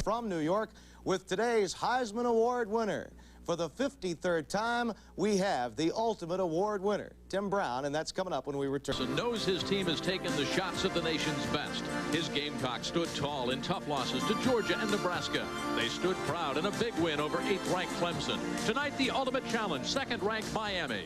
from New York with today's Heisman Award winner. For the 53rd time, we have the Ultimate Award winner, Tim Brown, and that's coming up when we return. So knows his team has taken the shots of the nation's best. His Gamecocks stood tall in tough losses to Georgia and Nebraska. They stood proud in a big win over 8th-ranked Clemson. Tonight, the ultimate challenge, 2nd-ranked Miami.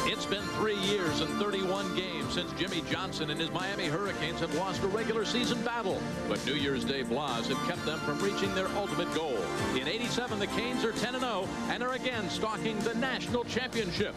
It's been 3 years and 31 games since Jimmy Johnson and his Miami Hurricanes have lost a regular season battle. But New Year's Day blahs have kept them from reaching their ultimate goal. In '87, the Canes are 10-0 and are again stalking the national championship.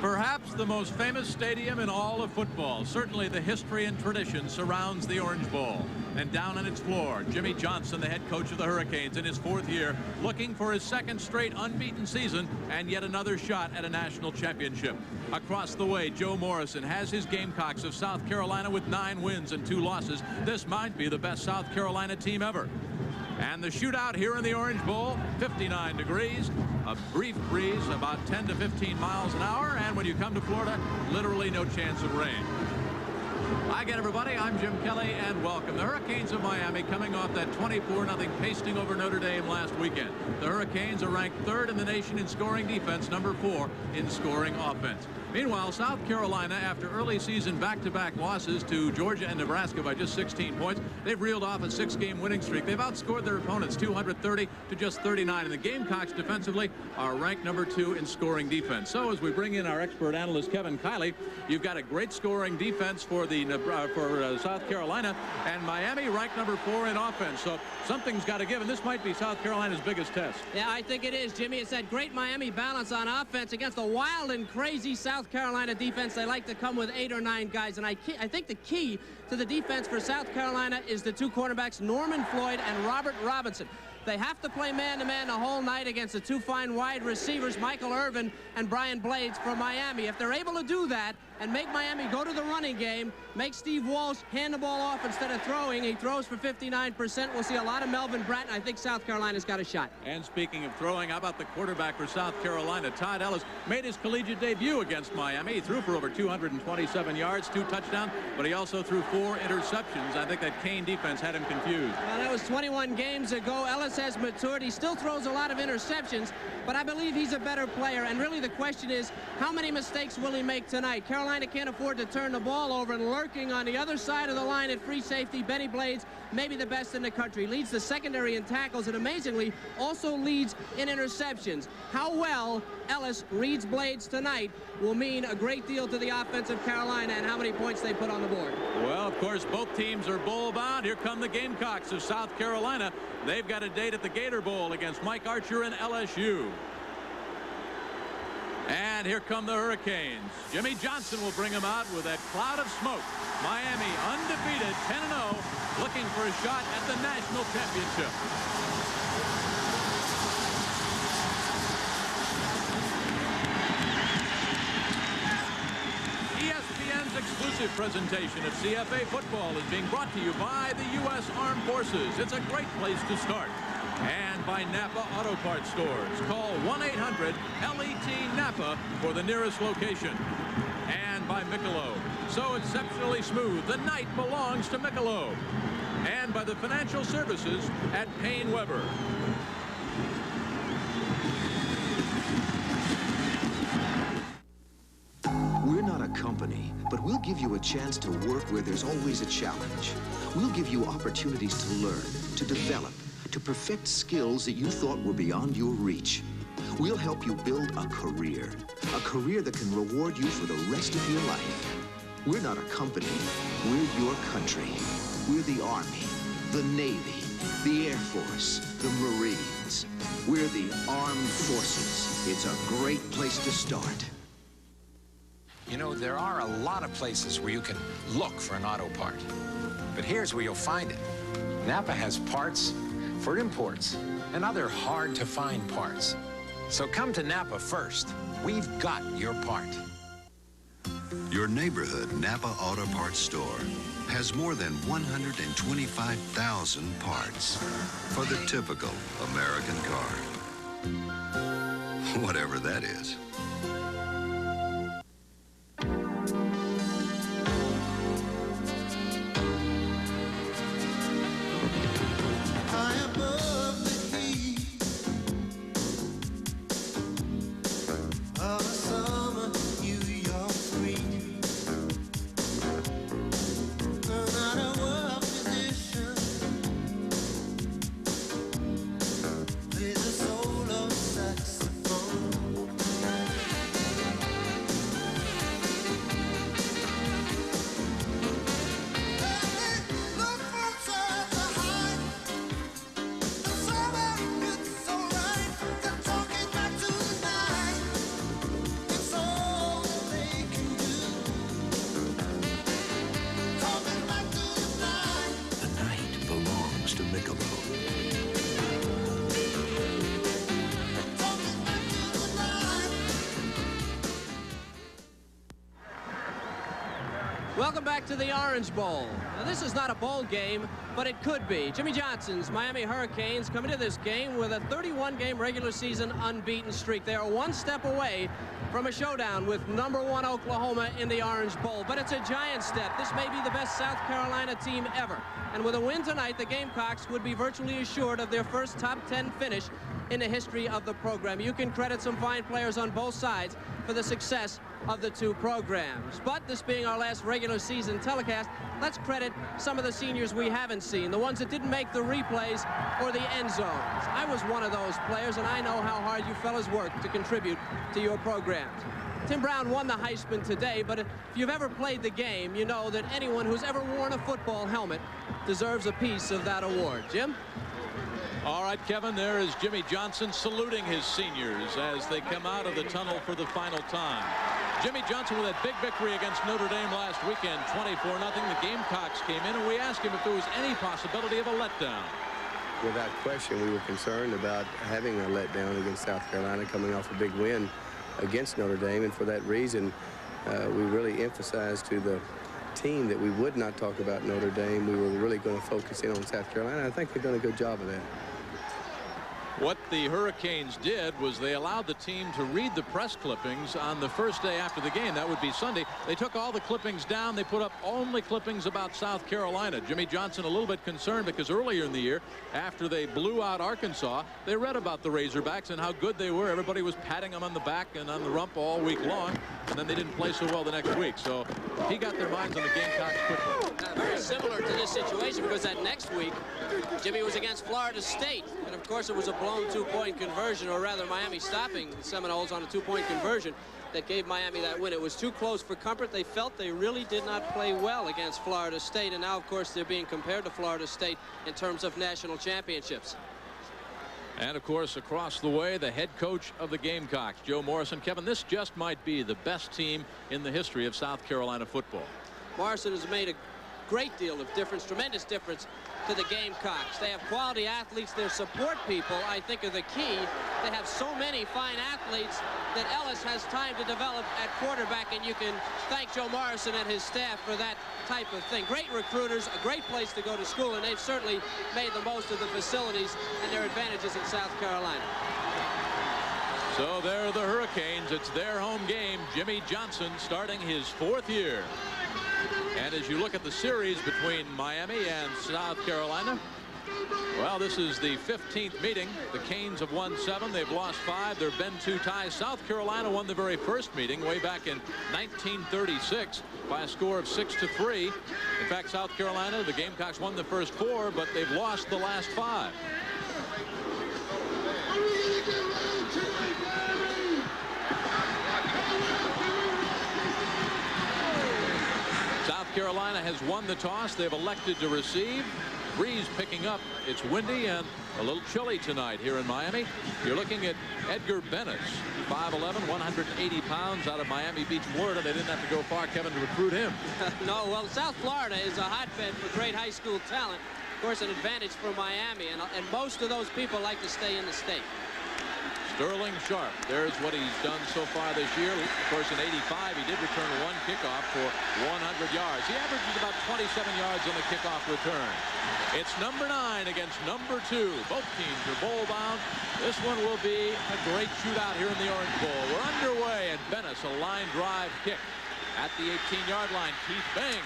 Perhaps the most famous stadium in all of football. Certainly the history and tradition surrounds the Orange Bowl. And down on its floor, Jimmy Johnson, the head coach of the Hurricanes in his 4th year, looking for his 2nd straight unbeaten season and yet another shot at a national championship. Across the way, Joe Morrison has his Gamecocks of South Carolina with 9 wins and 2 losses. This might be the best South Carolina team ever. And the shootout here in the Orange Bowl, 59 degrees, a brief breeze, about 10 to 15 miles an hour, and when you come to Florida, literally no chance of rain. Hi again, everybody. I'm Jim Kelly, and welcome. The Hurricanes of Miami coming off that 24-0 pasting over Notre Dame last weekend. The Hurricanes are ranked 3rd in the nation in scoring defense, number 4 in scoring offense. Meanwhile, South Carolina, after early season back-to-back losses to Georgia and Nebraska by just 16 points, they've reeled off a 6-game winning streak. They've outscored their opponents 230 to just 39. And the Gamecocks defensively are ranked number 2 in scoring defense. So as we bring in our expert analyst, Kevin Kiley, you've got a great scoring defense for the South Carolina, and Miami ranked number 4 in offense. So something's got to give, and this might be South Carolina's biggest test. Yeah, I think it is, Jimmy. It's that great Miami balance on offense against the wild and crazy South Carolina defense. They like to come with 8 or 9 guys, and I think the key to the defense for South Carolina is the 2 cornerbacks, Norman Floyd and Robert Robinson. They have to play man-to-man the whole night against the 2 fine wide receivers, Michael Irvin and Brian Blades from Miami. If they're able to do that and make Miami go to the running game, make Steve Walsh hand the ball off instead of throwing, he throws for 59%. We'll see a lot of Melvin Bratton. I think South Carolina's got a shot. And speaking of throwing, how about the quarterback for South Carolina? Todd Ellis made his collegiate debut against Miami. He threw for over 227 yards, 2 touchdowns, but he also threw 4 interceptions. I think that Kane defense had him confused. Well, that was 21 games ago. Ellis has matured. He still throws a lot of interceptions, but I believe he's a better player. And really the question is, how many mistakes will he make tonight? Carolina can't afford to turn the ball over, and lurking on the other side of the line at free safety, Benny Blades, maybe the best in the country. Leads the secondary in tackles, and amazingly also leads in interceptions. How well Ellis reads Blades tonight will mean a great deal to the offense of Carolina and how many points they put on the board. Well, of course, both teams are bowl bound. Here come the Gamecocks of South Carolina. They've got a date at the Gator Bowl against Mike Archer and LSU. And here come the Hurricanes. Jimmy Johnson will bring them out with that cloud of smoke. Miami undefeated, 10-0, looking for a shot at the national championship. ESPN's exclusive presentation of CFA football is being brought to you by the U.S. Armed Forces. It's a great place to start. And by Napa Auto Parts stores. Call 1-800-LET-NAPA for the nearest location. And by Michelob. So exceptionally smooth, the night belongs to Michelob. And by the financial services at Payne Weber. We're not a company company, but we'll give you a chance to work where there's always a challenge. We'll give you opportunities to learn, to develop, to perfect skills that you thought were beyond your reach. We'll help you build a career that can reward you for the rest of your life. We're not a company, we're your country. We're the Army, the Navy, the Air Force, the Marines. We're the Armed Forces. It's a great place to start. You know, there are a lot of places where you can look for an auto part. But here's where you'll find it. Napa has parts for imports and other hard-to-find parts. So come to Napa first. We've got your part. Your neighborhood Napa Auto Parts store has more than 125,000 parts for the typical American car. Whatever that is. Welcome back to the Orange Bowl. Now, this is not a bowl game, but it could be. Jimmy Johnson's Miami Hurricanes come into this game with a 31-game regular season unbeaten streak. They are one step away from a showdown with #1 Oklahoma in the Orange Bowl. But it's a giant step. This may be the best South Carolina team ever. And with a win tonight, the Gamecocks would be virtually assured of their first top 10 finish in the history of the program. You can credit some fine players on both sides for the success of the two programs. But this being our last regular season telecast, let's credit some of the seniors we haven't seen, the ones that didn't make the replays or the end zones. I was one of those players, and I know how hard you fellas work to contribute to your programs. Tim Brown won the Heisman today, but if you've ever played the game, you know that anyone who's ever worn a football helmet deserves a piece of that award. Jim? All right, Kevin, there is Jimmy Johnson saluting his seniors as they come out of the tunnel for the final time. Jimmy Johnson with that big victory against Notre Dame last weekend, 24-0. The Gamecocks came in, and we asked him if there was any possibility of a letdown. Without question, we were concerned about having a letdown against South Carolina coming off a big win against Notre Dame, and for that reason, we really emphasized to the team that we would not talk about Notre Dame. We were really going to focus in on South Carolina. I think they've done a good job of that. What the Hurricanes did was they allowed the team to read the press clippings on the first day after the game. That would be Sunday. They took all the clippings down. They put up only clippings about South Carolina. Jimmy Johnson a little bit concerned because earlier in the year, after they blew out Arkansas, they read about the Razorbacks and how good they were. Everybody was patting them on the back and on the rump all week long, and then they didn't play so well the next week. So he got their minds on the Gamecocks quickly. Very similar to this situation, because that next week, Jimmy was against Florida State, and of course it was a blown two-point conversion, or rather Miami stopping the Seminoles on a two-point conversion that gave Miami that win. It was too close for comfort. They felt they really did not play well against Florida State, and now of course they're being compared to Florida State in terms of national championships. And of course, across the way, the head coach of the Gamecocks, Joe Morrison. Kevin, this just might be the best team in the history of South Carolina football. Morrison has made a great deal of difference, tremendous difference to the Gamecocks. They have quality athletes. Their support people, I think, are the key. They have so many fine athletes that Ellis has time to develop at quarterback, and you can thank Joe Morrison and his staff for that type of thing. Great recruiters, a great place to go to school, and they've certainly made the most of the facilities and their advantages in South Carolina. So there are the Hurricanes. It's their home game. Jimmy Johnson starting his 4th year. And as you look at the series between Miami and South Carolina, Well, this is the 15th meeting. The Canes have won 7. They've lost 5. There have been 2 ties. South Carolina won the very first meeting way back in 1936 by a score of 6-3. In fact, South Carolina, the Gamecocks won the first 4, but they've lost the last 5. South Carolina has won the toss. They've elected to receive. Breeze picking up. It's windy and a little chilly tonight here in Miami. You're looking at Edgar Bennis, 5'11", 180 pounds, out of Miami Beach, Florida. They didn't have to go far, Kevin, to recruit him. No, well, South Florida is a hotbed for great high school talent. Of course, an advantage for Miami, and most of those people like to stay in the state. Sterling Sharp, there's what he's done so far this year. Of course, in '85, he did return 1 kickoff for 100 yards. He averages about 27 yards on the kickoff return. It's number 9 against number 2. Both teams are bowl bound. This one will be a great shootout here in the Orange Bowl. We're underway, and Bennis, a line drive kick at the 18-yard line. Keith Bing.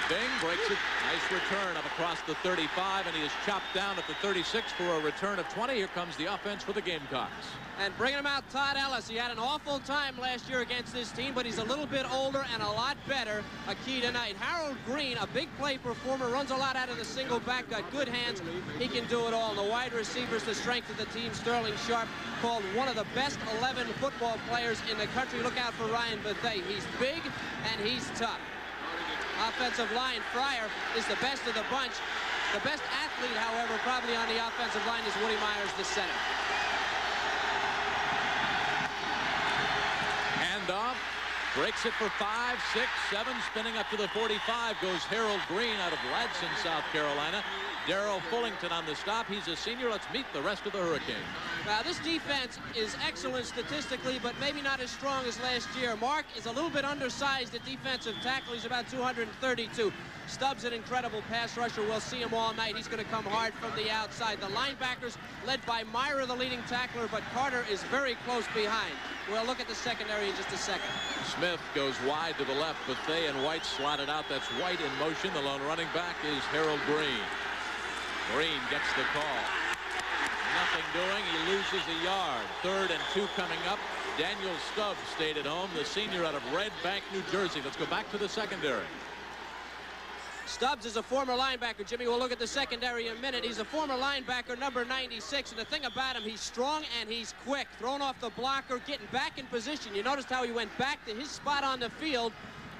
Bing breaks it. Nice return up across the 35, and he is chopped down at the 36 for a return of 20. Here comes the offense for the Gamecocks. And bringing him out, Todd Ellis. He had an awful time last year against this team, but he's a little bit older and a lot better. A key tonight. Harold Green, a big play performer, runs a lot out of the single back, got good hands. He can do it all. And the wide receivers, the strength of the team. Sterling Sharp, called one of the best 11 football players in the country. Look out for Ryan Bethea. He's big and he's tough. Offensive line, Fryer is the best of the bunch. The best athlete, however, probably on the offensive line is Woody Myers, the center. Handoff, breaks it for 5, 6, 7, spinning up to the 45 goes Harold Green out of Ladson, South Carolina. Darrell Fullington on the stop. He's a senior. Let's meet the rest of the Hurricanes. Now, this defense is excellent statistically, but maybe not as strong as last year. Mark is a little bit undersized at defensive tackle. He's about 232. Stubbs, an incredible pass rusher. We'll see him all night. He's going to come hard from the outside. The linebackers led by Myra, the leading tackler, but Carter is very close behind. We'll look at the secondary in just a second. Smith goes wide to the left. Bethea and White slotted out. That's White in motion. The lone running back is Harold Green. Green gets the call. Nothing doing. He loses a yard. 3rd and 2 coming up. Daniel Stubbs stayed at home, the senior out of Red Bank, New Jersey. Let's go back to the secondary. Stubbs is a former linebacker. Jimmy, we'll look at the secondary in a minute. He's a former linebacker, number 96. And the thing about him, he's strong and he's quick. Thrown off the blocker, getting back in position. You noticed how he went back to his spot on the field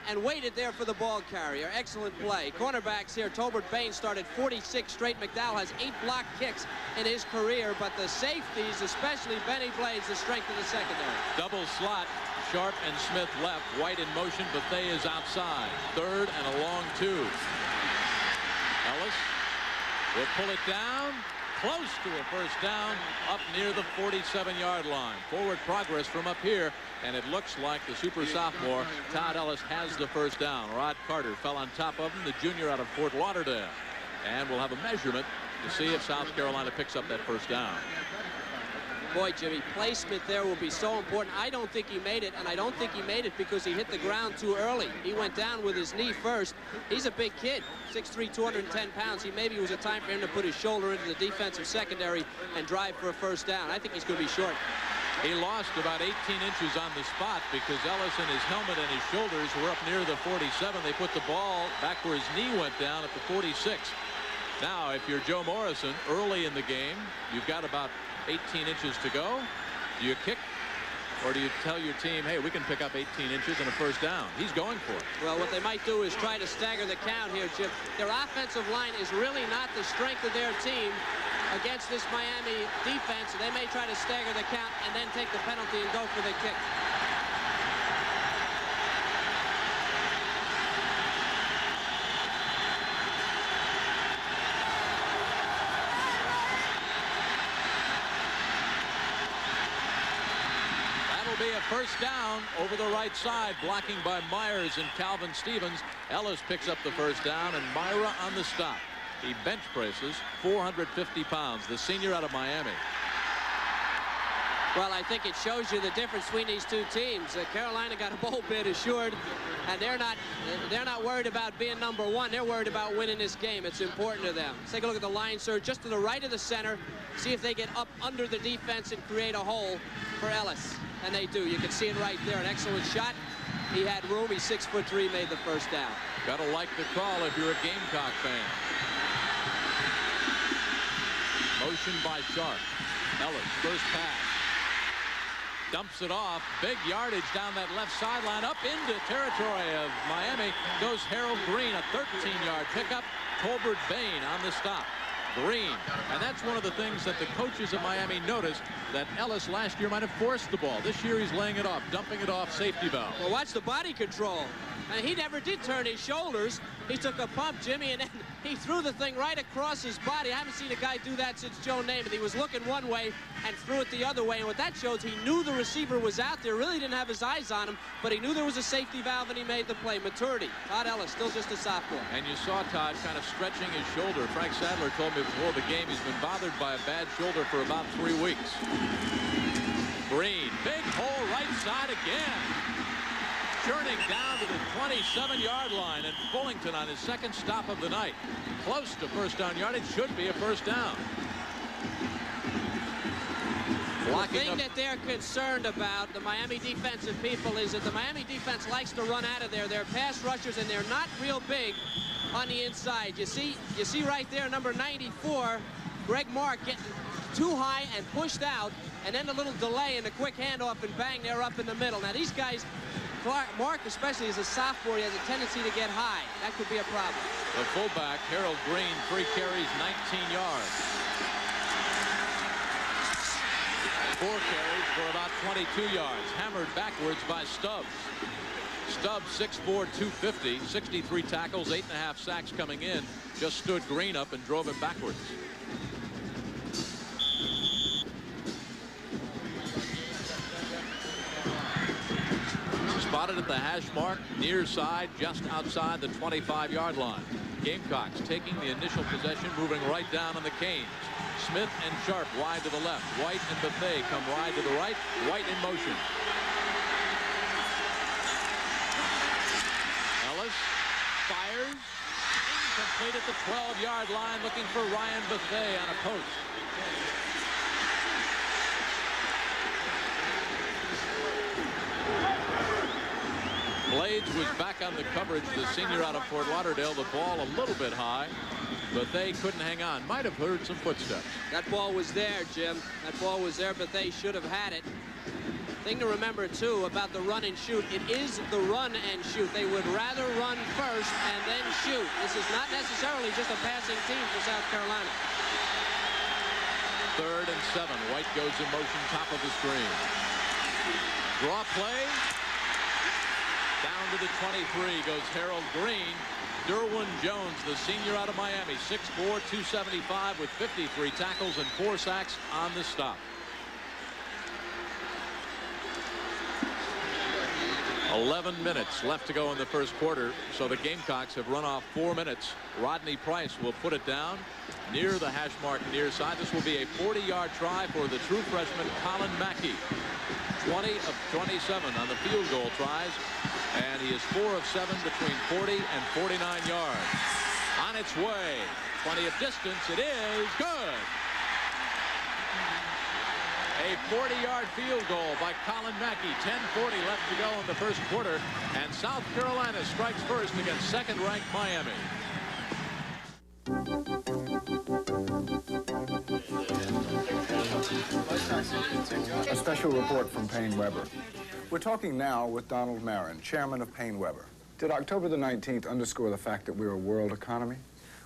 and waited there for the ball carrier. Excellent play. Cornerbacks here. Tolbert Bain started 46 straight. McDowell has 8 block kicks in his career. But the safeties, especially Benny Blades, the strength of the secondary. Double slot. Sharp and Smith left. White in motion. Bethea is outside. 3rd and a long 2. Ellis will pull it down. Close to a first down up near the 47-yard line. Forward progress from up here, and it looks like the super sophomore Todd Ellis has the first down. Rod Carter fell on top of him, the junior out of Fort Lauderdale. And we'll have a measurement to see if South Carolina picks up that first down. Boy, Jimmy, placement there will be so important. I don't think he made it, and I don't think he made it because he hit the ground too early. He went down with his knee first. He's a big kid, 6'3", 210 pounds. Maybe it was a time for him to put his shoulder into the defensive secondary and drive for a first down. I think he's going to be short. He lost about 18 inches on the spot because Ellis and his helmet and his shoulders were up near the 47. They put the ball back where his knee went down at the 46. Now, if you're Joe Morrison, early in the game, you've got about 18 inches to go. Do you kick, or do you tell your team, hey, we can pick up 18 inches and a first down? He's going for it. Well, what they might do is try to stagger the count here, Chip. Their offensive line is really not the strength of their team against this Miami defense. They may try to stagger the count and then take the penalty and go for the kick. Be a first down over the right side, blocking by Myers and Calvin Stevens. Ellis picks up the first down, and Myra on the stop. He bench presses 450 pounds, the senior out of Miami. Well, I think it shows you the difference between these two teams. Carolina got a bowl bid assured, and they're not worried about being number one. They're worried about winning this game. It's important to them. Let's take a look at the line surge just to the right of the center. See if they get up under the defense and create a hole for Ellis. And they do. You can see it right there. An excellent shot. He had room. He's 6'3", made the first down. Gotta like the call if you're a Gamecock fan. Motion by Sharp. Ellis, first pass. Dumps it off. Big yardage down that left sideline. Up into territory of Miami goes Harold Green, a 13-yard pickup. Tolbert Bain on the stop. Green. And that's one of the things that the coaches of Miami noticed, that Ellis last year might have forced the ball. This year he's laying it off, dumping it off, safety valve. Well, watch the body control. And he never did turn his shoulders. He took a pump, Jimmy, and then he threw the thing right across his body. I haven't seen a guy do that since Joe Namath. He was looking one way and threw it the other way. And what that shows, he knew the receiver was out there, really didn't have his eyes on him, but he knew there was a safety valve, and he made the play. Maturity. Todd Ellis, still just a sophomore. And you saw Todd kind of stretching his shoulder. Frank Sadler told me before the game he's been bothered by a bad shoulder for about 3 weeks. Green, big hole right side again. Churning down to the 27-yard line, and Fullington on his second stop of the night. Close to first down yardage, should be a first down. The thing that they're concerned about, the Miami defensive people, is that the Miami defense likes to run out of there. They're pass rushers, and they're not real big on the inside. You see right there, number 94, Greg Mark getting too high and pushed out, and then a little delay and a quick handoff, and bang, they're up in the middle. Now these guys, Mark especially as a sophomore, he has a tendency to get high. That could be a problem. The fullback, Harold Green, 3 carries, 19 yards. 4 carries for about 22 yards. Hammered backwards by Stubbs. Stubbs, 6'4", 250, 63 tackles, 8.5 sacks coming in. Just stood Green up and drove him backwards. Spotted at the hash mark, near side, just outside the 25-yard line. Gamecocks taking the initial possession, moving right down on the Canes. Smith and Sharp wide to the left. White and Buffet come wide to the right. White in motion. Ellis fires. Incomplete at the 12-yard line, looking for Ryan Buffet on a post. Blades was back on the coverage, the senior out of Fort Lauderdale. The ball a little bit high, but they couldn't hang on. Might have heard some footsteps. That ball was there, Jim. That ball was there, but they should have had it. Thing to remember, too, about the run and shoot, it is the run and shoot. They would rather run first and then shoot. This is not necessarily just a passing team for South Carolina. 3rd and 7. White goes in motion, top of the screen. Draw play. Down to the 23 goes Harold Green. Derwin Jones, the senior out of Miami, 6'4", 275 with 53 tackles and 4 sacks on the stop. 11 minutes left to go in the first quarter, so the Gamecocks have run off 4 minutes. Rodney Price will put it down near the hash mark near side. This will be a 40-yard try for the true freshman Colin Mackey. 20 of 27 on the field goal tries, and he is 4 of 7 between 40 and 49 yards. On its way, plenty of distance. It is good. A 40-yard field goal by Colin Mackey. 10:40 left to go in the first quarter, and South Carolina strikes first against second-ranked Miami. A special report from Payne Webber. We're talking now with Donald Marin, chairman of Payne Webber. Did October the 19th underscore the fact that we're a world economy?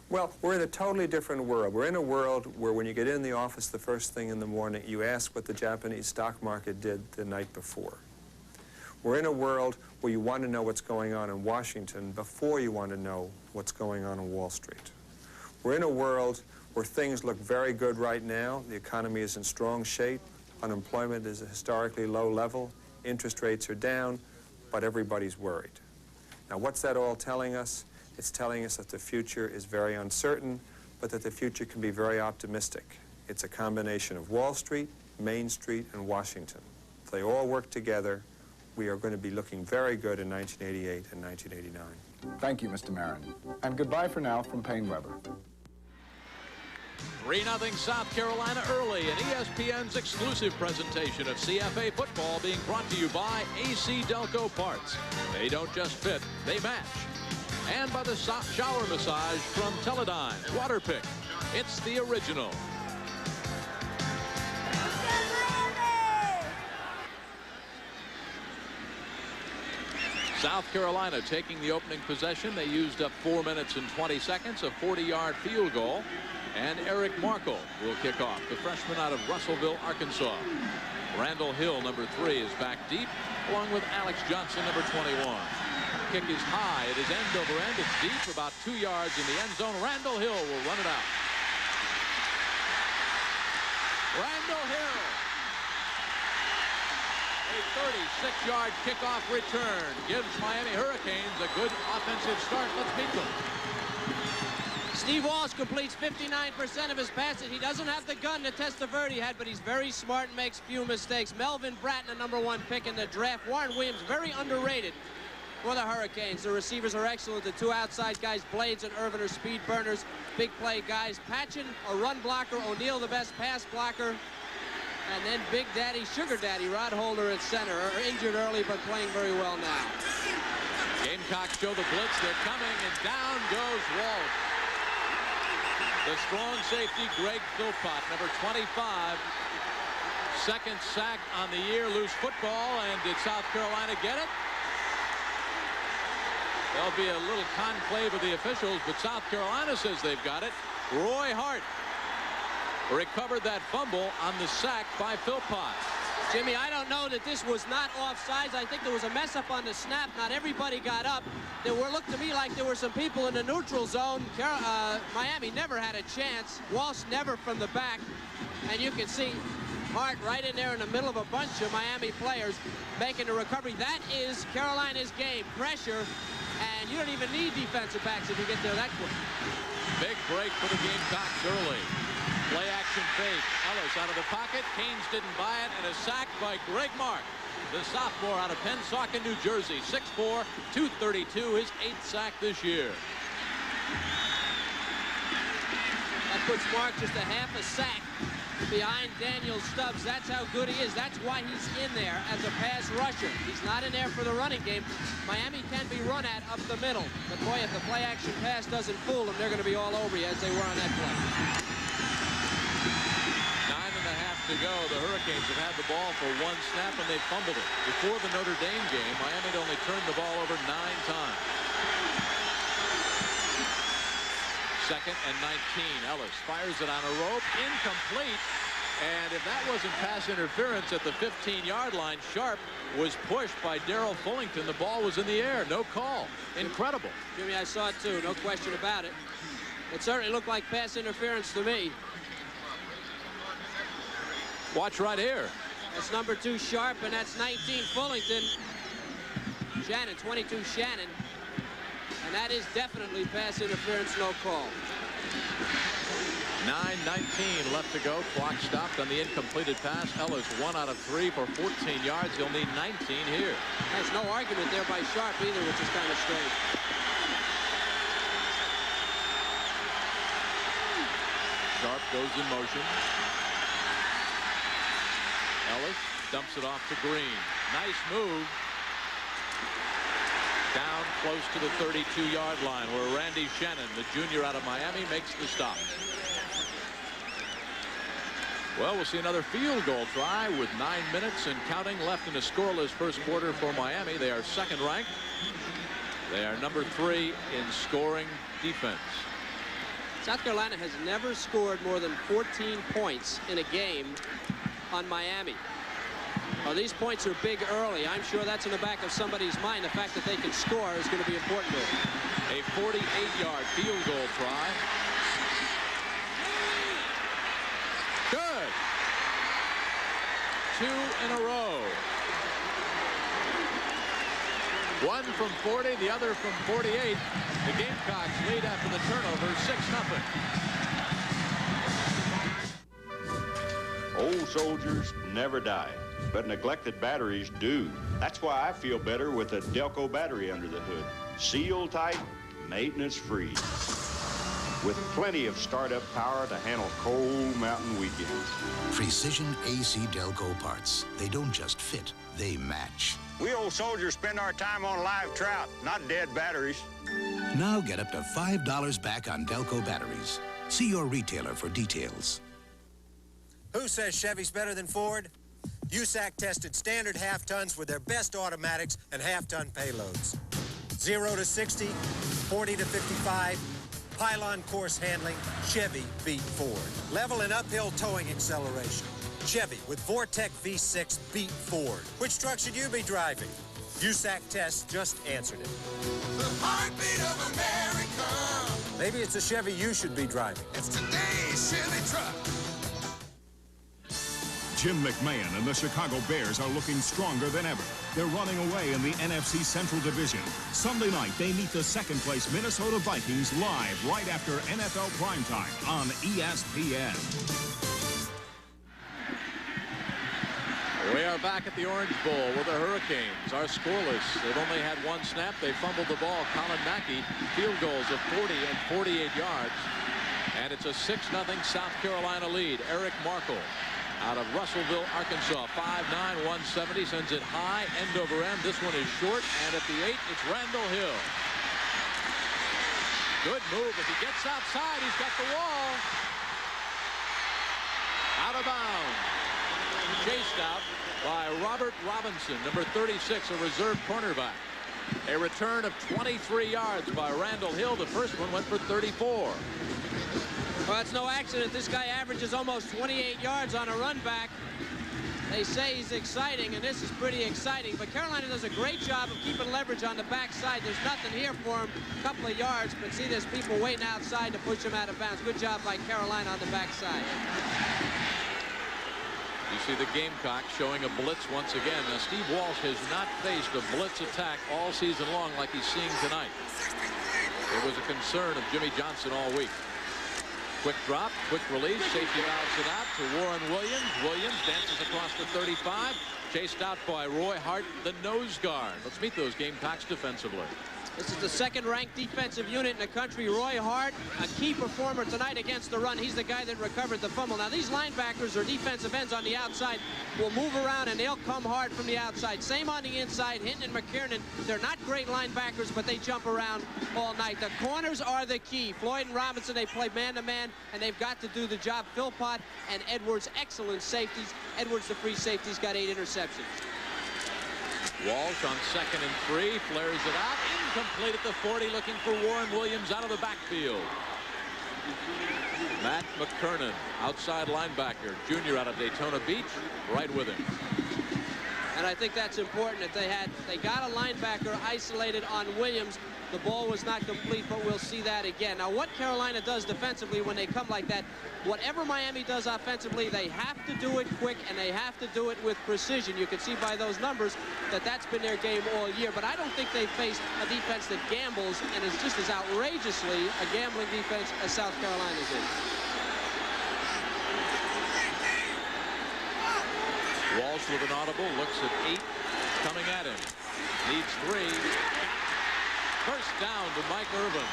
Well, we're in a totally different world. We're in a world where when you get in the office the first thing in the morning, you ask what the Japanese stock market did the night before. We're in a world where you want to know what's going on in Washington before you want to know what's going on Wall Street. We're in a world where things look very good right now. The economy is in strong shape. Unemployment is at a historically low level. Interest rates are down, but everybody's worried. Now, what's that all telling us? It's telling us that the future is very uncertain, but that the future can be very optimistic. It's a combination of Wall Street, Main Street, and Washington. If they all work together, we are going to be looking very good in 1988 and 1989. Thank you, Mr. Marin. And goodbye for now from Paine-Webber. 3-0 South Carolina early in ESPN's exclusive presentation of CFA football, being brought to you by AC Delco Parts. They don't just fit, they match. And by the shower massage from Teledyne Waterpick. It's the original. South Carolina taking the opening possession. They used up 4 minutes and 20 seconds, a 40-yard field goal. And Eric Markle will kick off, the freshman out of Russellville, Arkansas. Randall Hill, number 3, is back deep, along with Alex Johnson, number 21. Kick is high. It is end over end. It's deep, about 2 yards in the end zone. Randall Hill will run it out. Randall Hill. A 36-yard kickoff return gives Miami Hurricanes a good offensive start. Let's meet them. Steve Walsh completes 59% of his passes. He doesn't have the gun to test the vert he had, but he's very smart and makes few mistakes. Melvin Bratton, the #1 pick in the draft. Warren Williams, very underrated for the Hurricanes. The receivers are excellent. The 2 outside guys, Blades and Irvin, are speed burners, big play guys. Patchen, a run blocker. O'Neal, the best pass blocker. And then Big Daddy, Sugar Daddy, Rod Holder at center. Injured early, but playing very well now. Gamecocks show the blitz. They're coming, and down goes Walsh. The strong safety, Greg Philpott, number 25. Second sack on the year, loose football, and did South Carolina get it? There'll be a little conclave of the officials, but South Carolina says they've got it. Roy Hart recovered that fumble on the sack by Philpott. Jimmy, I don't know that this was not offsides. I think there was a mess up on the snap. Not everybody got up. There looked to me like there were some people in the neutral zone. Miami never had a chance. Walsh never from the back. And you can see Hart right in there in the middle of a bunch of Miami players making the recovery. That is Carolina's game. Pressure. And you don't even need defensive backs if you get there that quick. Big break for the Gamecocks early. Play action fake. Ellis out of the pocket. Canes didn't buy it, and a sack by Greg Mark, the sophomore out of Pennsauken, New Jersey. 6'4", 232, his 8th sack this year. That puts Mark just a half a sack behind Daniel Stubbs. That's how good he is. That's why he's in there as a pass rusher. He's not in there for the running game. Miami can be run at up the middle. But boy, if the play action pass doesn't fool them, they're going to be all over you as they were on that play. 9.5 to go. The Hurricanes have had the ball for 1 snap, and they fumbled it. Before the Notre Dame game, Miami had only turned the ball over 9 times. 2nd and 19. Ellis fires it on a rope. Incomplete. And if that wasn't pass interference at the 15-yard line, Sharp was pushed by Darrell Fullington. The ball was in the air. No call. Incredible. Jimmy, I saw it too. No question about it. It certainly looked like pass interference to me. Watch right here. That's number 2 Sharp, and that's 19 Fullington. Shannon, 22 Shannon. And that is definitely pass interference, no call. 9:19 left to go. Clock stopped on the incompleted pass. Ellis 1 out of 3 for 14 yards. He'll need 19 here. There's no argument there by Sharp either, which is kind of strange. Sharp goes in motion. Ellis dumps it off to Green. Nice move. Down close to the 32-yard line, where Randy Shannon, the junior out of Miami, makes the stop. Well, we'll see another field goal try with 9 minutes and counting left in a scoreless first quarter for Miami. They are 2nd ranked. They are number 3 in scoring defense. South Carolina has never scored more than 14 points in a game on Miami. Well, these points are big early. I'm sure that's in the back of somebody's mind. The fact that they can score is going to be important to them. A 48-yard field goal try. Good. 2 in a row. One from 40, the other from 48. The Gamecocks lead after the turnover, 6-0. Old soldiers never die, but neglected batteries do. That's why I feel better with a Delco battery under the hood. Seal tight, maintenance free, with plenty of startup power to handle cold mountain weekends. Precision AC Delco parts. They don't just fit, they match. We old soldiers spend our time on live trout, not dead batteries. Now get up to $5 back on Delco batteries. See your retailer for details. Who says Chevy's better than Ford? USAC tested standard half-tons with their best automatics and half-ton payloads. 0 to 60, 40 to 55, pylon course handling, Chevy beat Ford. Level and uphill towing acceleration. Chevy with Vortec V6 beat Ford. Which truck should you be driving? USAC tests just answered it. The heartbeat of America. Maybe it's a Chevy you should be driving. It's today's Chevy truck. Jim McMahon and the Chicago Bears are looking stronger than ever. They're running away in the NFC Central Division. Sunday night, they meet the second-place Minnesota Vikings live right after NFL primetime on ESPN. We are back at the Orange Bowl with the Hurricanes. Are scoreless. They've only had one snap. They fumbled the ball. Colin Mackey, field goals of 40 and 48 yards. And it's a 6-0 South Carolina lead. Eric Markle out of Russellville, Arkansas. 5'9", 170, sends it high, end over end. This one is short, and at the 8, it's Randall Hill. Good move. If he gets outside, he's got the wall. Out of bounds. Chased out by Robert Robinson, number 36, a reserve cornerback. A return of 23 yards by Randall Hill. The first one went for 34. Well, it's no accident. This guy averages almost 28 yards on a run back. They say he's exciting, and this is pretty exciting. But Carolina does a great job of keeping leverage on the backside. There's nothing here for him. A couple of yards, but see, there's people waiting outside to push him out of bounds. Good job by Carolina on the backside. You see the Gamecocks showing a blitz once again. Now, Steve Walsh has not faced a blitz attack all season long like he's seeing tonight. It was a concern of Jimmy Johnson all week. Quick drop, quick release, safety bounces it out to Warren Williams. Williams dances across the 35, chased out by Roy Hart, the nose guard. Let's meet those Gamecocks defensively. This is the second-ranked defensive unit in the country. Roy Hart, a key performer tonight against the run. He's the guy that recovered the fumble. Now, these linebackers or defensive ends on the outside will move around, and they'll come hard from the outside. Same on the inside. Hinton and McKiernan, they're not great linebackers, but they jump around all night. The corners are the key. Floyd and Robinson, they play man-to-man, and they've got to do the job. Philpott and Edwards, excellent safeties. Edwards, the free safety's got 8 interceptions. Walsh on 2nd and 3, flares it out, incomplete at the 40, looking for Warren Williams out of the backfield. Matt McKernan, outside linebacker, junior out of Daytona Beach, right with him. And I think that's important that they got a linebacker isolated on Williams. The ball was not complete, but we'll see that again. Now, what Carolina does defensively when they come like that, whatever Miami does offensively, they have to do it quick, and they have to do it with precision. You can see by those numbers that that's been their game all year. But I don't think they've faced a defense that gambles and is just as outrageously a gambling defense as South Carolina's is. Walsh with an audible, looks at 8, coming at him. Needs 3. First down to Mike Irvin.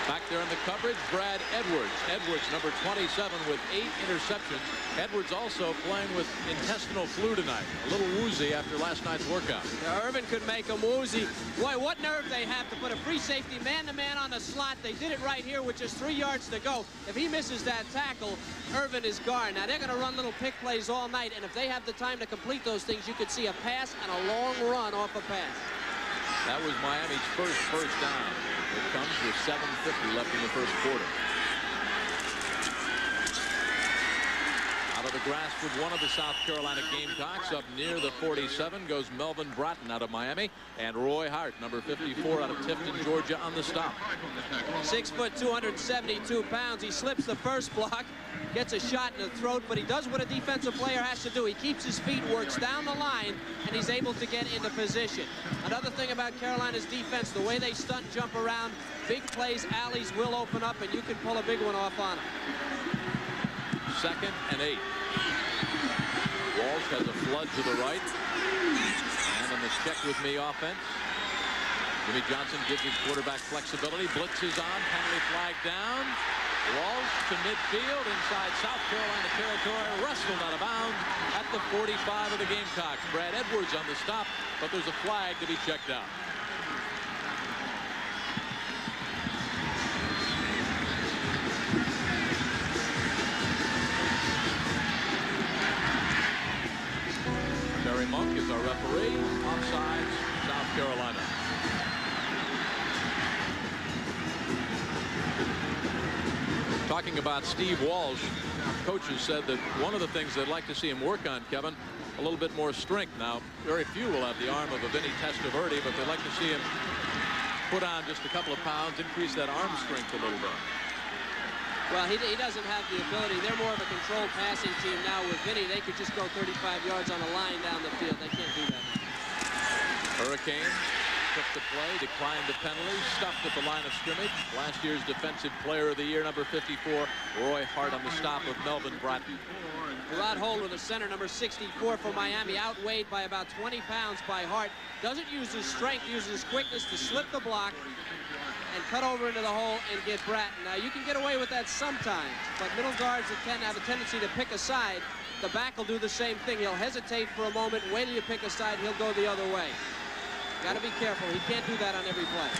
Back there in the coverage, Brad Edwards. Edwards, number 27, with 8 interceptions. Edwards also playing with intestinal flu tonight. A little woozy after last night's workout. Yeah, Irvin could make him woozy. Boy, what nerve they have to put a free safety man-to-man on the slot. They did it right here with just 3 yards to go. If he misses that tackle, Irvin is gone. Now, they're going to run little pick plays all night, and if they have the time to complete those things, you could see a pass and a long run off a pass. That was Miami's first down. It comes with 7:50 left in the first quarter. Out of the grass with one of the South Carolina Gamecocks. Up near the 47 goes Melvin Bratton out of Miami. And Roy Hart, number 54, out of Tifton, Georgia, on the stop. 6 foot, 272 pounds. He slips the first block, gets a shot in the throat, but he does what a defensive player has to do. He keeps his feet, works down the line, and he's able to get into position. Another thing about Carolina's defense, the way they stunt jump around, big plays, alleys will open up, and you can pull a big one off on them. 2nd and 8. Walsh has a flood to the right. And in this check with me offense, Jimmy Johnson gives his quarterback flexibility. Blitz is on. Penalty flag down. Walsh to midfield inside South Carolina territory. Wrestled out of bounds at the 45 of the Gamecocks. Brad Edwards on the stop, but there's a flag to be checked out. Terry Monk is our referee. Offsides, South Carolina. Talking about Steve Walsh, coaches said that one of the things they'd like to see him work on, Kevin, a little bit more strength. Now, very few will have the arm of a Vinny Testaverde, but they'd like to see him put on just a couple of pounds, increase that arm strength a little bit. Well, he doesn't have the ability. They're more of a controlled passing team now with Vinny. They could just go 35 yards on a line down the field. They can't do that. Hurricanes took the play, declined the penalty, stuffed at the line of scrimmage. Last year's Defensive Player of the Year, number 54, Roy Hart on the stop of Melvin Bratton. Rod Holder, the center, number 64 for Miami, outweighed by about 20 pounds by Hart. Doesn't use his strength, uses his quickness to slip the block and cut over into the hole and get Bratton. Now, you can get away with that sometimes, but middle guards that have a tendency to pick a side. The back will do the same thing. He'll hesitate for a moment, wait till you pick a side, he'll go the other way. Got to be careful. He can't do that on every play.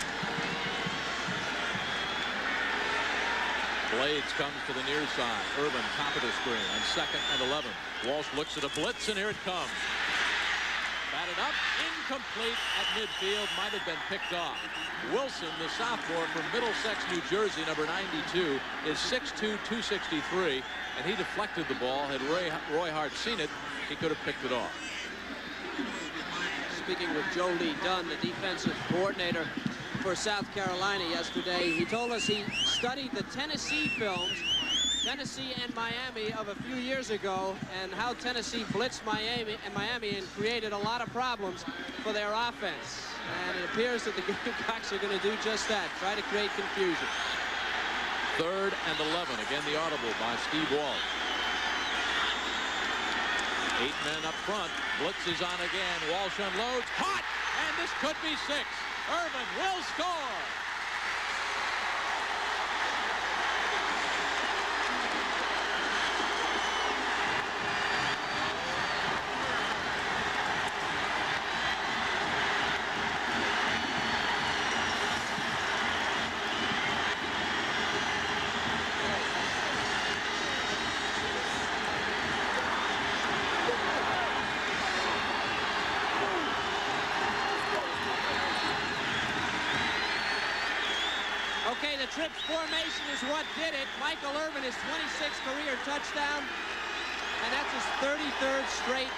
Blades comes to the near side. Irvin, top of the screen on 2nd and 11. Walsh looks at a blitz, and here it comes. Batted up, incomplete at midfield, might have been picked off. Wilson, the sophomore from Middlesex, New Jersey, number 92, is 6'2", 263, and he deflected the ball. Had Roy Hart seen it, he could have picked it off. Speaking with Joe Lee Dunn, the defensive coordinator for South Carolina yesterday, he told us he studied the Tennessee films, Tennessee and Miami of a few years ago, and how Tennessee blitzed Miami and created a lot of problems for their offense. And it appears that the Gamecocks are going to do just that, try to create confusion. 3rd and 11. Again, the audible by Steve Walsh. 8 men up front. Blitz is on again. Walsh unloads. Caught! And this could be 6. Irvin will score. Okay, the trips formation is what did it. Michael Irvin, his 26th career touchdown, and that's his 33rd straight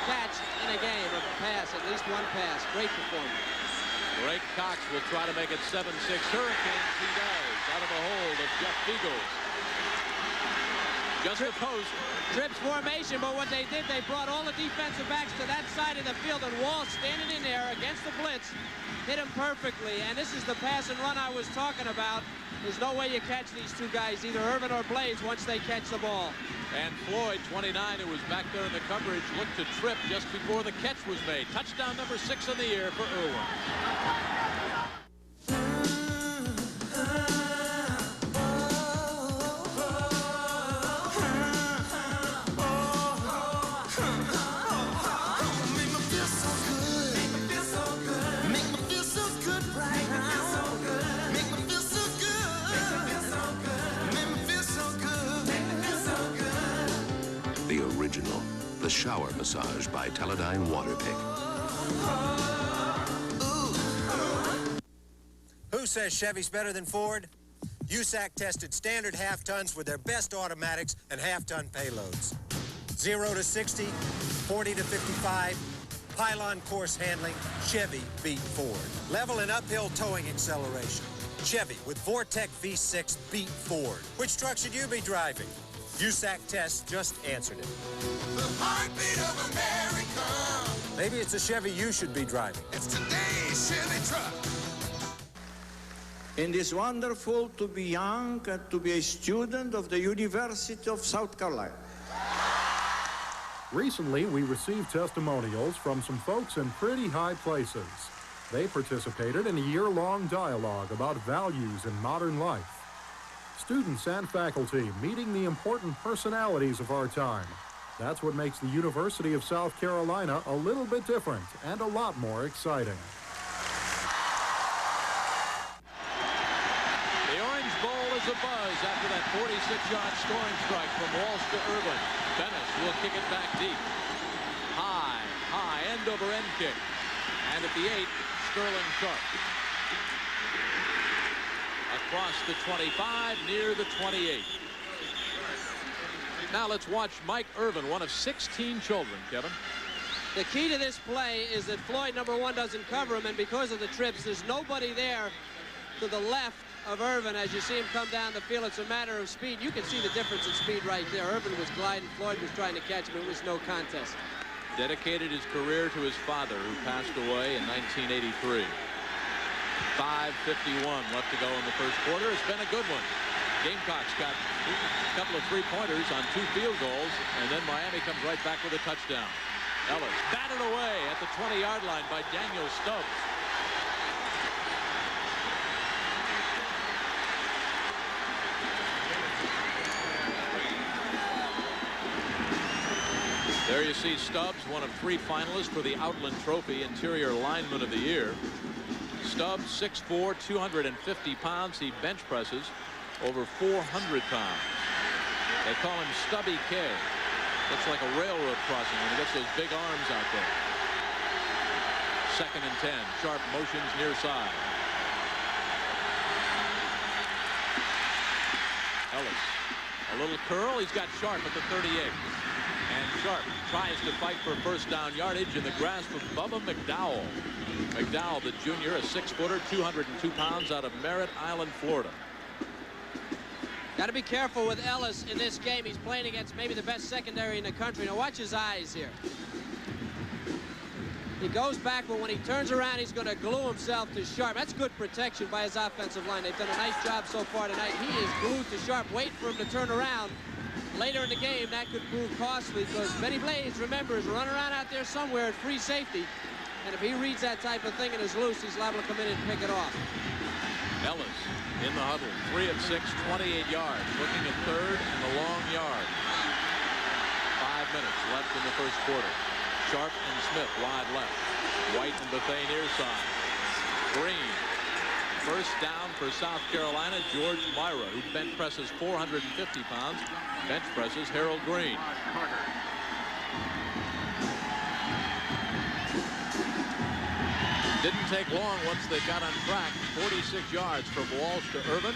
catch in a game, of a pass, at least one pass. Great performance. Greg Cox will try to make it 7-6 Hurricanes. He does, out of the hold of Jeff Beagles. Just a post. Trips formation, but what they did, they brought all the defensive backs to that side of the field, and Walsh standing in there against the blitz, hit him perfectly. And this is the pass and run I was talking about. There's no way you catch these two guys, either Irvin or Blades, once they catch the ball. And Floyd, 29, who was back there in the coverage, looked to trip just before the catch was made. Touchdown number 6 in the year for Irwin. The shower massage by Teledyne Waterpick. Who says Chevy's better than Ford? USAC tested standard half-tons with their best automatics and half-ton payloads. 0 to 60, 40 to 55, pylon course handling, Chevy beat Ford. Level and uphill towing acceleration. Chevy with Vortec V6 beat Ford. Which truck should you be driving? USAC tests just answered it. The heartbeat of America. Maybe it's a Chevy you should be driving. It's today's Chevy truck. It is wonderful to be young and to be a student of the University of South Carolina. Recently, we received testimonials from some folks in pretty high places. They participated in a year-long dialogue about values in modern life. Students and faculty meeting the important personalities of our time. That's what makes the University of South Carolina a little bit different and a lot more exciting. The Orange Bowl is abuzz after that 46-yard scoring strike from Walsh to Irvin. Bennis will kick it back deep. High, end-over-end kick. And at the 8, Sterling Sharp. Across the 25, near the 28. Now let's watch Mike Irvin, one of 16 children, Kevin. The key to this play is that Floyd, number 1, doesn't cover him, and because of the trips, there's nobody there to the left of Irvin as you see him come down the field. It's a matter of speed. You can see the difference in speed right there. Irvin was gliding, Floyd was trying to catch him. It was no contest. Dedicated his career to his father, who passed away in 1983. 5:51 left to go in the first quarter. It's been a good one. Gamecocks got a couple of three-pointers on 2 field goals, and then Miami comes right back with a touchdown. Ellis batted away at the 20-yard line by Daniel Stubbs. There you see Stubbs, one of 3 finalists for the Outland Trophy Interior Lineman of the Year. Stubbs, 6'4", 250 pounds. He bench presses over 400 pounds. They call him Stubby K. Looks like a railroad crossing when he gets those big arms out there. 2nd and 10. Sharp motions near side. Ellis. A little curl. He's got Sharp at the 38. And Sharp tries to fight for first down yardage in the grasp of Bubba McDowell. McDowell, the junior, a 6-footer, 202 pounds, out of Merritt Island, Florida. Got to be careful with Ellis in this game. He's playing against maybe the best secondary in the country. Now watch his eyes here. He goes back, but when he turns around, he's going to glue himself to Sharp. That's good protection by his offensive line. They've done a nice job so far tonight. He is glued to Sharp, waiting for him to turn around. Later in the game, that could prove costly because Benny Blades, remember, is running around out there somewhere at free safety. And if he reads that type of thing and is loose, he's liable to come in and pick it off. Ellis in the huddle, 3 of 6, 28 yards, looking at third and the long yard. 5 minutes left in the first quarter. Sharp and Smith wide left. White and Bethea near side. Green. First down for South Carolina. George Myra, who bench presses 450 pounds, bench presses Harold Green. Didn't take long once they got on track. 46 yards from Walsh to Irvin.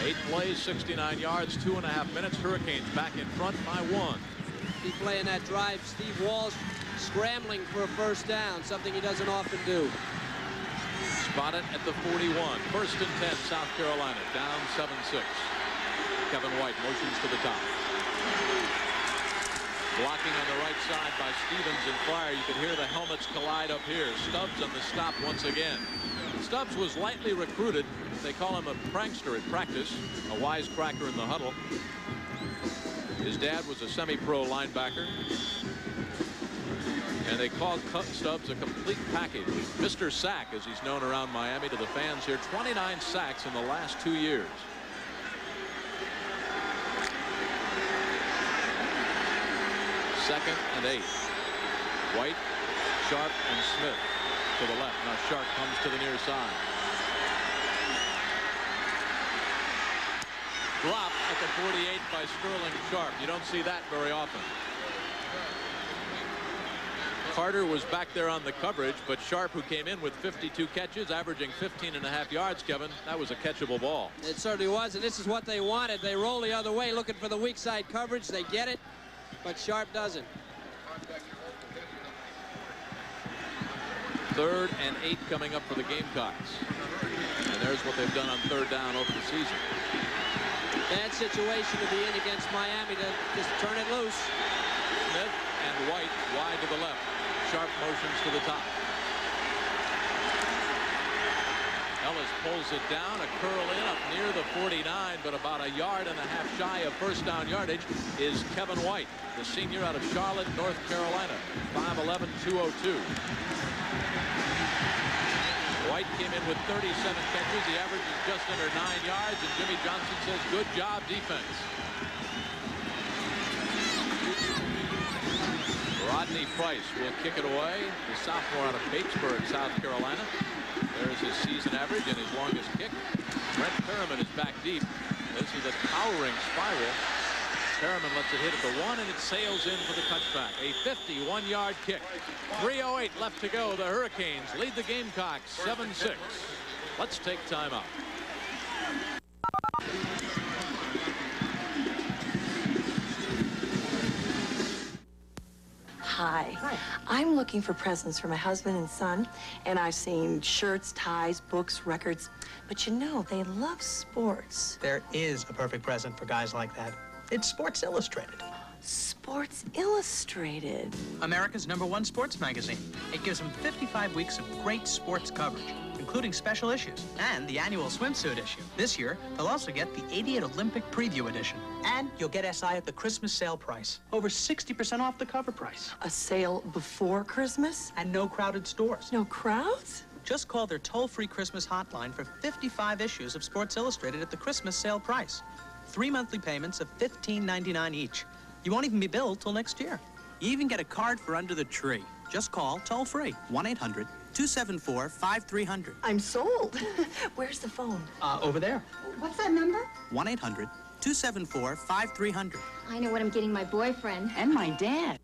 8 plays, 69 yards, 2.5 minutes. Hurricanes back in front by 1. He playing that drive. Steve Walsh scrambling for a first down, something he doesn't often do. Spotted at the 41. 1st and 10, South Carolina, down 7-6. Kevin White motions to the top. Blocking on the right side by Stevens and Fryer. You can hear the helmets collide up here. Stubbs on the stop once again. Stubbs was lightly recruited. They call him a prankster at practice, a wisecracker in the huddle. His dad was a semi-pro linebacker. And they called Stubbs a complete package. Mr. Sack, as he's known around Miami to the fans here. 29 sacks in the last 2 years. Second and 8. White, Sharp, and Smith to the left. Now Sharp comes to the near side. Drop at the 48 by Sterling Sharp. You don't see that very often. Carter was back there on the coverage, but Sharp, who came in with 52 catches, averaging 15.5 yards, Kevin, that was a catchable ball. It certainly was, and this is what they wanted. They roll the other way, looking for the weak side coverage. They get it, but Sharp doesn't. 3rd and 8 coming up for the Gamecocks. And there's what they've done on 3rd down over the season. Bad situation to be in against Miami to just turn it loose. Smith and White wide to the left. Sharp motions to the top. Ellis pulls it down, a curl in up near the 49, but about a yard and a half shy of first down yardage is Kevin White, the senior out of Charlotte, North Carolina, 5'11", 202. White came in with 37 catches. The average is just under 9 yards, and Jimmy Johnson says, good job, defense. Rodney Price will kick it away, the sophomore out of Batesburg, South Carolina. There's his season average and his longest kick. Brent Perriman is back deep. This is a towering spiral. Perriman lets it hit at the 1, and it sails in for the touchback. A 51-yard kick. 3:08 left to go. The Hurricanes lead the Gamecocks 7-6. Let's take time out. Hi. I'm looking for presents for my husband and son, and I've seen shirts, ties, books, records. But you know, they love sports. There is a perfect present for guys like that. It's Sports Illustrated. Sports Illustrated. America's #1 sports magazine. It gives them 55 weeks of great sports coverage, including special issues and the annual swimsuit issue. This year, they'll also get the 88 Olympic Preview Edition. And you'll get SI at the Christmas sale price. Over 60% off the cover price. A sale before Christmas? And no crowded stores. No crowds? Just call their toll-free Christmas hotline for 55 issues of Sports Illustrated at the Christmas sale price. 3 monthly payments of $15.99 each. You won't even be billed till next year. You even get a card for under the tree. Just call toll-free, 1-800-274-5300. I'm sold. Where's the phone? Over there. What's that number? 1-800-274-5300. I know what I'm getting my boyfriend. And my dad.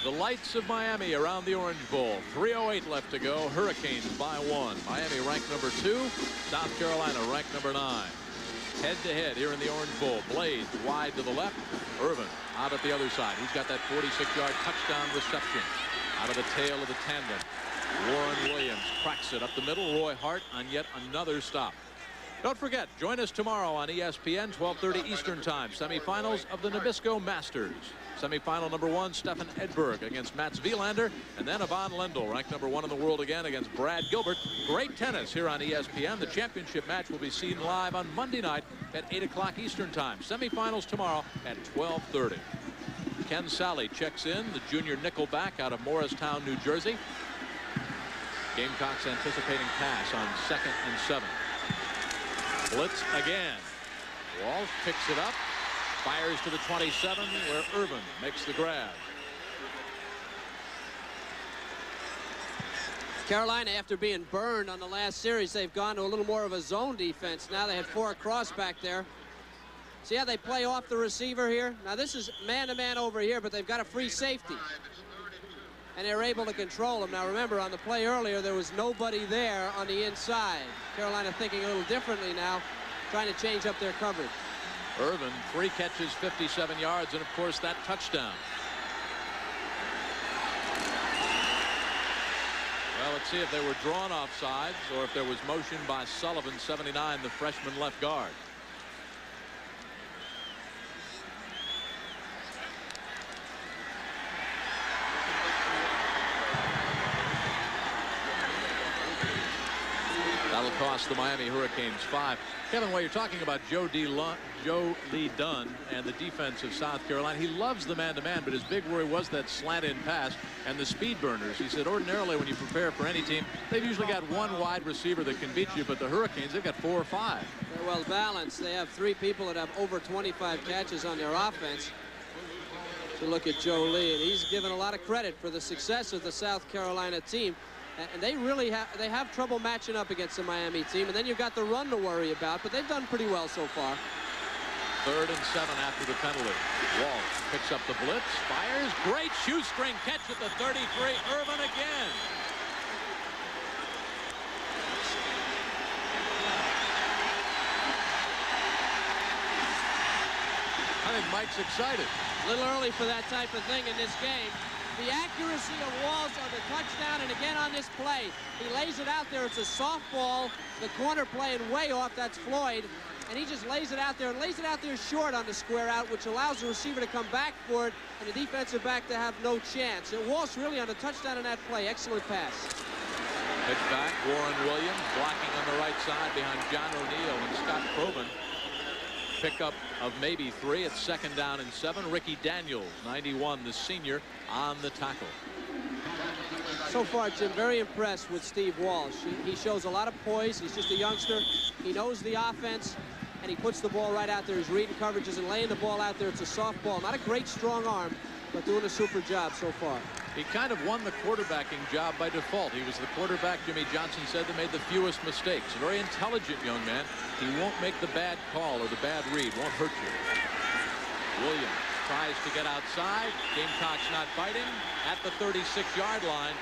The lights of Miami around the Orange Bowl. 3:08 left to go. Hurricanes by 1. Miami ranked number 2. South Carolina ranked number 9. Head-to-head here in the Orange Bowl. Blades wide to the left. Irvin out at the other side. He's got that 46-yard touchdown reception out of the tail of the tandem. Warren Williams cracks it up the middle. Roy Hart on yet another stop. Don't forget, join us tomorrow on ESPN, 12:30 Eastern Time. Semifinals of the Nabisco Masters. Semifinal number 1, Stefan Edberg against Mats Wilander, and then Ivan Lendl, ranked number 1 in the world again against Brad Gilbert. Great tennis here on ESPN. The championship match will be seen live on Monday night at 8 o'clock Eastern Time. Semifinals tomorrow at 12:30. Ken Sally checks in, the junior nickelback out of Morristown, New Jersey. Gamecocks anticipating pass on 2nd and 7. Blitz again. Walsh picks it up. Fires to the 27, where Irvin makes the grab. Carolina, after being burned on the last series, they've gone to a little more of a zone defense. Now they had 4 across back there. See how they play off the receiver here? Now this is man-to-man over here, but they've got a free safety. And they're able to control him. Now remember, on the play earlier, there was nobody there on the inside. Carolina thinking a little differently now, trying to change up their coverage. Irvin, 3 catches, 57 yards, and of course that touchdown. Well, let's see if they were drawn offsides or if there was motion by Sullivan, 79, the freshman left guard. That'll cost the Miami Hurricanes 5. Kevin, while you're talking about Joe Lee Dunn and the defense of South Carolina, he loves the man-to-man, but his big worry was that slant-in pass and the speed burners. He said ordinarily when you prepare for any team, they've usually got 1 wide receiver that can beat you, but the Hurricanes, they've got 4 or 5. They're well balanced. They have 3 people that have over 25 catches on their offense. To look at Joe Lee, and he's given a lot of credit for the success of the South Carolina team. And they really have trouble matching up against the Miami team. And then you've got the run to worry about, but they've done pretty well so far. 3rd and 7 after the penalty. Walsh picks up the blitz, fires, great shoestring catch at the 33. Irvin again. I think Mike's excited. A little early for that type of thing in this game. The accuracy of Walsh on the touchdown, and again on this play. He lays it out there. It's a softball. The corner playing way off. That's Floyd. And he just lays it out there and lays it out there short on the square out, which allows the receiver to come back for it and the defensive back to have no chance. And Walsh really on the touchdown in that play. Excellent pass. Pitch back, Warren Williams blocking on the right side behind John O'Neill and Scott Probin. Pickup of maybe 3. It's 2nd down and 7. Ricky Daniels, 91, the senior, on the tackle. So far, Jim, very impressed with Steve Walsh. He shows a lot of poise. He's just a youngster. He knows the offense, and he puts the ball right out there. He's reading coverages and laying the ball out there. It's a soft ball. Not a great strong arm, but doing a super job so far. He kind of won the quarterbacking job by default. He was the quarterback, Jimmy Johnson said, that made the fewest mistakes. A very intelligent young man. He won't make the bad call or the bad read. Won't hurt you. Williams tries to get outside. Gamecocks not biting. At the 36-yard line,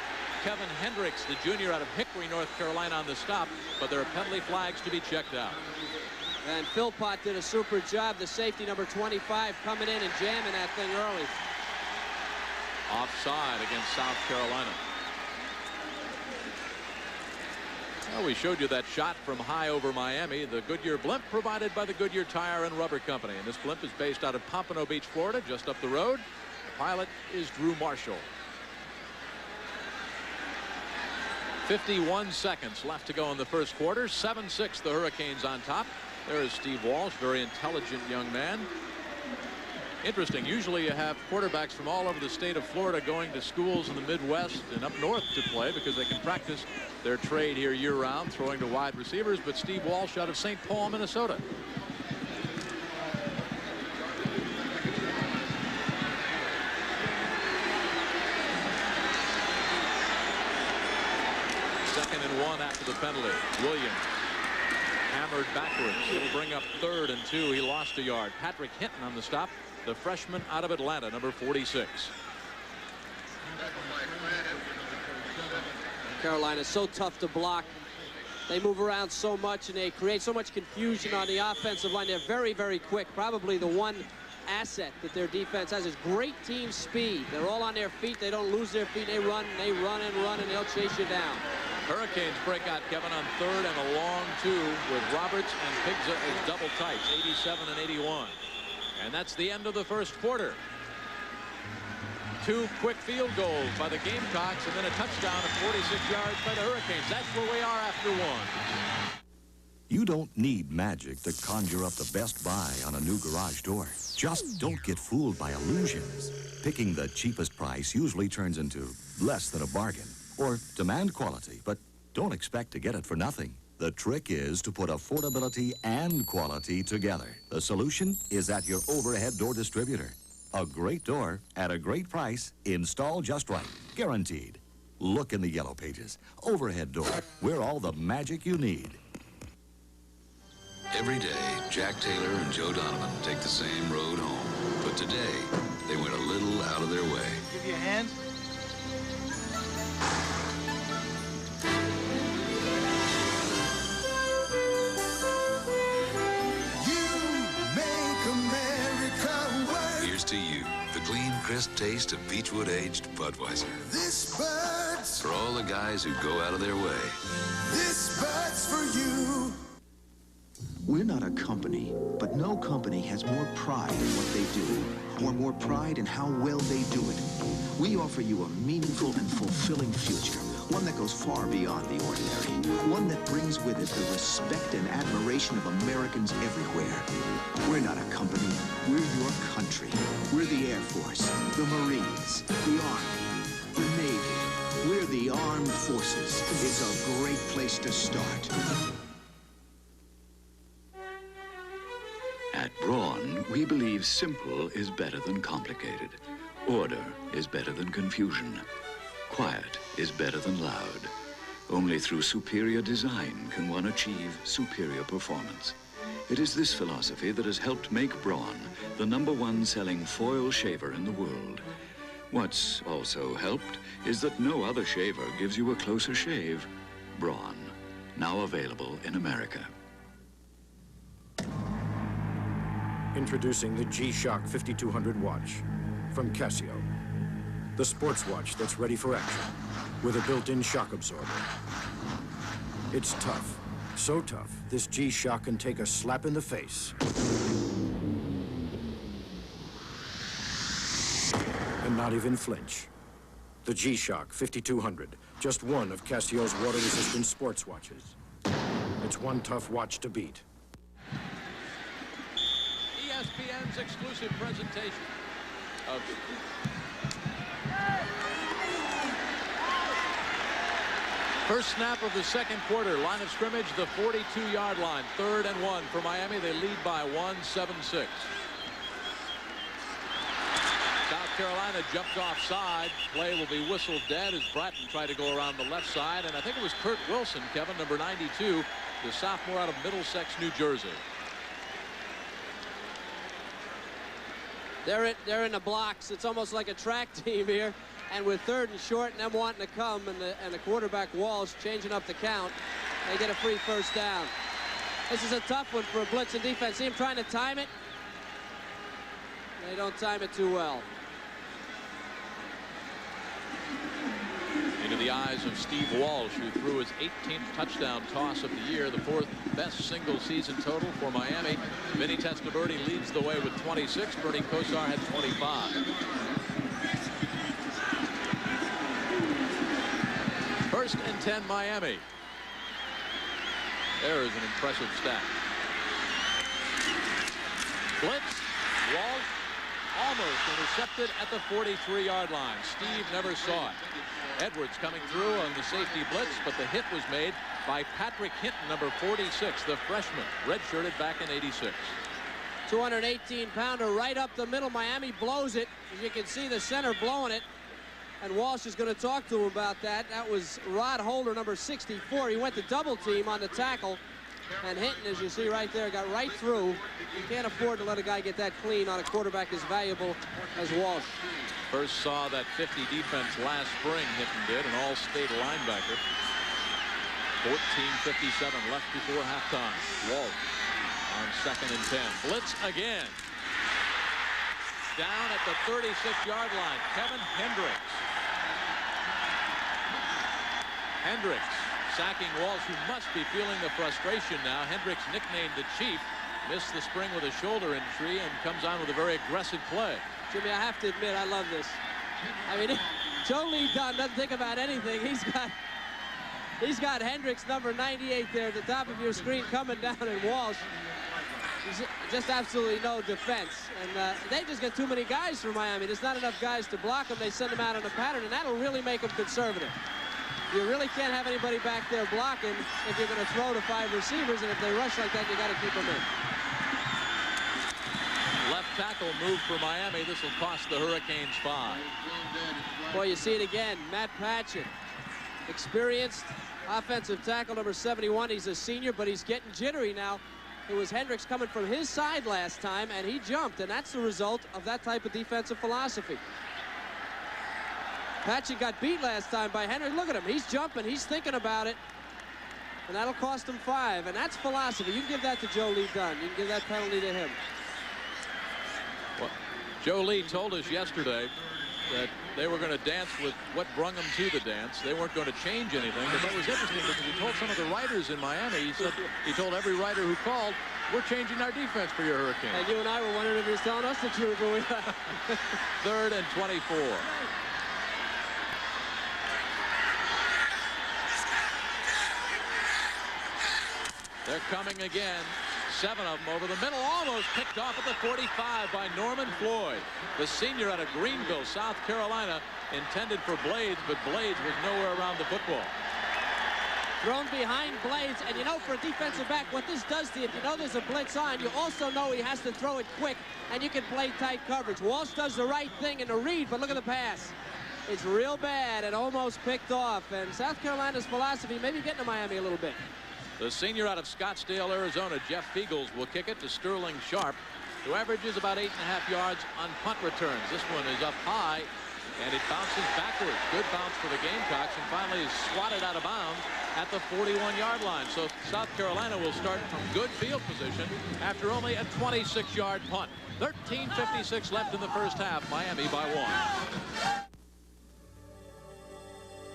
Kevin Hendricks, the junior out of Hickory, North Carolina, on the stop, but there are penalty flags to be checked out. And Philpott did a super job. The safety, number 25, coming in and jamming that thing early. Offside against South Carolina. Well, we showed you that shot from high over Miami. The Goodyear blimp provided by the Goodyear Tire and Rubber Company. And this blimp is based out of Pompano Beach, Florida, just up the road. The pilot is Drew Marshall. 51 seconds left to go in the first quarter. 7-6, the Hurricanes on top. There is Steve Walsh, very intelligent young man. Interesting, usually you have quarterbacks from all over the state of Florida going to schools in the Midwest and up north to play because they can practice their trade here year-round, throwing to wide receivers. But Steve Walsh out of St. Paul, Minnesota. Second and 1 after the penalty. Williams hammered backwards. It'll bring up 3rd and 2. He lost a yard. Patrick Hinton on the stop. The freshman out of Atlanta, number 46. Carolina's so tough to block. They move around so much and they create so much confusion on the offensive line. They're very, very quick. Probably the one asset that their defense has is great team speed. They're all on their feet. They don't lose their feet. They run and run, and they'll chase you down. Hurricanes break out, Kevin, on 3rd and a long 2 with Roberts and Pigza as double tights, 87 and 81. And that's the end of the first quarter. 2 quick field goals by the Gamecocks and then a touchdown of 46 yards by the Hurricanes. That's where we are after 1. You don't need magic to conjure up the best buy on a new garage door. Just don't get fooled by illusions. Picking the cheapest price usually turns into less than a bargain. Or demand quality, but don't expect to get it for nothing. The trick is to put affordability and quality together. The solution is at your overhead door distributor. A great door at a great price, installed just right, guaranteed. Look in the yellow pages. Overhead door, we're all the magic you need. Every day, Jack Taylor and Joe Donovan take the same road home. But today, they went a little out of their way. Give you a hand. Here's to you, the clean, crisp taste of Beechwood-aged Budweiser. This Bud's For all the guys who go out of their way. This Bud's for you. We're not a company, but no company has more pride in what they do, or more pride in how well they do it. We offer you a meaningful and fulfilling future, one that goes far beyond the ordinary, one that brings with it the respect and admiration of Americans everywhere. We're not a company, we're your country. We're the Air Force, the Marines, the Army, the Navy. We're the Armed Forces. It's a great place to start. At Braun, we believe simple is better than complicated. Order is better than confusion. Quiet is better than loud. Only through superior design can one achieve superior performance. It is this philosophy that has helped make Braun the #1 selling foil shaver in the world. What's also helped is that no other shaver gives you a closer shave. Braun, now available in America. Introducing the G-Shock 5200 watch from Casio. The sports watch that's ready for action with a built-in shock absorber. It's tough, so tough, this G-Shock can take a slap in the face and not even flinch. The G-Shock 5200, Just one of Castillo's water-resistant sports watches. It's one tough watch to beat. ESPN's exclusive presentation of first snap of the second quarter. Line of scrimmage, the 42-yard line. 3rd and 1 for Miami. They lead by 1, 7-6. South Carolina jumped offside. Play will be whistled dead as Bratton tried to go around the left side. And I think it was Kurt Wilson, Kevin, number 92, the sophomore out of Middlesex, New Jersey. They're in the blocks. It's almost like a track team here. And with 3rd and short and them wanting to come and the quarterback Walsh changing up the count, they get a free first down. This is a tough one for a blitzing defense. See him trying to time it? They don't time it too well. Into the eyes of Steve Walsh, who threw his 18th touchdown toss of the year, the 4th best single season total for Miami. Vinny Testaverde leads the way with 26. Bernie Kosar had 25. 1st and 10 Miami. There is an impressive stat. Blitz. Walsh almost intercepted at the 43-yard line. Steve never saw it. Edwards coming through on the safety blitz, but the hit was made by Patrick Hinton, number 46, the freshman, redshirted back in '86. 218-pounder right up the middle. Miami blows it. As you can see, the center blowing it. And Walsh is going to talk to him about that. That was Rod Holder, number 64. He went to double team on the tackle. And Hinton, as you see right there, got right through. You can't afford to let a guy get that clean on a quarterback as valuable as Walsh. First saw that 50 defense last spring, Hinton did, an all-state linebacker. 14:57 left before halftime. Walsh on 2nd and 10. Blitz again. Down at the 36-yard line, Kevin Hendricks. Hendricks sacking Walsh, who must be feeling the frustration now. Hendricks, nicknamed the Chief, missed the spring with a shoulder injury and comes on with a very aggressive play. Jimmy, I have to admit, I love this. I mean, Joe Lee Dunn doesn't think about anything. He's got Hendricks, number 98 there at the top of your screen, coming down, and Walsh. Just absolutely no defense. And they just get too many guys for Miami. There's not enough guys to block them. They send them out on a pattern, and that'll really make them conservative. You really can't have anybody back there blocking if you're going to throw to 5 receivers, and if they rush like that, you got to keep them in. Left tackle move for Miami. This will cost the Hurricanes 5. Boy, you see it again. Matt Patchen, experienced offensive tackle, number 71. He's a senior, but he's getting jittery now. It was Hendricks coming from his side last time, and he jumped, and that's the result of that type of defensive philosophy. Patchen got beat last time by Hendricks. Look at him. He's jumping. He's thinking about it, and that'll cost him 5, and that's philosophy. You can give that to Joe Lee Dunn. You can give that penalty to him. Well, Joe Lee told us yesterday that they were going to dance with what brung them to the dance. They weren't going to change anything. But that was interesting because he told some of the writers in Miami, he told every writer who called, we're changing our defense for your Hurricanes. And you and I were wondering if he was telling us the truth. 3rd and 24. They're coming again. 7 of them over the middle, almost picked off at the 45 by Norman Floyd, the senior out of Greenville, South Carolina, intended for Blades, but Blades was nowhere around the football. Thrown behind Blades, and you know, for a defensive back, what this does to you, if you know there's a blitz on, you also know he has to throw it quick, and you can play tight coverage. Walsh does the right thing in the read, but look at the pass. It's real bad and almost picked off, and South Carolina's philosophy maybe getting to Miami a little bit. The senior out of Scottsdale, Arizona, Jeff Feagles, will kick it to Sterling Sharp, who averages about 8.5 yards on punt returns. This one is up high, and it bounces backwards. Good bounce for the Gamecocks, and finally is swatted out of bounds at the 41-yard line. So South Carolina will start from good field position after only a 26-yard punt. 13:56 left in the first half. Miami by 1.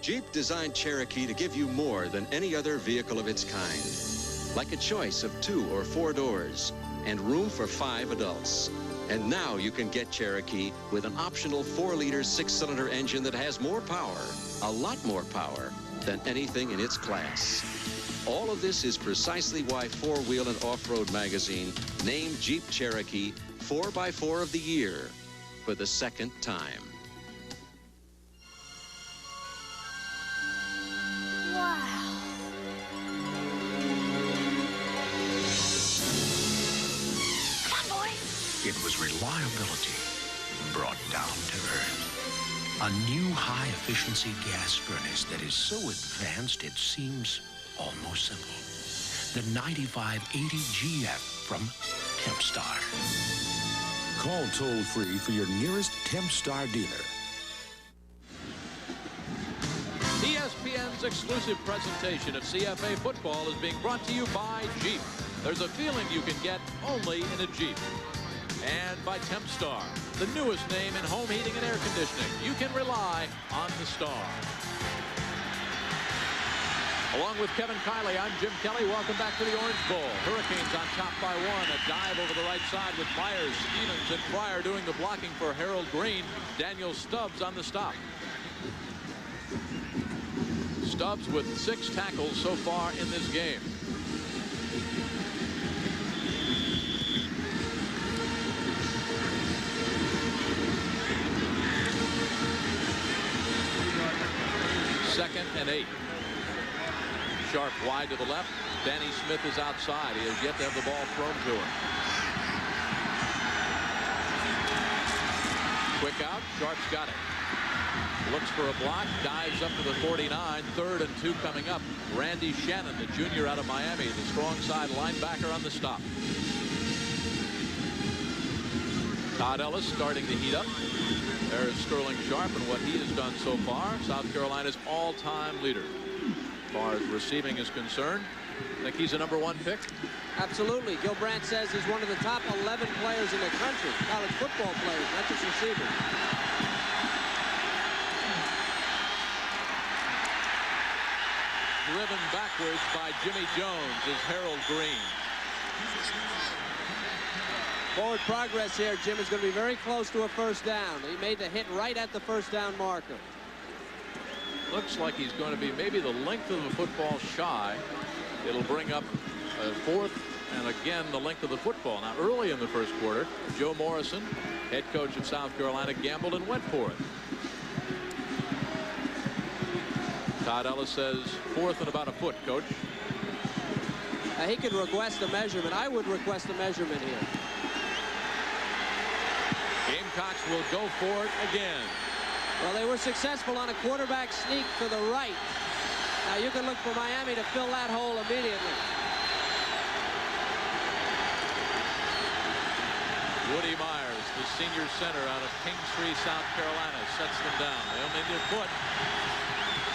Jeep designed Cherokee to give you more than any other vehicle of its kind. Like a choice of 2 or 4 doors and room for 5 adults. And now you can get Cherokee with an optional 4-liter 6-cylinder engine that has more power a lot more power than anything in its class. All of this is precisely why Four Wheel and Off-Road magazine named Jeep Cherokee 4x4 of the Year for the second time. Wow. Come on, boys. It was reliability brought down to earth. A new high-efficiency gas furnace that is so advanced it seems almost simple. The 9580GF from Tempstar. Call toll-free for your nearest Tempstar dealer. ESPN's exclusive presentation of CFA football is being brought to you by Jeep. There's a feeling you can get only in a Jeep. And by Tempstar, the newest name in home heating and air conditioning. You can rely on the Star. Along with Kevin Kiley, I'm Jim Kelly. Welcome back to the Orange Bowl. Hurricanes on top by one. A dive over the right side with Myers, Stevens, and Pryor doing the blocking for Harold Green. Daniel Stubbs on the stop. Stubbs with 6 tackles so far in this game. Second and 8. Sharp wide to the left. Danny Smith is outside. He has yet to have the ball thrown to him. Quick out. Sharp's got it. Looks for a block. Dives up to the 49. 3rd and 2 coming up. Randy Shannon, the junior out of Miami, the strong side linebacker on the stop. Todd Ellis starting to heat up. There's Sterling Sharp and what he has done so far. South Carolina's all-time leader. As far as receiving is concerned, I think he's a #1 pick. Absolutely. Gil Brandt says he's one of the top 11 players in the country. College football players, not just receivers. Driven backwards by Jimmy Jones is Harold Green. Forward progress here. Jim is going to be very close to a first down. He made the hit right at the first down marker. Looks like he's going to be maybe the length of the football shy. It'll bring up a 4th and again the length of the football. Now early in the first quarter, Joe Morrison, head coach of South Carolina, gambled and went for it. Todd Ellis says 4th and about a foot, coach. He could request a measurement. I would request a measurement here. Gamecocks will go for it again. Well, they were successful on a quarterback sneak to the right. Now you can look for Miami to fill that hole immediately. Woody Myers, the senior center out of Kingstree, South Carolina, sets them down. They only need a foot.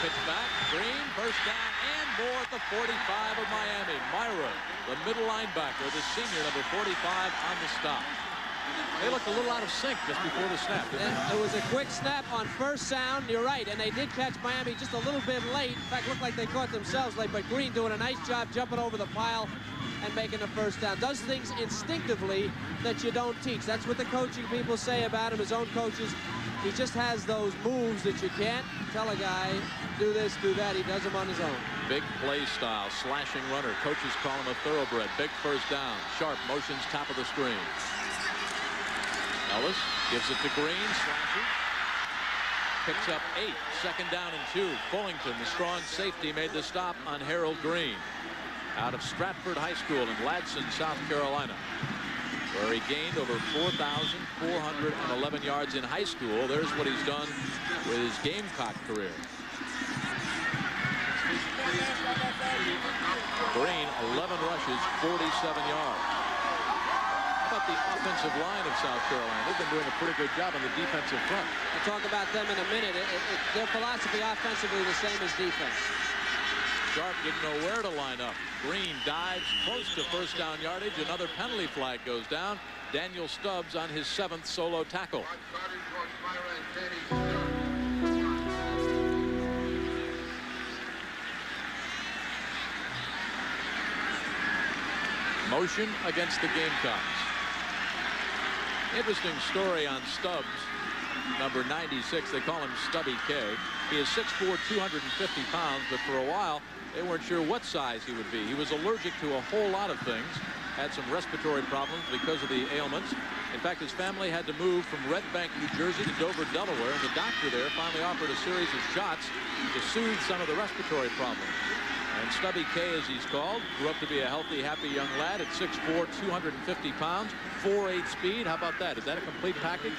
Pitch back, Green, first down, and more at the 45 of Miami. Myra, the middle linebacker, the senior, number 45 on the stop. They looked a little out of sync just before the snap, didn't they? It was a quick snap on first sound. You're right, and they did catch Miami just a little bit late. In fact, looked like they caught themselves late, but Green doing a nice job jumping over the pile and making the first down. Does things instinctively that you don't teach. That's what the coaching people say about him, his own coaches. He just has those moves that you can't tell a guy, do this, do that. He does them on his own. Big play style, slashing runner. Coaches call him a thoroughbred. Big first down. Sharp motions top of the screen. Ellis gives it to Green, slashes. Picks up 8, 2nd down and 2. Fullington, the strong safety, made the stop on Harold Green out of Stratford High School in Ladson, South Carolina, where he gained over 4,411 yards in high school. There's what he's done with his Gamecock career. Green, 11 rushes, 47 yards. How about the offensive line of South Carolina? They've been doing a pretty good job on the defensive front. We'll talk about them in a minute. Their philosophy offensively the same as defense. Sharp didn't know where to line up. Green dives close to first down yardage. Another penalty flag goes down. Daniel Stubbs on his 7th solo tackle. Motion against the Gamecocks. Interesting story on Stubbs. number 96. They call him Stubby K. He is 6'4", 250 pounds, but for a while, they weren't sure what size he would be. He was allergic to a whole lot of things, had some respiratory problems because of the ailments. In fact, his family had to move from Red Bank, New Jersey to Dover, Delaware, and the doctor there finally offered a series of shots to soothe some of the respiratory problems. And Stubby K, as he's called, grew up to be a healthy, happy young lad at 6'4", 250 pounds, 4.8 speed. How about that? Is that a complete package?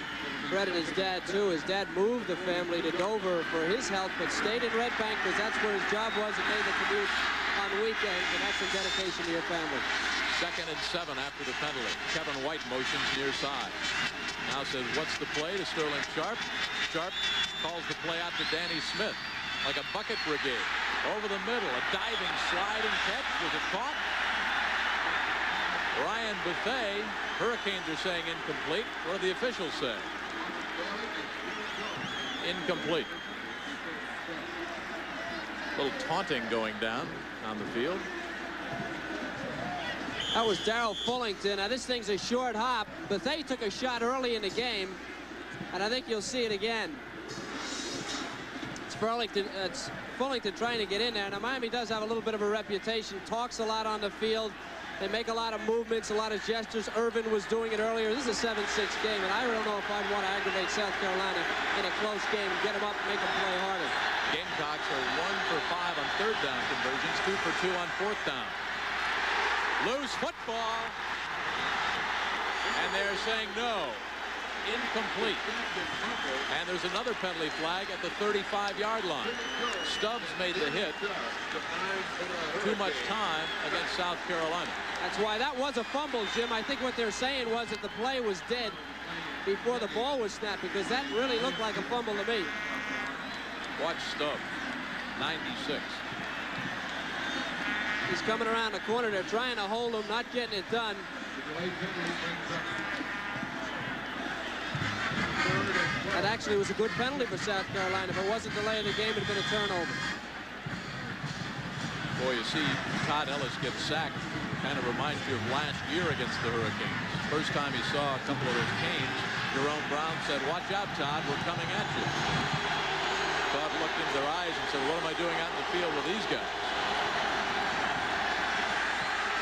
Fred and his dad, too. His dad moved the family to Dover for his health, but stayed in Red Bank because that's where his job was and made the commute on weekends, and that's some dedication to your family. 2nd and 7 after the penalty. Kevin White motions near side. Now says, what's the play to Sterling Sharp? Sharp calls the play out to Danny Smith, like a bucket brigade. Over the middle, a diving sliding catch. Was it caught? Ryan Buffet. Hurricanes are saying incomplete. What do the officials say? Incomplete. A little taunting going down on the field. That was Darrell Fullington. Now this thing's a short hop. Buffet took a shot early in the game, and I think you'll see it again. It's Fullington trying to get in there. Now Miami does have a little bit of a reputation, talks a lot on the field. They make a lot of movements, a lot of gestures. Irvin was doing it earlier. This is a 7-6 game, and I don't know if I'd want to aggravate South Carolina in a close game and get them up and make them play harder. Gamecocks are 1 for 5 on 3rd down conversions, 2 for 2 on 4th down. Loose football, and they're saying no. Incomplete. And there's another penalty flag at the 35-yard line. Stubbs made the hit. Too much time against South Carolina. That's why that was a fumble, Jim. I think what they're saying was that the play was dead before the ball was snapped, because that really looked like a fumble to me. Watch Stubbs, 96. He's coming around the corner. They're trying to hold him, not getting it done. That actually was a good penalty for South Carolina. If it wasn't delay of the game, it would have been a turnover. Boy, you see Todd Ellis get sacked. Kind of reminds you of last year against the Hurricanes. First time he saw a couple of those canes, Jerome Brown said, "Watch out, Todd, we're coming at you." Todd looked into their eyes and said, "What am I doing out in the field with these guys?"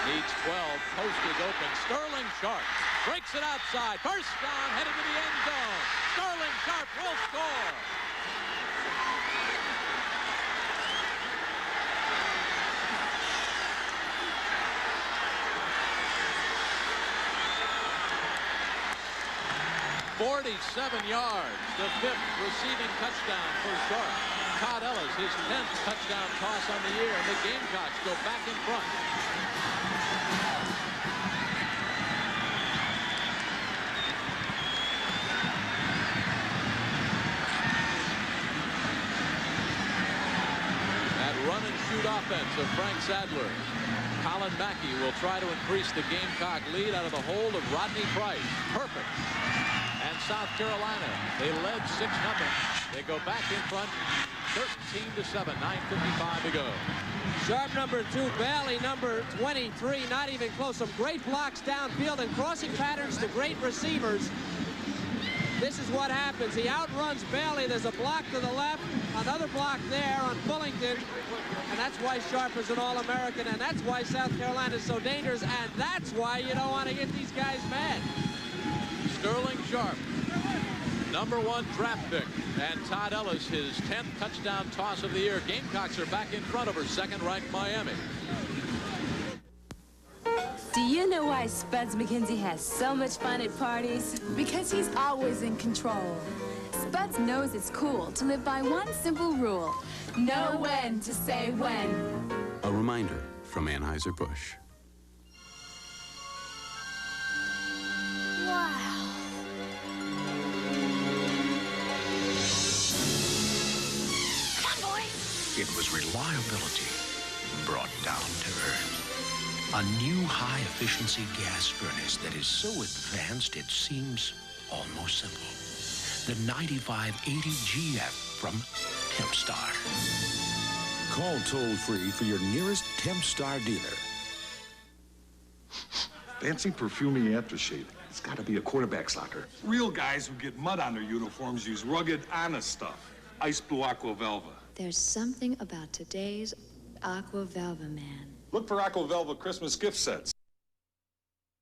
Needs 12. Post is open. Sterling Sharp breaks it outside. First down, headed to the end zone. Sterling Sharp will score. "47 yards, the 5th receiving touchdown for Sharp. Todd Ellis, his 10th touchdown toss on the year, and the Gamecocks go back in front. That run-and-shoot offense of Frank Sadler. Colin Mackey will try to increase the Gamecock lead out of the hold of Rodney Price. Perfect. And South Carolina, they led 6-0. They go back in front, 13-7, 9:55 to go. Sharp number 2, Bailey number 23, not even close. Some great blocks downfield and crossing patterns to great receivers. This is what happens. He outruns Bailey. There's a block to the left, another block there on Fullington. And that's why Sharp is an All-American, and that's why South Carolina is so dangerous, and that's why you don't want to get these guys mad. Sterling Sharp, number 1 draft pick, and Todd Ellis, his 10th touchdown toss of the year. Gamecocks are back in front over 2nd-ranked Miami. Do you know why Spuds MacKenzie has so much fun at parties? Because he's always in control. Spuds knows it's cool to live by one simple rule. Know when to say when. A reminder from Anheuser-Busch. Wow. Come on, boys. It was reliability brought down to earth. A new high-efficiency gas furnace that is so advanced it seems almost simple. The 9580 GF from Tempstar. Call toll-free for your nearest Tempstar dealer. Fancy perfumey aftershave. It's got to be a quarterback's locker. Real guys who get mud on their uniforms use rugged, honest stuff. Ice Blue Aqua Velva. There's something about today's Aqua Velva man. Look for Aqua Velva Christmas gift sets.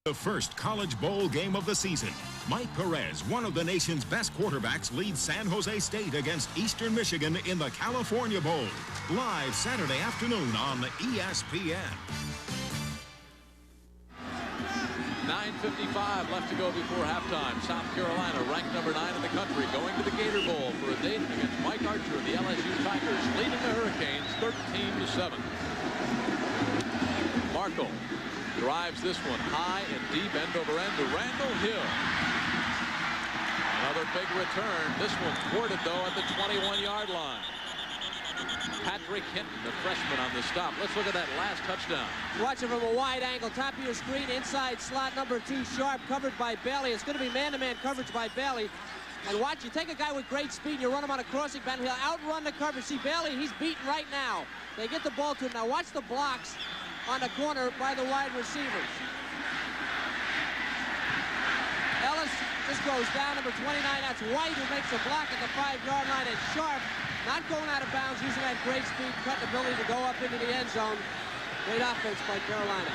The first College Bowl game of the season. Mike Perez, one of the nation's best quarterbacks, leads San Jose State against Eastern Michigan in the California Bowl. Live Saturday afternoon on ESPN. 9:55 left to go before halftime. South Carolina, ranked number 9 in the country, going to the Gator Bowl for a date against Mike Archer and the LSU Tigers, leading the Hurricanes 13-7. Markle drives this one high and deep, end over end to Randall Hill. Another big return. This one thwarted, though, at the 21-yard line. Patrick Hinton, the freshman, on the stop. Let's look at that last touchdown. Watch it from a wide angle. Top of your screen, inside slot number 2, Sharp, covered by Bailey. It's going to be man-to-man coverage by Bailey. And watch, you take a guy with great speed, you run him on a crossing bend, he'll outrun the coverage. See, Bailey, he's beaten right now. They get the ball to him. Now watch the blocks on the corner by the wide receivers. Ellis just goes down, number 29. That's White, who makes a block at the 5-yard line. And Sharp, not going out of bounds, using that great speed, cut ability to go up into the end zone. Great offense by Carolina.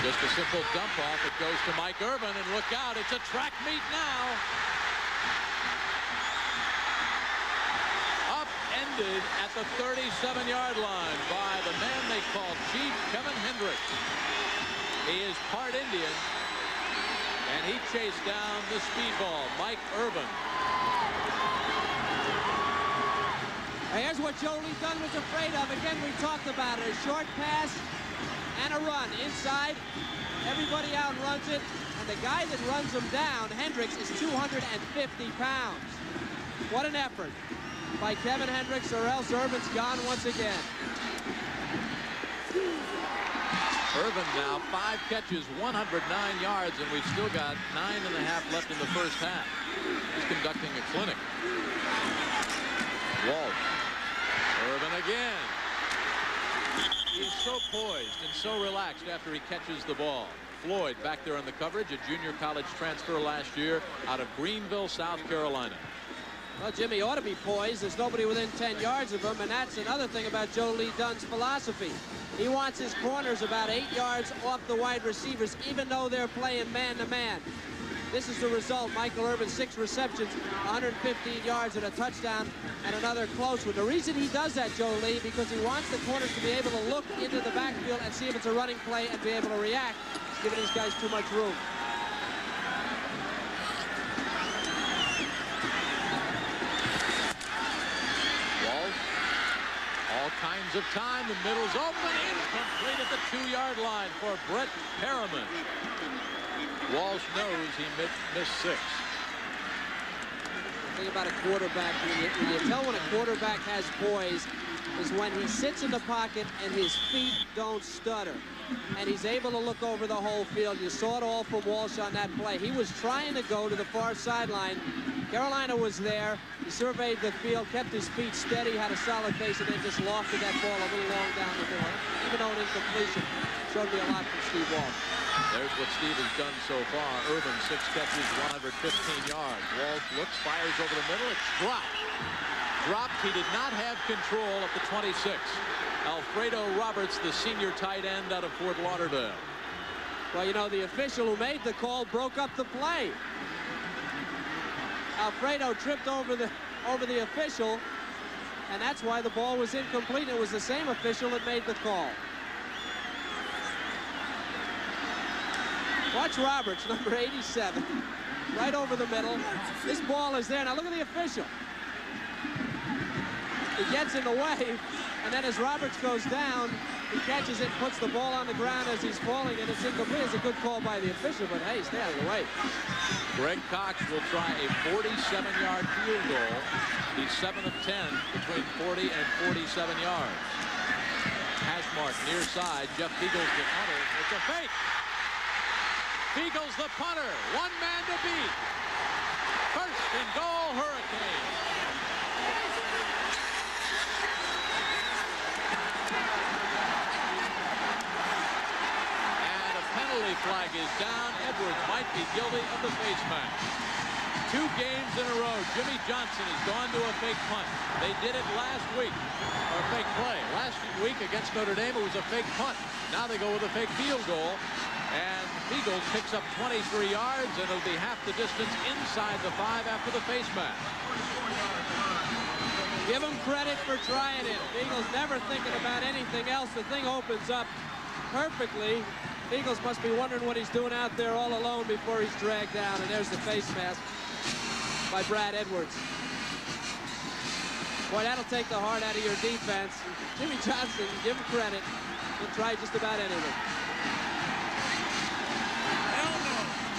Just a simple dump off. It goes to Mike Irvin, and look out, it's a track meet now. Upended at the 37-yard line by the man they call Chief, Kevin Hendricks. He is part Indian, and he chased down the speedball, Mike Irvin. Here's what Joe Lee Dunn was afraid of. Again, we talked about it. A short pass and a run inside. Everybody outruns it. And the guy that runs him down, Hendricks, is 250 pounds. What an effort by Kevin Hendricks, or else Irvin's gone once again. Irvin now 5 catches, 109 yards, and we've still got 9.5 left in the first half. He's conducting a clinic. Walsh. Irvin again. He's so poised and so relaxed after he catches the ball. Floyd back there on the coverage, a junior college transfer last year out of Greenville, South Carolina. Well, Jimmy ought to be poised. There's nobody within 10 yards of him, and that's another thing about Joe Lee Dunn's philosophy. He wants his corners about 8 yards off the wide receivers, even though they're playing man-to-man. This is the result. Michael Irvin, 6 receptions, 115 yards and a touchdown, and another close one. The reason he does that, Joe Lee, because he wants the corners to be able to look into the backfield and see if it's a running play and be able to react. He's giving these guys too much room. Walsh, all kinds of time. The middle's open, incomplete at the 2-yard line for Brett Perriman. Walsh knows he missed 6. The thing about a quarterback, when you tell when a quarterback has poise, is when he sits in the pocket and his feet don't stutter. And he's able to look over the whole field. You saw it all from Walsh on that play. He was trying to go to the far sideline. Carolina was there. He surveyed the field, kept his feet steady, had a solid base, and then just lofted that ball a little long down the middle. Even though an incompletion showed me a lot from Steve Walsh. There's what Steve has done so far. Irvin, 6 catches, 115 yards. Walsh looks, fires over the middle. It's dropped. Dropped. He did not have control at the 26. Alfredo Roberts, the senior tight end out of Fort Lauderdale. Well, you know, the official who made the call broke up the play. Alfredo tripped over the official, and that's why the ball was incomplete. It was the same official that made the call. Watch Roberts, number 87, right over the middle. This ball is there. Now look at the official. He gets in the way, and then as Roberts goes down, he catches it, puts the ball on the ground as he's falling, and it's incomplete. It's a good call by the official, but hey, stay out of the way. Greg Cox will try a 47-yard field goal. He's 7 of 10 between 40 and 47 yards. Hash mark near side. Jeff Beagles the punter. It's a fake. Beagles the punter. 1 man to beat. First and goal, Hurricanes. flag is down. Edwards might be guilty of the face mask. 2 games in a row, Jimmy Johnson has gone to a fake punt. They did it last week, or fake play. Last week against Notre Dame, it was a fake punt. Now they go with a fake field goal, and Fiegels picks up 23 yards, and it'll be half the distance inside the 5 after the face mask. Give him credit for trying it. Fiegels never thinking about anything else. The thing opens up perfectly. Fiegels must be wondering what he's doing out there all alone before he's dragged down, and there's the face mask by Brad Edwards. Boy, that'll take the heart out of your defense. Jimmy Johnson, give him credit. He'll try just about anything.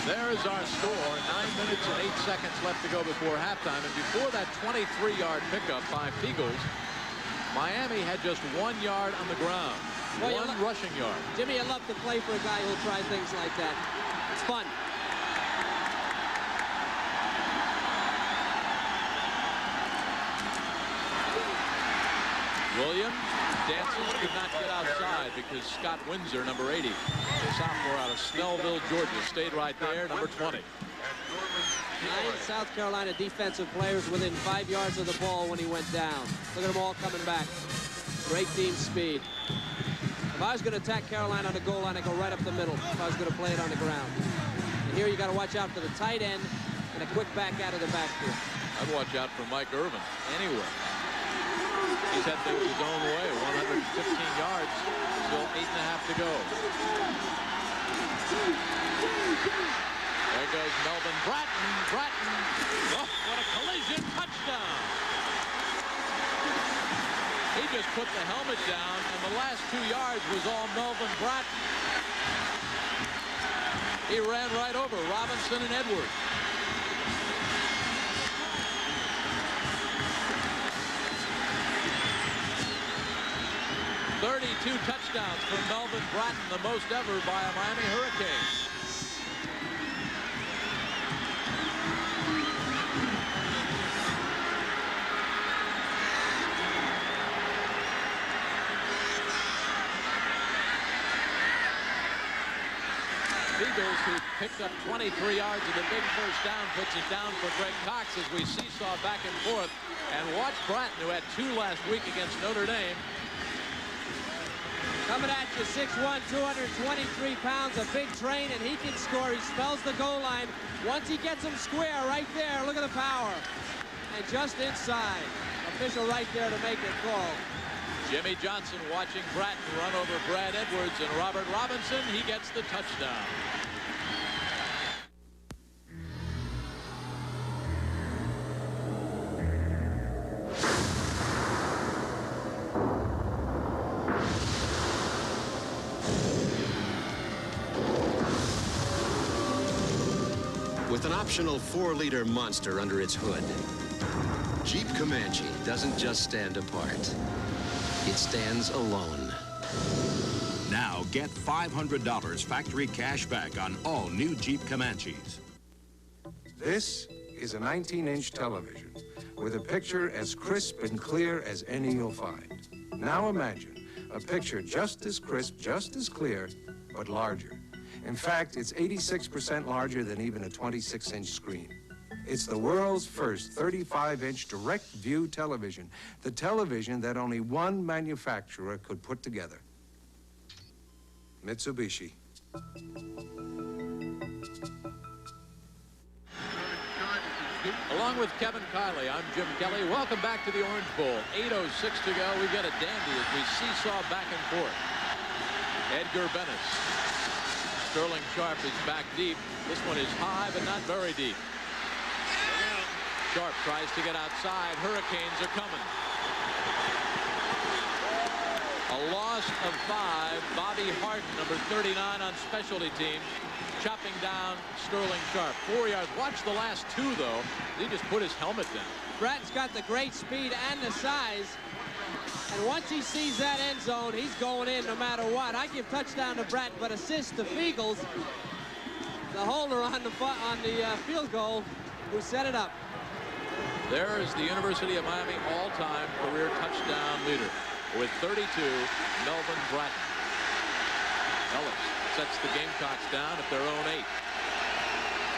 There's our score. 9 minutes and 8 seconds left to go before halftime. And before that 23-yard pickup by Fiegels, Miami had just 1 yard on the ground. Well, 1 rushing yard. Jimmy, I love to play for a guy who'll try things like that. It's fun. Williams dances, could not get outside because Scott Windsor, number 80, the sophomore out of Snellville, Georgia, stayed right there, number 20. 9 South Carolina defensive players within 5 yards of the ball when he went down. Look at them all coming back. Great team speed. If I was going to attack Carolina on the goal line, I'd go right up the middle if I was going to play it on the ground. And here you got to watch out for the tight end and a quick back out of the backfield. I'd watch out for Mike Irvin anywhere. He's had things his own way. 115 yards, still 8.5 to go. There goes Melvin Bratton. Oh, what a collision, touchdown. He just put the helmet down, and the last 2 yards was all Melvin Bratton. He ran right over Robinson and Edwards. 32 touchdowns for Melvin Bratton, the most ever by a Miami Hurricane. Fiegels, who picked up 23 yards of the big first down, puts it down for Greg Cox as we seesaw back and forth. And watch Bratton, who had 2 last week against Notre Dame. Coming at you, 6'1", 223 pounds, a big train, and he can score. He spells the goal line. Once he gets him square right there, look at the power. And just inside. Official right there to make it call. Jimmy Johnson watching Bratton run over Brad Edwards and Robert Robinson. He gets the touchdown. With an optional 4-liter monster under its hood, Jeep Comanche doesn't just stand apart. It stands alone. Now get $500 factory cash back on all new Jeep Comanches. This is a 19-inch television with a picture as crisp and clear as any you'll find. Now imagine a picture just as crisp, just as clear, but larger. In fact, it's 86% larger than even a 26-inch screen. It's the world's first 35-inch direct view television, the television that only one manufacturer could put together. Mitsubishi. Along with Kevin Kiley, I'm Jim Kelly. Welcome back to the Orange Bowl. 8:06 to go. We get a dandy as we seesaw back and forth. Edgar Bennis. Sterling Sharp is back deep. This one is high, but not very deep. Sharp tries to get outside. Hurricanes are coming. A loss of 5. Bobby Harden, number 39 on specialty teams, chopping down Sterling Sharp. 4 yards. Watch the last 2, though. He just put his helmet down. Bratton's got the great speed and the size. And once he sees that end zone, he's going in no matter what. I give touchdown to Bratton, but assist to Fiegels, the holder on the field goal, who set it up. There is the University of Miami all-time career touchdown leader with 32, Melvin Bratton. Ellis sets the Gamecocks down at their own 8.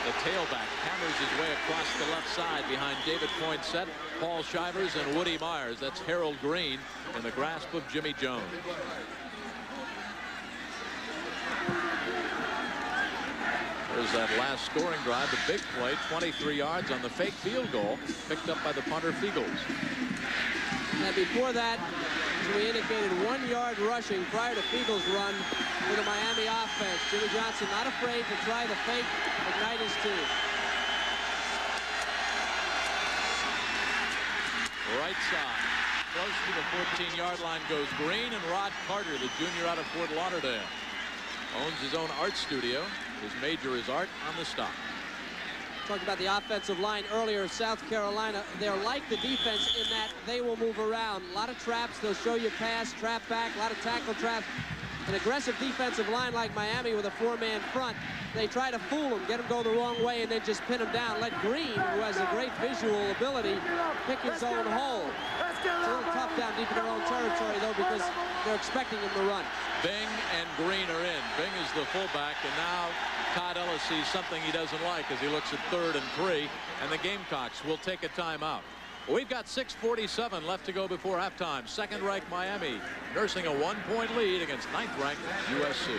The tailback hammers his way across the left side behind David Poinsett, Paul Shivers, and Woody Myers. That's Harold Green in the grasp of Jimmy Jones. There's that last scoring drive, the big play, 23 yards on the fake field goal, picked up by the punter Fiegels. And before that, as we indicated, 1 yard rushing prior to Fiegels' run for the Miami offense. Jimmy Johnson not afraid to try the fake, ignite his team. Right side, close to the 14-yard line goes Green, and Rod Carter, the junior out of Fort Lauderdale, owns his own art studio. His major is art on the stop. Talked about the offensive line earlier. South Carolina, they're like the defense in that they will move around. A lot of traps. They'll show you pass, trap back, a lot of tackle traps. An aggressive defensive line like Miami with a 4-man front, they try to fool him, get him go the wrong way, and then just pin him down. Let Green, who has a great visual ability, pick his own hole. It's a little tough down deep in their own territory, though, because they're expecting him to run. Bing and Green are in. Bing is the fullback, and now Todd Ellis sees something he doesn't like as he looks at 3rd and 3, and the Gamecocks will take a timeout. We've got 6:47 left to go before halftime. Second-ranked Miami nursing a 1-point lead against 9th-ranked USC.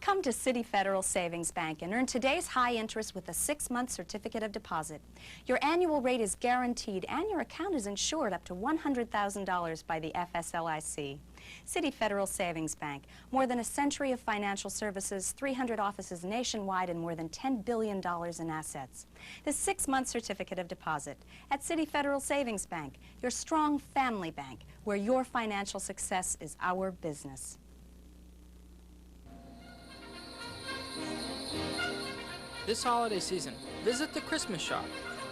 Come to City Federal Savings Bank and earn today's high interest with a 6-month certificate of deposit. Your annual rate is guaranteed and your account is insured up to $100,000 by the FSLIC. City Federal Savings Bank, more than a century of financial services, 300 offices nationwide, and more than $10 billion in assets. The 6-month certificate of deposit at City Federal Savings Bank, your strong family bank, where your financial success is our business. This holiday season, visit the Christmas shop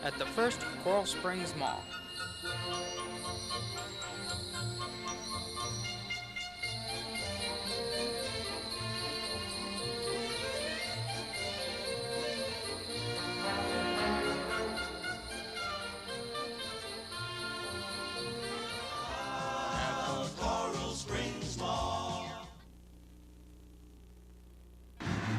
at the First Coral Springs Mall.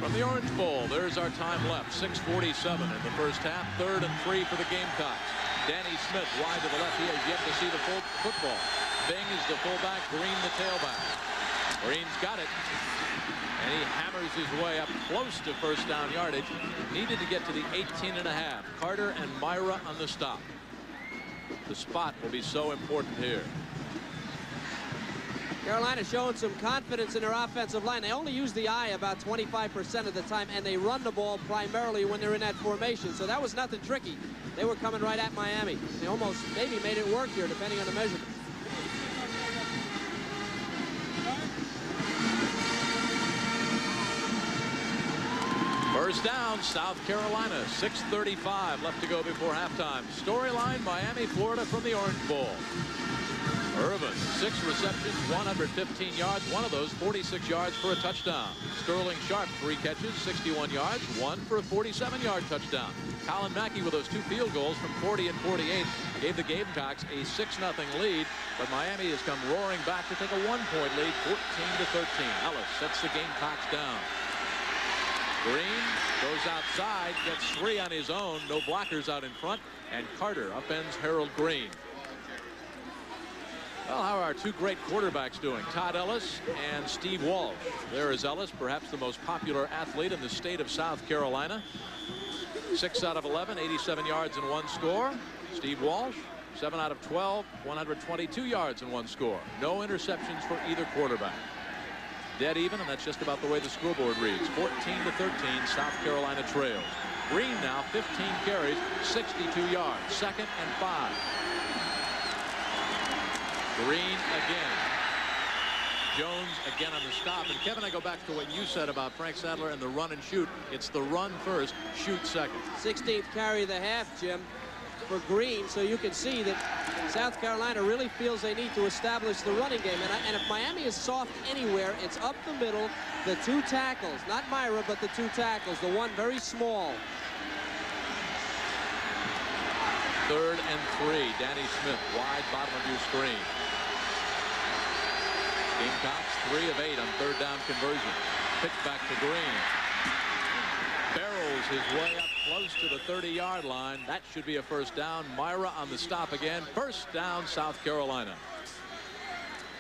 From the Orange Bowl, there's our time left. 6:47 in the first half. 3rd and 3 for the Gamecocks. Danny Smith wide to the left. He has yet to see the football. Bing is the fullback. Green the tailback. Green's got it. And he hammers his way up close to first down yardage. Needed to get to the 18.5. Carter and Myra on the stop. The spot will be so important here. Carolina showing some confidence in their offensive line. They only use the eye about 25% of the time, and they run the ball primarily when they're in that formation. So that was nothing tricky. They were coming right at Miami. They almost maybe made it work here, depending on the measurement. First down, South Carolina. 6:35 left to go before halftime. Storyline, Miami, Florida from the Orange Bowl. Irvin, 6 receptions, 115 yards. One of those, 46 yards for a touchdown. Sterling Sharp, 3 catches, 61 yards, 1 for a 47-yard touchdown. Colin Mackey with those 2 field goals from 40 and 48 gave the Gamecocks a 6-0 lead, but Miami has come roaring back to take a 1-point lead, 14-13. Ellis sets the Gamecocks down. Green goes outside, gets 3 on his own, no blockers out in front, and Carter upends Harold Green. Well, how are our 2 great quarterbacks doing? Todd Ellis and Steve Walsh. There is Ellis, perhaps the most popular athlete in the state of South Carolina. 6 out of 11, 87 yards and 1 score. Steve Walsh, 7 out of 12, 122 yards and 1 score. No interceptions for either quarterback. Dead even, and that's just about the way the scoreboard reads. 14-13, South Carolina trails. Green now, 15 carries, 62 yards. 2nd and 5. Green again. Jones again on the stop. And Kevin, I go back to what you said about Frank Sadler and the run and shoot. It's the run first, shoot second. 16th carry of the half, Jim, for Green. So you can see that South Carolina really feels they need to establish the running game. And if Miami is soft anywhere, it's up the middle, the 2 tackles. Not Myra, but the 2 tackles. The one very small. 3rd and 3. Danny Smith, wide bottom of your screen. Gamecocks 3 of 8 on third down conversion. Pitch back to Green. Barrels his way up close to the 30-yard line. That should be a first down. Myra on the stop again. First down, South Carolina.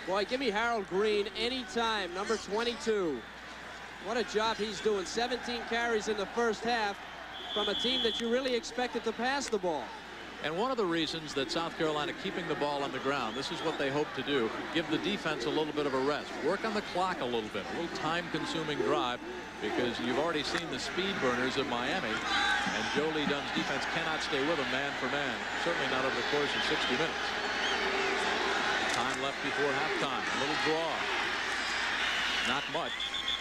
Boy, give me Harold Green anytime, number 22. What a job he's doing. 17 carries in the first half from a team that you really expected to pass the ball. And one of the reasons that South Carolina keeping the ball on the ground, this is what they hope to do, give the defense a little bit of a rest. Work on the clock a little bit, a little time-consuming drive, because you've already seen the speed burners of Miami, and Joe Lee Dunn's defense cannot stay with them man for man, certainly not over the course of 60 minutes. Time left before halftime. A little draw. Not much.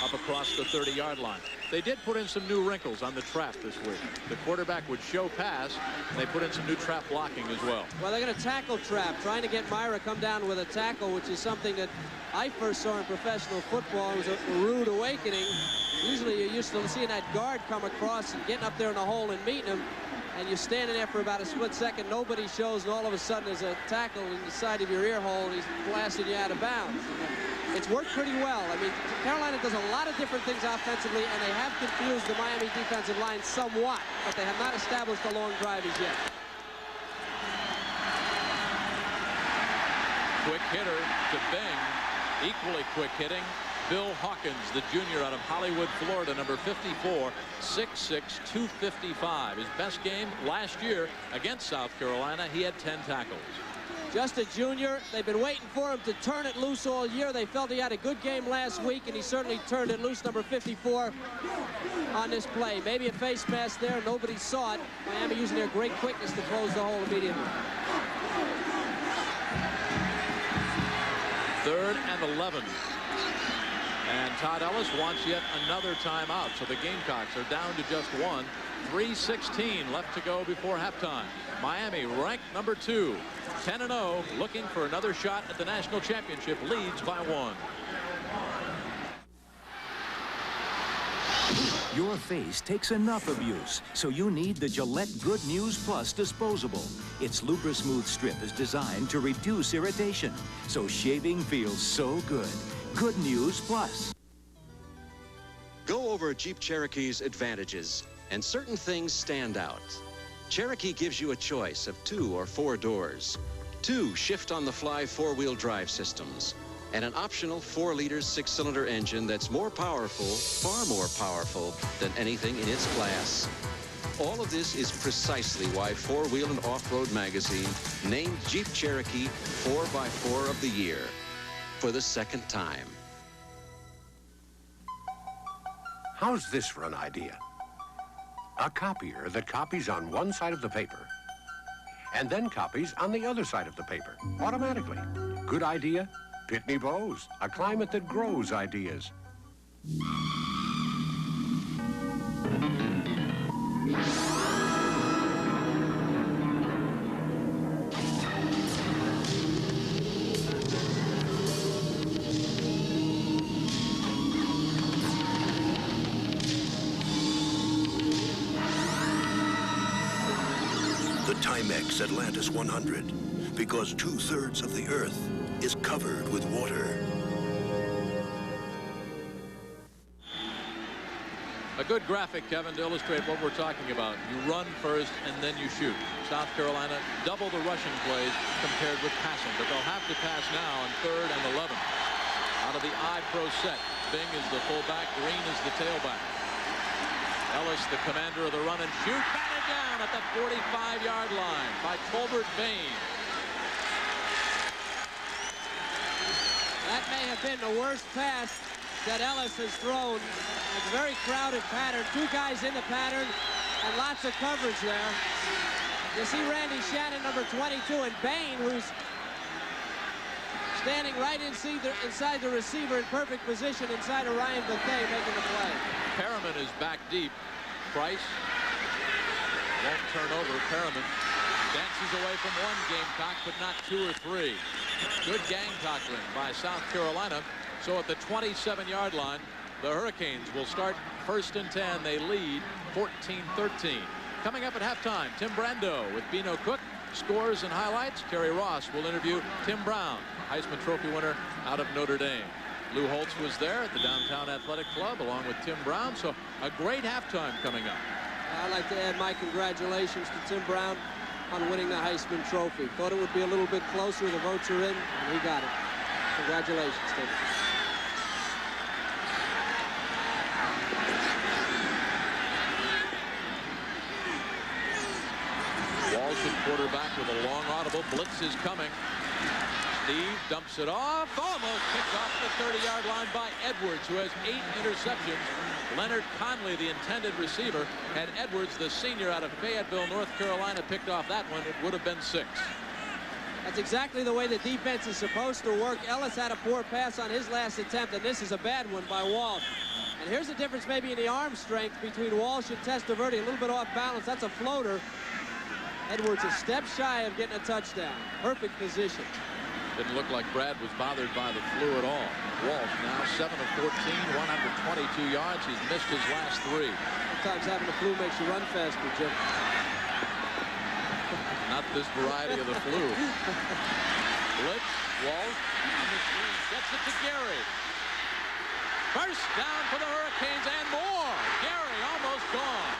Up across the 30-yard line. They did put in some new wrinkles on the trap this week. The quarterback would show pass, and they put in some new trap blocking as well. Well, they're going to tackle trap, trying to get Myra come down with a tackle, which is something that I first saw in professional football. It was a rude awakening. Usually you're used to seeing that guard come across and getting up there in the hole and meeting him, and you're standing there for about a split second, nobody shows, and all of a sudden there's a tackle in the side of your ear hole, and he's blasting you out of bounds. It's worked pretty well. I mean, Carolina does a lot of different things offensively, and they have confused the Miami defensive line somewhat, but they have not established a long drive as yet. Quick hitter to Bing. Equally quick hitting, Bill Hawkins, the junior out of Hollywood, Florida, number 54, 6'6", 255. His best game last year against South Carolina, he had 10 tackles. Just a junior. They've been waiting for him to turn it loose all year. They felt he had a good game last week, and he certainly turned it loose, number 54, on this play. Maybe a face mask there. Nobody saw it. Miami using their great quickness to close the hole immediately. 3rd and 11. And Todd Ellis wants yet another timeout, so the Gamecocks are down to just one. 3:16 left to go before halftime. Miami, ranked number 2, 10-0, looking for another shot at the national championship, leads by 1. Your face takes enough abuse, so you need the Gillette Good News Plus disposable. Its Lubra-Smooth strip is designed to reduce irritation, so shaving feels so good. Good News Plus. Go over Jeep Cherokee's advantages, and certain things stand out. Cherokee gives you a choice of 2 or 4 doors, 2 shift-on-the-fly 4-wheel drive systems, and an optional 4-liter 6-cylinder engine that's more powerful, far more powerful than anything in its class. All of this is precisely why 4-Wheel and Off-Road magazine named Jeep Cherokee 4x4 of the year for the 2nd time. How's this for an idea? A copier that copies on one side of the paper and then copies on the other side of the paper automatically. Good idea? Pitney Bowes, a climate that grows ideas. Timex Atlantis 100, because 2/3 of the Earth is covered with water. A good graphic, Kevin, to illustrate what we're talking about. You run first and then you shoot. South Carolina double the rushing plays compared with passing, but they'll have to pass now on 3rd and 11. Out of the I-Pro set, Bing is the fullback, Green is the tailback. Ellis, the commander of the run and shoot, batted down at the 45-yard line by Tolbert Bain. That may have been the worst pass that Ellis has thrown. It's a very crowded pattern. 2 guys in the pattern and lots of coverage there. You see Randy Shannon, number 22, and Bain, who's standing right inside the receiver in perfect position inside of Ryan Bethea making the play. Perriman is back deep. Price won't turn over. Perriman dances away from 1 Gamecock, but not 2 or 3. Good gang tackling by South Carolina. So at the 27-yard line, the Hurricanes will start 1st and 10. They lead 14-13. Coming up at halftime, Tim Brando with Bino Cook scores and highlights, Kerry Ross will interview Tim Brown, Heisman Trophy winner out of Notre Dame. Lou Holtz was there at the Downtown Athletic Club along with Tim Brown, so a great halftime coming up. I'd like to add my congratulations to Tim Brown on winning the Heisman Trophy. Thought it would be a little bit closer. The votes are in, and he got it. Congratulations, Tim. Walsh at quarterback with a long audible. Blitz is coming. Steve dumps it off. Almost picked off the 30-yard line by Edwards, who has 8 interceptions. Leonard Conley, the intended receiver, had Edwards, the senior out of Fayetteville, North Carolina, picked off that one. It would have been 6. That's exactly the way the defense is supposed to work. Ellis had a poor pass on his last attempt, and this is a bad one by Walsh. And here's the difference maybe in the arm strength between Walsh and Testaverde. A little bit off balance. That's a floater. Edwards a step shy of getting a touchdown. Perfect position. Didn't look like Brad was bothered by the flu at all. Walsh now 7 of 14, 122 yards. He's missed his last 3. Sometimes having the flu makes you run faster, Jim. Not this variety of the flu. Blitz, Walsh on the screen, gets it to Gary. First down for the Hurricanes and more. Gary almost gone.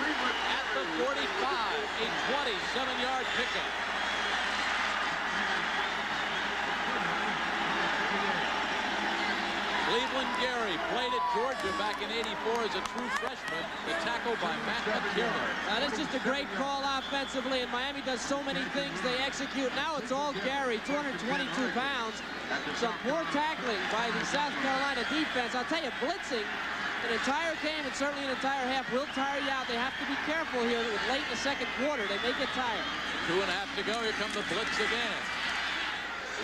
At the 45, a 27-yard pickup. Cleveland Gary played at Georgia back in '84 as a true freshman. The tackle by Matt McTiernan. Now, this is just a great call offensively, and Miami does so many things they execute. Now it's all Gary, 222 pounds. Some poor tackling by the South Carolina defense. I'll tell you, blitzing an entire game and certainly an entire half will tire you out. They have to be careful here with late in the second quarter. They may get tired. 2.5 to go. Here comes the blitz again.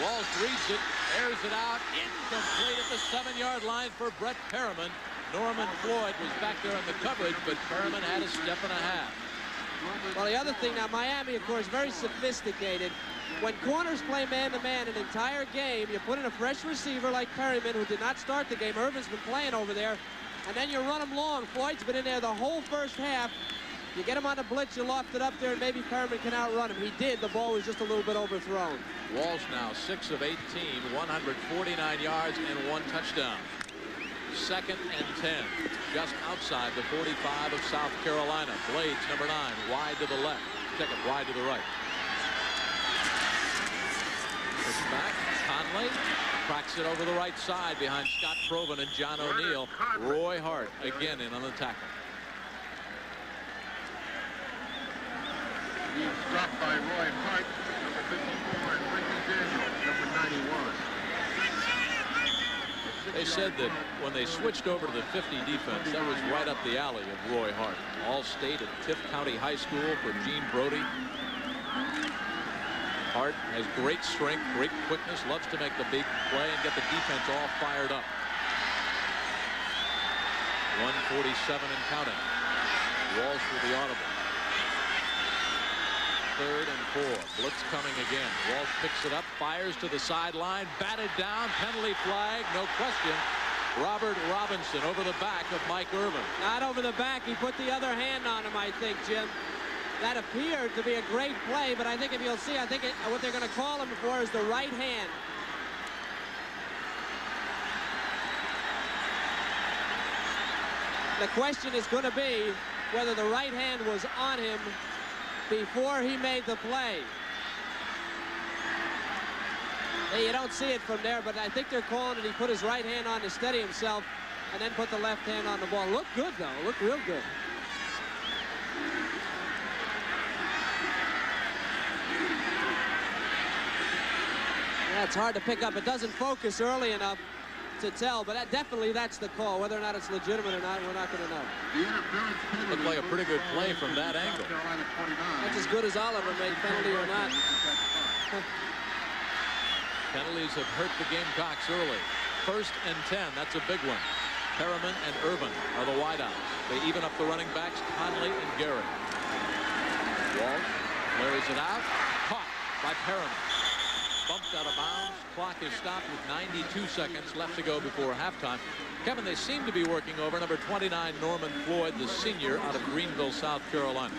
Walsh reads it, airs it out, incomplete at the 7-yard line for Brett Perriman. Norman Floyd was back there in the coverage, but Perriman had a step and a half. Well, the other thing now, Miami, of course, very sophisticated. When corners play man-to-man an entire game, you put in a fresh receiver like Perriman, who did not start the game. Irvin's been playing over there, and then you run him long. Floyd's been in there the whole first half. You get him on the blitz, you loft it up there, and maybe Perriman can outrun him. He did. The ball was just a little bit overthrown. Walsh now 6 of 18, 149 yards and 1 touchdown. 2nd and 10, just outside the 45 of South Carolina. Blades, number 9, wide to the left. Check it, wide to the right. It's back. Conley cracks it over the right side behind Scott Provan and John O'Neill. Roy Hart again in on the tackle. He's dropped by Roy Hart, number 54, and Ricky Daniels, number 91. They said that when they switched over to the 50 defense, that was right up the alley of Roy Hart. All-State at Tift County High School for Gene Brody. Hart has great strength, great quickness, loves to make the big play and get the defense all fired up. 147 and counting. Walsh with the audible. 3rd and 4. Blitz coming again. Walsh picks it up, fires to the sideline, batted down, penalty flag, no question. Robert Robinson over the back of Mike Irvin. Not over the back. He put the other hand on him, I think, Jim. That appeared to be a great play, but I think if you'll see, I think what they're going to call him for is the right hand. The question is going to be whether the right hand was on him before he made the play. Hey, you don't see it from there, but I think they're calling it. He put his right hand on to steady himself and then put the left hand on the ball. Looked good, though. Looked real good. Yeah, it's hard to pick up. It doesn't focus early enough to tell, but definitely that's the call. Whether or not it's legitimate or not, we're not going to know. Looked like a pretty good play from that angle. That's as good as Oliver made, penalty or not. Penalties have hurt the Gamecocks early. 1st and 10, that's a big one. Perriman and Irvin are the wideouts. They even up the running backs, Conley and Gary. Walsh flares it out, caught by Perriman. Bumped out of bounds. Clock is stopped with 92 seconds left to go before halftime. Kevin, they seem to be working over number 29, Norman Floyd, the senior out of Greenville, South Carolina.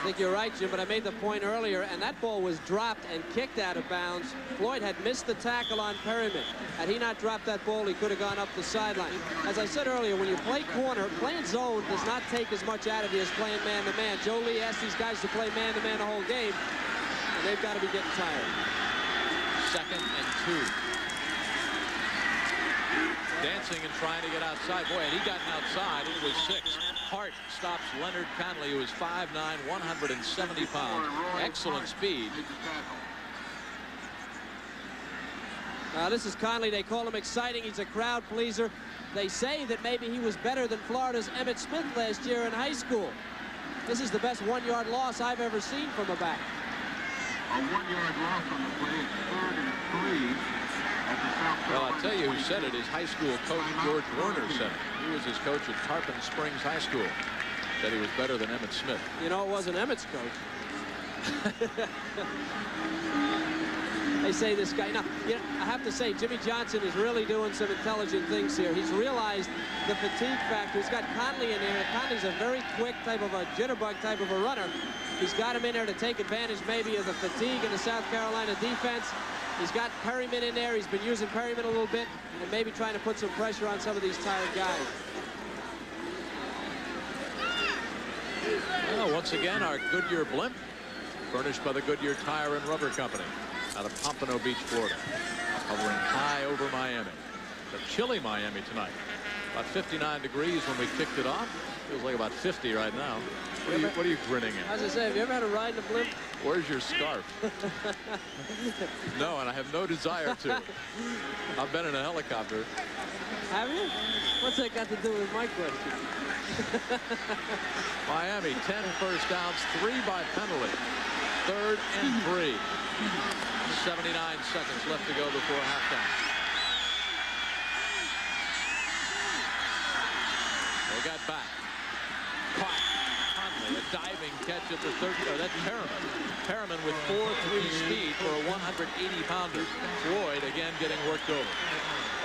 I think you're right, Jim, but I made the point earlier, and that ball was dropped and kicked out of bounds. Floyd had missed the tackle on Perryman. Had he not dropped that ball, he could have gone up the sideline. As I said earlier, when you play corner, playing zone does not take as much out of you as playing man-to-man. Joe Lee asked these guys to play man-to-man the whole game, and they've got to be getting tired. 2nd and 2. Dancing and trying to get outside. Boy, had he gotten outside, it was 6. Hart stops Leonard Conley, who is 5'9", 170 pounds. Excellent speed. This is Conley. They call him exciting. He's a crowd pleaser. They say that maybe he was better than Florida's Emmitt Smith last year in high school. This is the best 1-yard loss I've ever seen from a back. A 1-yard loss on the play. It's 3rd and 3. Well, I'll tell you who said it. His high school coach, George Werner, said it. He was his coach at Tarpon Springs High School. Said he was better than Emmitt Smith. You know, it wasn't Emmitt's coach. They say this guy. Now, you know, I have to say, Jimmy Johnson is really doing some intelligent things here. He's realized the fatigue factor. He's got Conley in there. Conley's a very quick type of a jitterbug type of a runner. He's got him in there to take advantage maybe of the fatigue in the South Carolina defense. He's got Perryman in there. He's been using Perryman a little bit and maybe trying to put some pressure on some of these tired guys. Well, once again, our Goodyear blimp, furnished by the Goodyear Tire and Rubber Company out of Pompano Beach, Florida, hovering high over Miami. A chilly Miami tonight. About 59 degrees when we kicked it off. Feels like about 50 right now. What are you grinning at? As I say, have you ever had a ride in a blimp? Where's your scarf? No, and I have no desire to. I've been in a helicopter. Have you? What's that got to do with my question? Miami, 10 first downs, 3 by penalty. 3rd and 3. 79 seconds left to go before halftime. They got back. Caught. Conley, a diving catch at the 30. Oh, that's Perryman. Perryman with 4.3 speed for a 180-pounder. Floyd again getting worked over.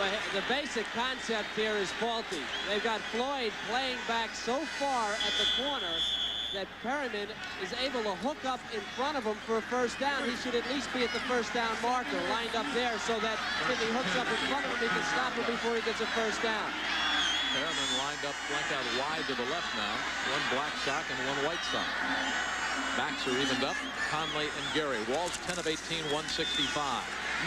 Well, the basic concept here is faulty. They've got Floyd playing back so far at the corner that Perryman is able to hook up in front of him for a first down. He should at least be at the first down marker, lined up there, so that if he hooks up in front of him, he can stop him before he gets a first down. Perryman lined up, flank out wide to the left now. 1 black sock and 1 white sock. Backs are evened up. Conley and Gary. Walls 10 of 18, 165.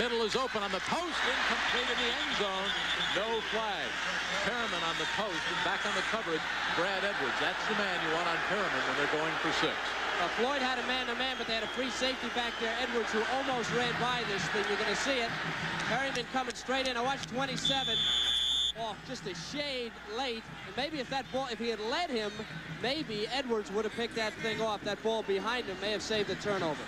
Middle is open on the post, incomplete in the end zone. No flag. Perryman on the post and back on the coverage. Brad Edwards. That's the man you want on Perryman when they're going for 6. Floyd had a man-to-man, but they had a free safety back there. Edwards, who almost ran by this thing. You're going to see it. Perryman coming straight in. I watched 27. Oh, just a shade late. And maybe if that ball, if he had led him, maybe Edwards would have picked that thing off. That ball behind him may have saved the turnover.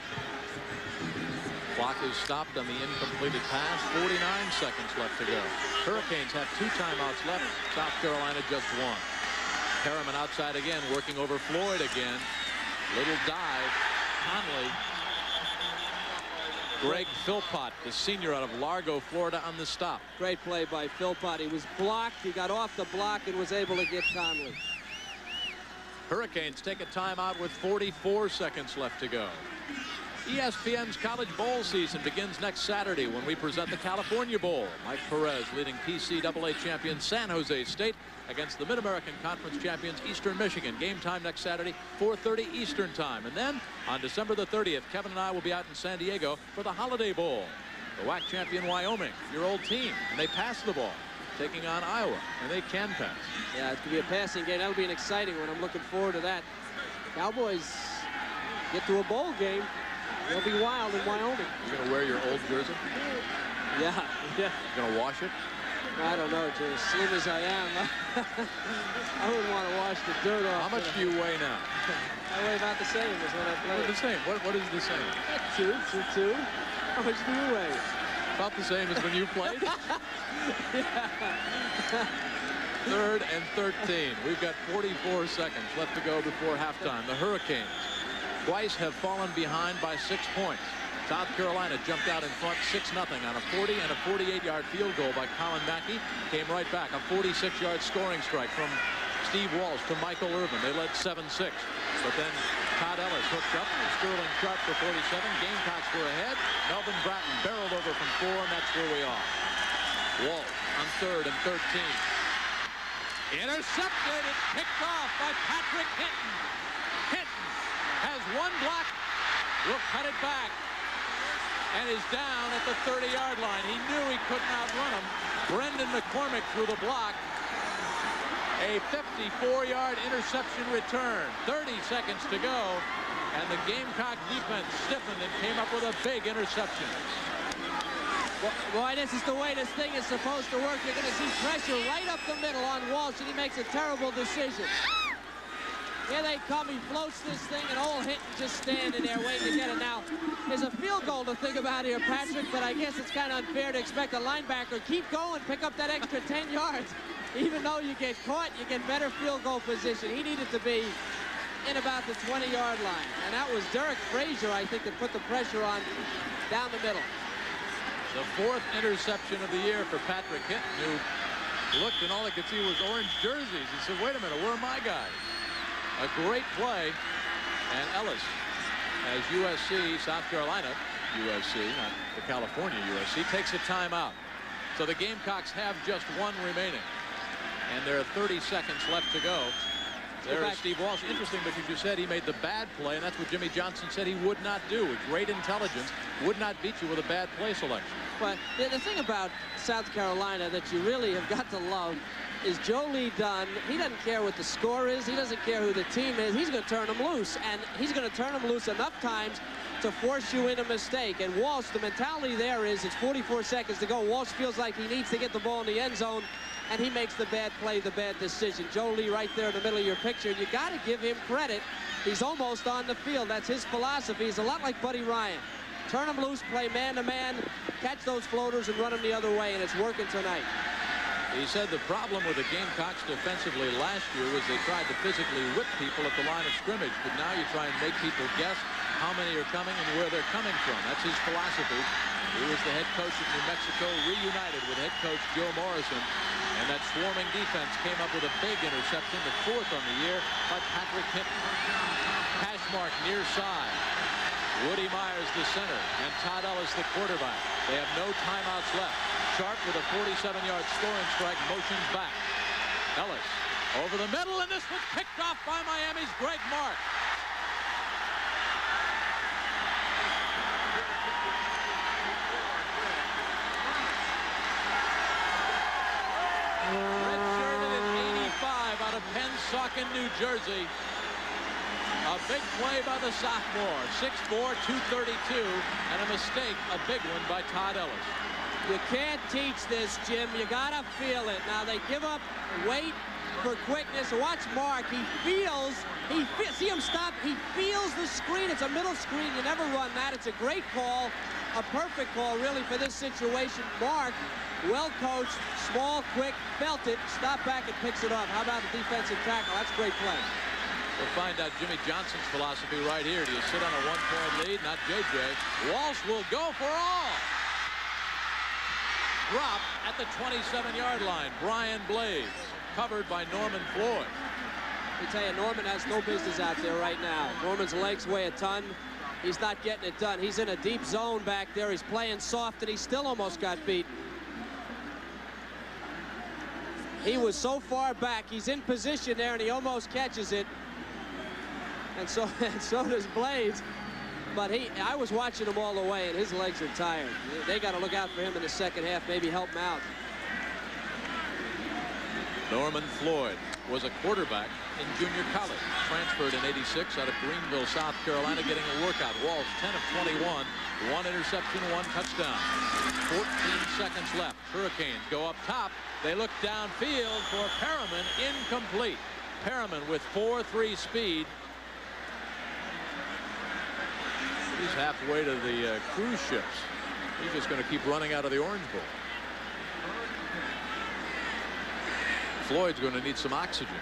Clock is stopped on the incompleted pass. 49 seconds left to go. Hurricanes have 2 timeouts left. South Carolina just 1. Perryman outside again, working over Floyd again. Little dive. Conley. Greg Philpott, the senior out of Largo, Florida, on the stop. Great play by Philpott. He was blocked. He got off the block and was able to get Conley. Hurricanes take a timeout with 44 seconds left to go. ESPN's College Bowl season begins next Saturday when we present the California Bowl. Mike Perez leading PCAA champion San Jose State against the Mid-American Conference champions Eastern Michigan. Game time next Saturday, 4:30 Eastern time. And then on December the 30th, Kevin and I will be out in San Diego for the Holiday Bowl. The WAC champion Wyoming, your old team, and they pass the ball, taking on Iowa, and they can pass. Yeah, it's going to be a passing game. That'll be an exciting one. I'm looking forward to that. Cowboys get to a bowl game. They'll be wild in Wyoming. You're going to wear your old jersey? Yeah. You're going to wash it? I don't know, Jim. As slim as I am, I wouldn't want to wash the dirt off. How much do you weigh now? I weigh about the same as when I played. The same. What is the same? 2. How much do you weigh? About the same as when you played? Yeah. 3rd and 13. We've got 44 seconds left to go before halftime. The Hurricanes twice have fallen behind by 6 points. South Carolina jumped out in front 6-0 on a 40 and a 48-yard field goal by Colin Mackey. Came right back. A 46-yard scoring strike from Steve Walsh to Michael Irvin. They led 7-6. But then Todd Ellis hooked up. Sterling Sharp for 47. Gamecocks were ahead. Melvin Bratton barreled over from 4, and that's where we are. Walt on 3rd and 13. Intercepted and picked off by Patrick Hinton. Hinton has one block. Will cut it back and is down at the 30-yard line. He knew he couldn't outrun him. Brendan McCormick through the block. A 54-yard interception return. 30 seconds to go, and the Gamecock defense stiffened and came up with a big interception. Boy, this is the way this thing is supposed to work. You're going to see pressure right up the middle on Walsh, and he makes a terrible decision. Here they come. He floats this thing, and old Hinton just standing there waiting to get it. Now, there's a field goal to think about here, Patrick, but I guess it's kind of unfair to expect a linebacker keep going, pick up that extra 10 yards. Even though you get caught, you get better field goal position. He needed to be in about the 20-yard line. And that was Derek Frazier, I think, that put the pressure on down the middle. The 4th interception of the year for Patrick Hinton, who looked and all he could see was orange jerseys. He said, wait a minute, where are my guys? A great play. And Ellis, as USC, South Carolina, USC, not the California USC, takes a timeout. So the Gamecocks have just 1 remaining. And there are 30 seconds left to go. There is Steve Walsh. Interesting because you said he made the bad play, and that's what Jimmy Johnson said he would not do. With great intelligence, would not beat you with a bad play selection. But the thing about South Carolina that you really have got to love is Joe Lee Dunn. He doesn't care what the score is. He doesn't care who the team is. He's going to turn them loose, and he's going to turn them loose enough times to force you in a mistake. And Walsh, the mentality there is it's 44 seconds to go. Walsh feels like he needs to get the ball in the end zone, and he makes the bad play, the bad decision. Joe Lee right there in the middle of your picture. You got to give him credit. He's almost on the field. That's his philosophy. He's a lot like Buddy Ryan. Turn him loose, play man-to-man, catch those floaters, and run them the other way, and it's working tonight. He said the problem with the Gamecocks defensively last year was they tried to physically whip people at the line of scrimmage, but now you try and make people guess how many are coming and where they're coming from. That's his philosophy. He was the head coach of New Mexico, reunited with head coach Joe Morrison. And that swarming defense came up with a big interception, the 4th on the year by Patrick Hinton. Hash mark near side. Woody Myers the center, and Todd Ellis the quarterback. They have no timeouts left. Sharp with a 47-yard scoring strike motions back. Ellis over the middle, and this was picked off by Miami's Greg Mark. Redshirted in 85 out of Pennsauken, New Jersey. A big play by the sophomore, 6'4", 232, and a mistake, a big one by Todd Ellis. You can't teach this, Jim. You gotta feel it. Now they give up weight for quickness. Watch Mark. See him stop. He feels the screen. It's a middle screen. You never run that. It's a great call, a perfect call, really, for this situation. Mark, well coached, small, quick, felt it, stop back and picks it up. How about the defensive tackle? That's a great play. We'll find out Jimmy Johnson's philosophy right here. Do you sit on a 1-point lead? Not JJ. Walsh will go for all. Drop at the 27-yard line. Brian Blaze, covered by Norman Floyd. Let me tell you, Norman has no business out there right now. Norman's legs weigh a ton. He's not getting it done. He's in a deep zone back there. He's playing soft, and he still almost got beaten. He was so far back. He's in position there, and he almost catches it. And so does Blaze. But I was watching him all the way, and his legs are tired. They got to look out for him in the second half, maybe help him out. Norman Floyd was a quarterback in junior college. Transferred in '86 out of Greenville, South Carolina, getting a workout. Walsh, 10 of 21. 1 interception, 1 touchdown. 14 seconds left. Hurricanes go up top. They look downfield for Perriman. Incomplete. Perriman with 4.3 speed. He's halfway to the cruise ships. He's just going to keep running out of the Orange Bowl. Floyd's going to need some oxygen.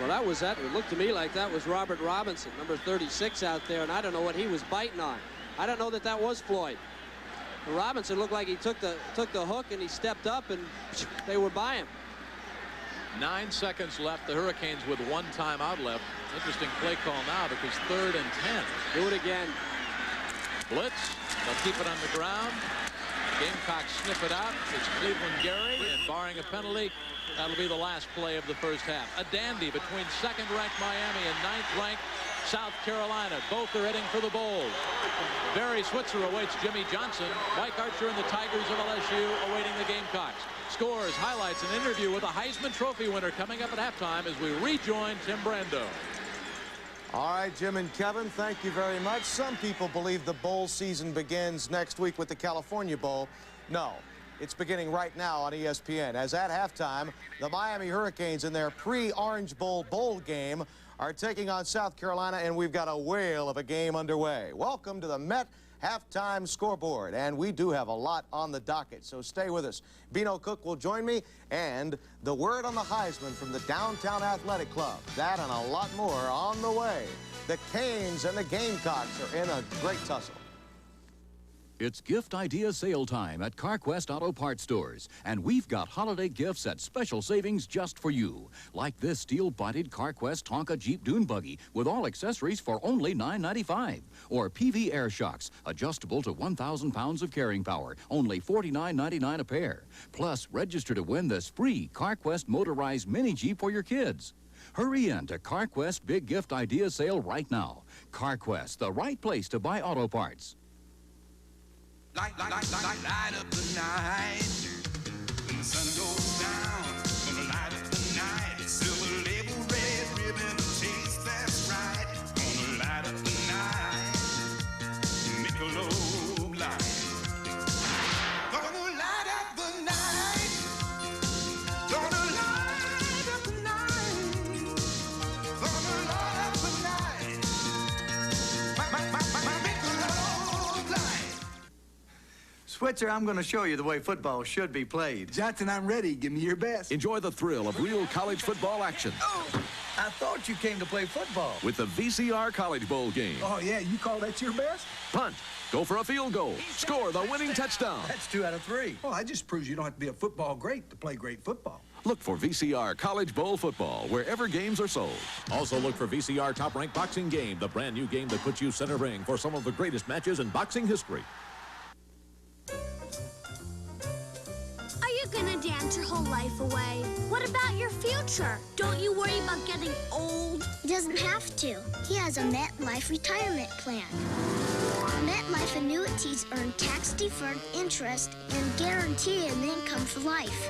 Well, that was that. It looked to me like that was Robert Robinson, number 36 out there, and I don't know what he was biting on. I don't know that was Floyd. Robinson looked like he took the hook and he stepped up and they were by him. 9 seconds left. The Hurricanes with 1 timeout left. Interesting play call now because 3rd and 10. Do it again. Blitz. They'll keep it on the ground. Gamecocks sniff it out. It's Cleveland Gary, and barring a penalty, that'll be the last play of the first half. A dandy between 2nd-ranked Miami and 9th-ranked South Carolina. Both are heading for the bowl. Barry Switzer awaits Jimmy Johnson. Mike Archer and the Tigers of LSU awaiting the Gamecocks. Scores, highlights, an interview with a Heisman Trophy winner coming up at halftime as we rejoin Tim Brando. All right, Jim and Kevin, thank you very much. Some people believe the bowl season begins next week with the California Bowl. No, it's beginning right now on ESPN. As at halftime, the Miami Hurricanes in their pre-Orange Bowl bowl game are taking on South Carolina, and we've got a whale of a game underway. Welcome to the Met Halftime Scoreboard, and we do have a lot on the docket, so stay with us. Bino Cook will join me, and the word on the Heisman from the Downtown Athletic Club. That and a lot more on the way. The Canes and the Gamecocks are in a great tussle. It's gift idea sale time at CarQuest Auto Parts stores, and we've got holiday gifts at special savings just for you. Like this steel-bodied CarQuest Tonka Jeep Dune Buggy with all accessories for only $9.95. Or PV Air Shocks, adjustable to 1,000 pounds of carrying power, only $49.99 a pair. Plus, register to win this free CarQuest motorized mini Jeep for your kids. Hurry in to CarQuest Big Gift Idea Sale right now. CarQuest, the right place to buy auto parts. Light up the night. When the sun goes down, gonna light up the night. Silver label, red ribbon, taste that's right. Gonna light up the night. Michelob Light. Gonna light up the night. Gonna light up the night. Gonna light up the night. My Michelob Light. Switzer, I'm going to show you the way football should be played. Johnson, I'm ready. Give me your best. Enjoy the thrill of real college football action. Oh, I thought you came to play football. With the VCR College Bowl game. Oh, yeah, you call that your best? Punt. Go for a field goal. Score the winning touchdown. That's 2 out of 3. Well, that just proves you don't have to be a football great to play great football. Look for VCR College Bowl football wherever games are sold. Also look for VCR Top Rank Boxing Game, the brand new game that puts you center ring for some of the greatest matches in boxing history. Are you gonna dance your whole life away? What about your future? Don't you worry about getting old? He doesn't have to. He has a MetLife retirement plan. MetLife annuities earn tax-deferred interest and guarantee an income for life.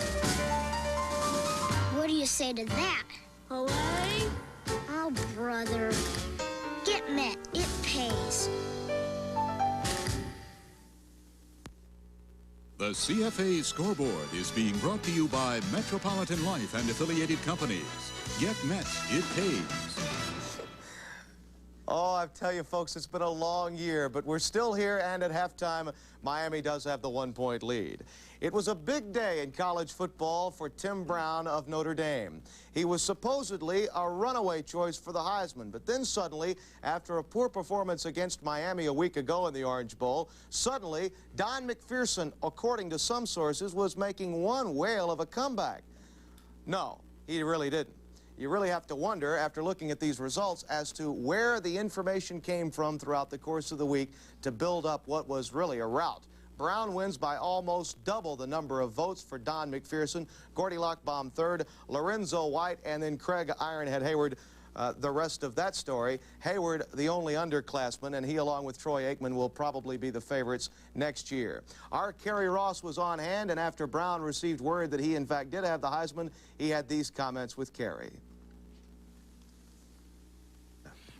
What do you say to that? Away? Oh, brother. Get Met. It pays. The CFA Scoreboard is being brought to you by Metropolitan Life and affiliated companies. Get Met, it pays. Oh, I tell you, folks, it's been a long year, but we're still here, and at halftime, Miami does have the 1-point lead. It was a big day in college football for Tim Brown of Notre Dame. He was supposedly a runaway choice for the Heisman, but then suddenly, after a poor performance against Miami a week ago in the Orange Bowl, suddenly, Don McPherson, according to some sources, was making one whale of a comeback. No, he really didn't. You really have to wonder, after looking at these results, as to where the information came from throughout the course of the week to build up what was really a rout. Brown wins by almost double the number of votes for Don McPherson, Gordy Lockbaum third, Lorenzo White, and then Craig Ironhead Hayward. The rest of that story, Hayward, the only underclassman, and he, along with Troy Aikman, will probably be the favorites next year. Our Kerry Ross was on hand, and after Brown received word that he, in fact, did have the Heisman, he had these comments with Kerry.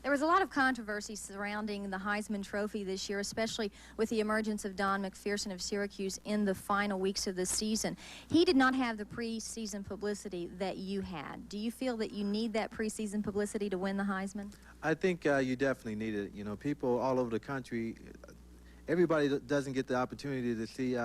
There was a lot of controversy surrounding the Heisman Trophy this year, especially with the emergence of Don McPherson of Syracuse in the final weeks of the season. He did not have the preseason publicity that you had. Do you feel that you need that preseason publicity to win the Heisman? I think you definitely need it. You know, people all over the country, everybody doesn't get the opportunity to see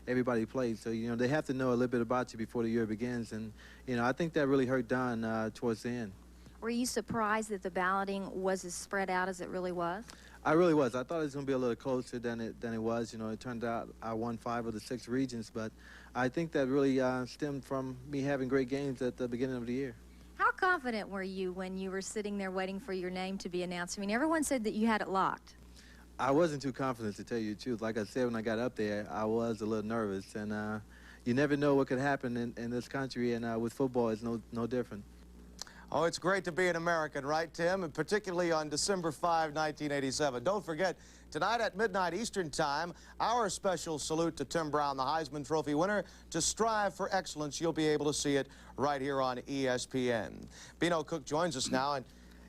everybody play. So, you know, they have to know a little bit about you before the year begins. And, you know, I think that really hurt Don towards the end. Were you surprised that the balloting was as spread out as it really was? I really was. I thought it was going to be a little closer than it was. You know, it turned out I won 5 of the 6 regions, but I think that really stemmed from me having great games at the beginning of the year. How confident were you when you were sitting there waiting for your name to be announced? I mean, everyone said that you had it locked. I wasn't too confident, to tell you the truth. Like I said, when I got up there, I was a little nervous, and you never know what could happen in this country, and with football, it's no different. Oh, it's great to be an American, right, Tim? And particularly on December 5, 1987. Don't forget, tonight at midnight Eastern Time, our special salute to Tim Brown, the Heisman Trophy winner. To strive for excellence, you'll be able to see it right here on ESPN. Beano Cook joins us now, and,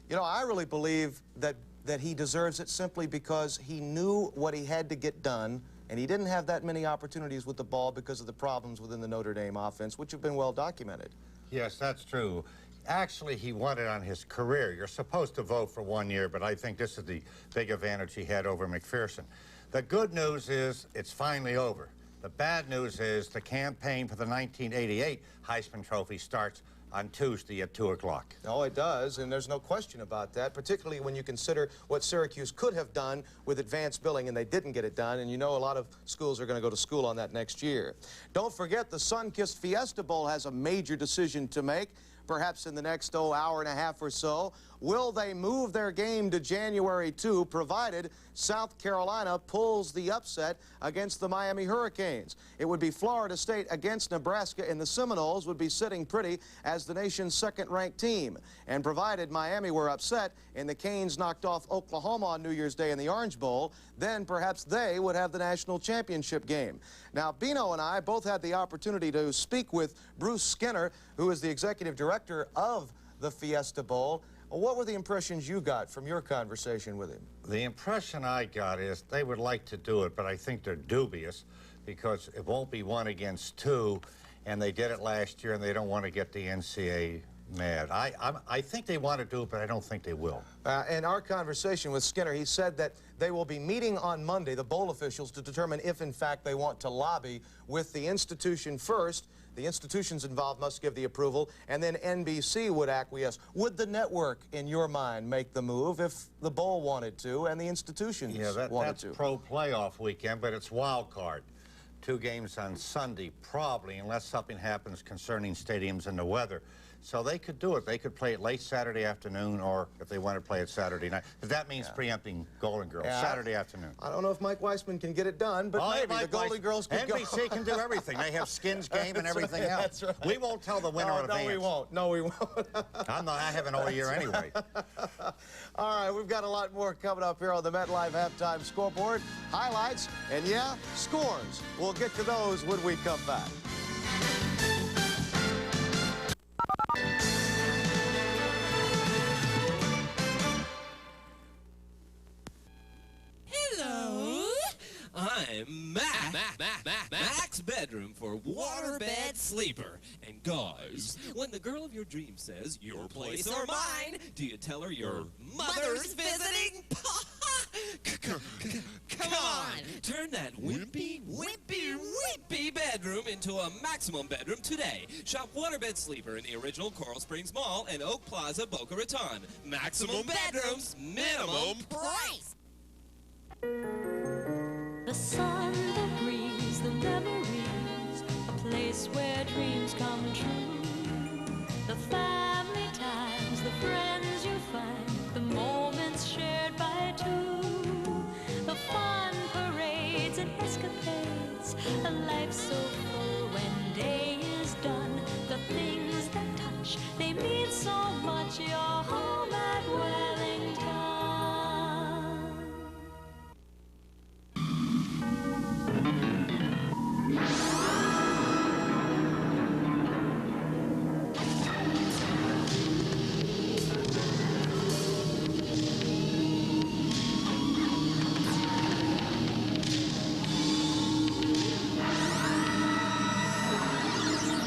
you know, I really believe that he deserves it simply because he knew what he had to get done, and he didn't have that many opportunities with the ball because of the problems within the Notre Dame offense, which have been well documented. Yes, that's true. Actually, he won it on his career. You're supposed to vote for 1 year, but I think this is the big advantage he had over McPherson. The good news is it's finally over. The bad news is the campaign for the 1988 Heisman Trophy starts on Tuesday at 2 o'clock. Oh, it does, and there's no question about that, particularly when you consider what Syracuse could have done with advanced billing, and they didn't get it done, and you know a lot of schools are going to go to school on that next year. Don't forget, the Sunkist Fiesta Bowl has a major decision to make, perhaps in the next, hour and a half or so. Will they move their game to January 2, provided South Carolina pulls the upset against the Miami Hurricanes? It would be Florida State against Nebraska, and the Seminoles would be sitting pretty as the nation's second-ranked team. And provided Miami were upset and the Canes knocked off Oklahoma on New Year's Day in the Orange Bowl, then perhaps they would have the national championship game. Now, Beano and I both had the opportunity to speak with Bruce Skinner, who is the executive director of the Fiesta Bowl. What were the impressions you got from your conversation with him? The impression I got is they would like to do it, but I think they're dubious because it won't be 1 against 2, and they did it last year, and they don't want to get the NCAA mad. I think they want to do it, but I don't think they will. In our conversation with Skinner, he said that they will be meeting on Monday, the bowl officials, to determine if, in fact, they want to lobby with the institution first. The institutions involved must give the approval, and then NBC would acquiesce. Would the network, in your mind, make the move if the bowl wanted to and the institutions wanted to? That's pro playoff weekend, but it's wild card. 2 games on Sunday, probably, unless something happens concerning stadiums and the weather. So they could do it. They could play it late Saturday afternoon, or if they want to play it Saturday night. Because that means preempting Golden Girls, Saturday afternoon. I don't know if Mike Weissman can get it done, but maybe the Golden Girls can go. NBC can do everything. They have skins game and everything else. That's right. We won't tell the winner in advance. No, we won't. No, we won't. I haven't all year anyway. All right, we've got a lot more coming up here on the MetLife Halftime Scoreboard. Highlights, and yeah, scores. We'll get to those when we come back. Hello, I'm Mac's bedroom for Waterbed Sleeper. And guys, when the girl of your dreams says, your place or mine, do you tell her your mother's visiting? Come on, turn that wimpy bedroom into a maximum bedroom today. Shop Waterbed Sleeper in the original Coral Springs Mall and Oak Plaza, Boca Raton. Maximum bedrooms, minimum price. The sun, the breeze, the memories, a place where dreams come true. The family times, the friends you find, the moments shared by two. The fun parades and escapades, a life so full when day is done. The things that touch, they mean so much. You're home at Wellington.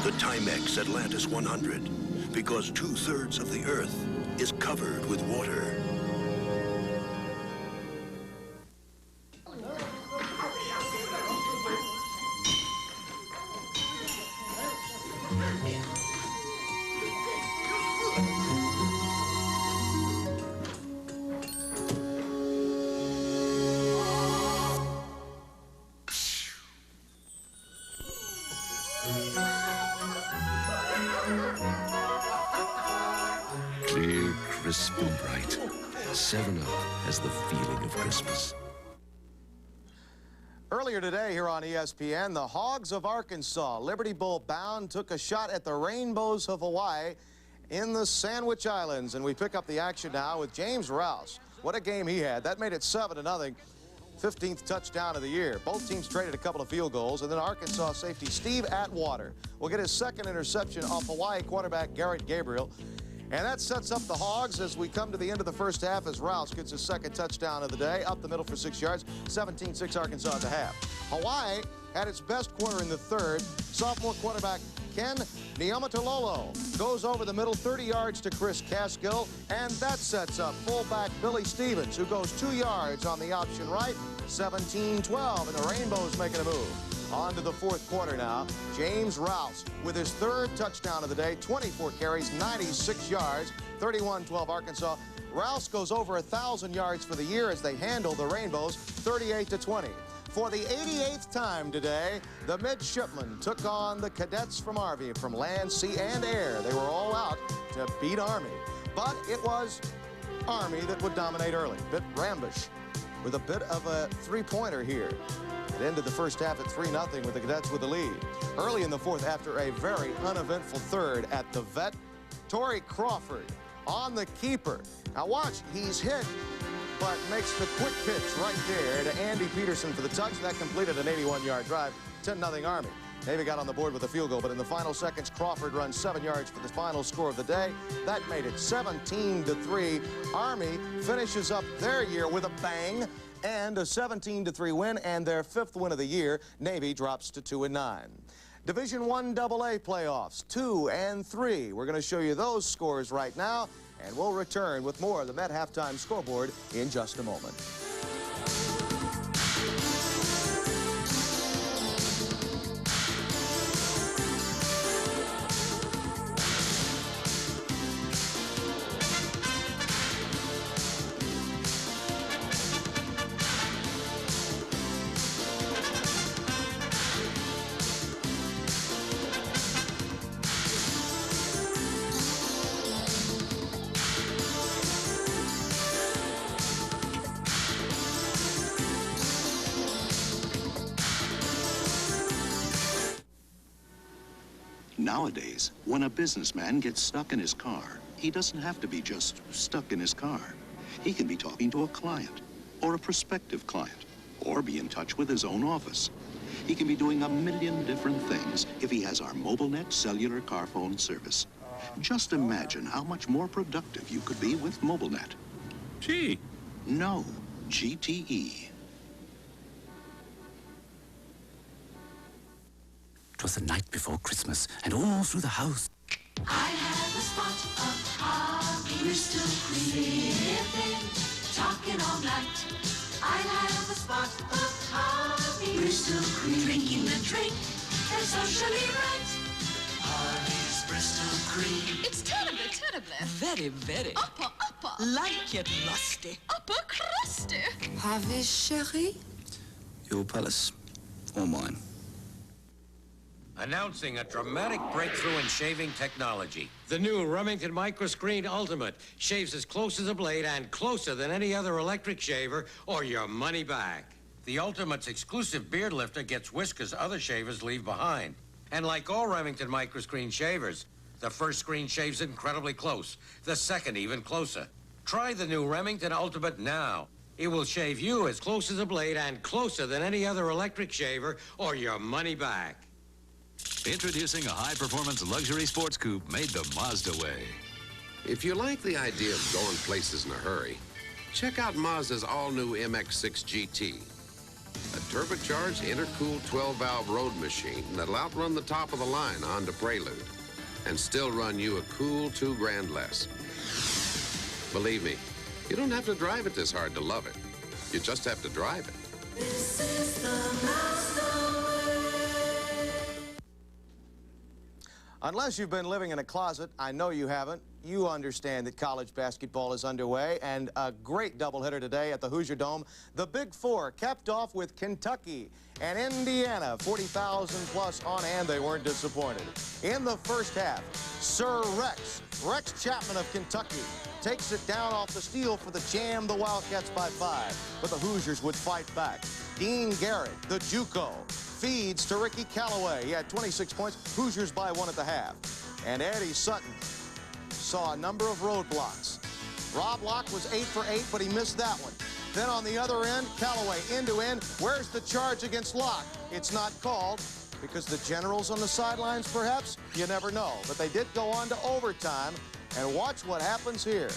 The Timex Atlantis 100, because 2/3 of the Earth is covered with water. crisp and bright. 7-Up has the feeling of Christmas. Earlier today here on ESPN, the Hogs of Arkansas, Liberty Bowl bound, took a shot at the Rainbows of Hawaii in the Sandwich Islands. And we pick up the action now with James Rouse. What a game he had. That made it 7-0. 15th touchdown of the year. Both teams traded a couple of field goals, and then Arkansas safety Steve Atwater will get his second interception off Hawaii quarterback Garrett Gabriel. And that sets up the Hogs as we come to the end of the first half as Rouse gets his second touchdown of the day, up the middle for 6 yards, 17-6 Arkansas at the half. Hawaii had its best quarter in the third. Sophomore quarterback Ken Niumatalolo goes over the middle 30 yards to Chris Caskill, and that sets up fullback Billy Stevens, who goes 2 yards on the option right, 17-12, and the Rainbows making a move. On to the fourth quarter now. James Rouse with his third touchdown of the day, 24 carries, 96 yards, 31-12 Arkansas. Rouse goes over 1,000 yards for the year as they handle the Rainbows 38-20. For the 88th time today, the midshipmen took on the cadets from Army, from land, sea, and air. They were all out to beat Army. But it was Army that would dominate early. Bit Rambush with a bit of a three-pointer here. It ended the first half at 3-0 with the cadets with the lead. Early in the fourth, after a very uneventful third at the vet, Torrey Crawford on the keeper. Now watch, he's hit, but makes the quick pitch right there to Andy Peterson for the touch. That completed an 81-yard drive, 10-0 Army. Navy got on the board with a field goal, but in the final seconds, Crawford runs 7 yards for the final score of the day. That made it 17-3. Army finishes up their year with a bang and a 17-3 win, and their 5th win of the year. Navy drops to 2-9. Division I AA playoffs, 2 and 3. We're going to show you those scores right now, and we'll return with more of the Met Halftime Scoreboard in just a moment. Nowadays, when a businessman gets stuck in his car, he doesn't have to be just stuck in his car. He can be talking to a client, or a prospective client, or be in touch with his own office. He can be doing a million different things if he has our MobileNet cellular car phone service. Just imagine how much more productive you could be with MobileNet. Gee. No, GTE. 'Twas the night before Christmas, and all through the house. I have a spot of Harvey Bristol cream. Talking all night. I have a spot of Harvey Bristol cream. Drinking the drink that's socially right. Harvey's Bristol cream. It's terrible, terrible. Very, very. Upper. Like it rusty. Upper crusty. Harvey's sherry. Your palace, or mine. Announcing a dramatic breakthrough in shaving technology. The new Remington Microscreen Ultimate shaves as close as a blade and closer than any other electric shaver, or your money back. The Ultimate's exclusive beard lifter gets whiskers other shavers leave behind. And like all Remington Microscreen shavers, the first screen shaves incredibly close, the second even closer. Try the new Remington Ultimate now. It will shave you as close as a blade and closer than any other electric shaver, or your money back. Introducing a high-performance luxury sports coupe made the Mazda way. If you like the idea of going places in a hurry, check out Mazda's all-new MX-6 GT. A turbocharged, intercooled 12-valve road machine that'll outrun the top-of-the-line Honda Prelude and still run you a cool $2 grand less. Believe me, you don't have to drive it this hard to love it. You just have to drive it. This is the Mazda way. Unless you've been living in a closet, I know you haven't, you understand that college basketball is underway, and a great doubleheader today at the Hoosier Dome. The Big Four capped off with Kentucky and Indiana, 40,000 plus on hand. They weren't disappointed. In the first half, Sir Rex Chapman of Kentucky, takes it down off the steal for the jam, the Wildcats by 5. But the Hoosiers would fight back. Dean Garrett, the JUCO, feeds to Ricky Callaway. He had 26 points. Hoosiers by 1 at the half. And Eddie Sutton saw a number of roadblocks. Rob Locke was 8 for 8, but he missed that one. Then on the other end, Callaway end to end. Where's the charge against Locke? It's not called because the generals on the sidelines, perhaps? You never know. But they did go on to overtime. And watch what happens here.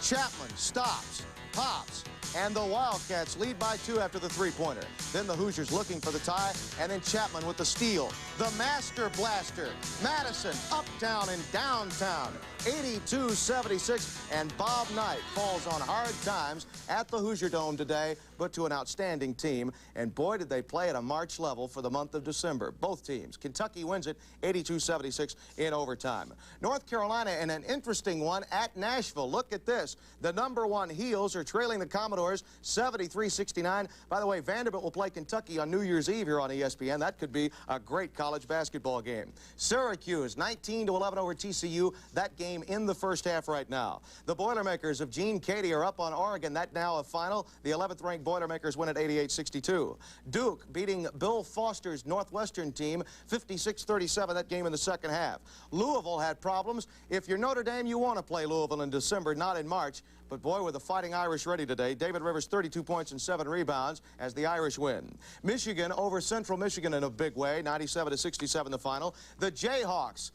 Chapman stops, pops, and the Wildcats lead by 2 after the three-pointer. Then the Hoosiers looking for the tie, and then Chapman with the steal. The Master Blaster, Madison, uptown and downtown, 82-76, and Bob Knight falls on hard times at the Hoosier Dome today, but to an outstanding team. And boy, did they play at a March level for the month of December. Both teams. Kentucky wins it 82-76 in overtime. North Carolina in an interesting one at Nashville. Look at this. The #1 Heels are trailing the Commodores 73-69. By the way, Vanderbilt will play Kentucky on New Year's Eve here on ESPN. That could be a great college basketball game. Syracuse 19-11 over TCU. That game in the first half right now. The Boilermakers of Gene Cady are up on Oregon. That now a final. The 11th ranked Boilermakers win at 88-62. Duke beating Bill Foster's Northwestern team 56-37. That game in the second half. Louisville had problems. If you're Notre Dame, you want to play Louisville in December, not in March. But boy, were the Fighting Irish ready today. David Rivers 32 points and 7 rebounds as the Irish win. Michigan over Central Michigan in a big way, 97-67 the final. The Jayhawks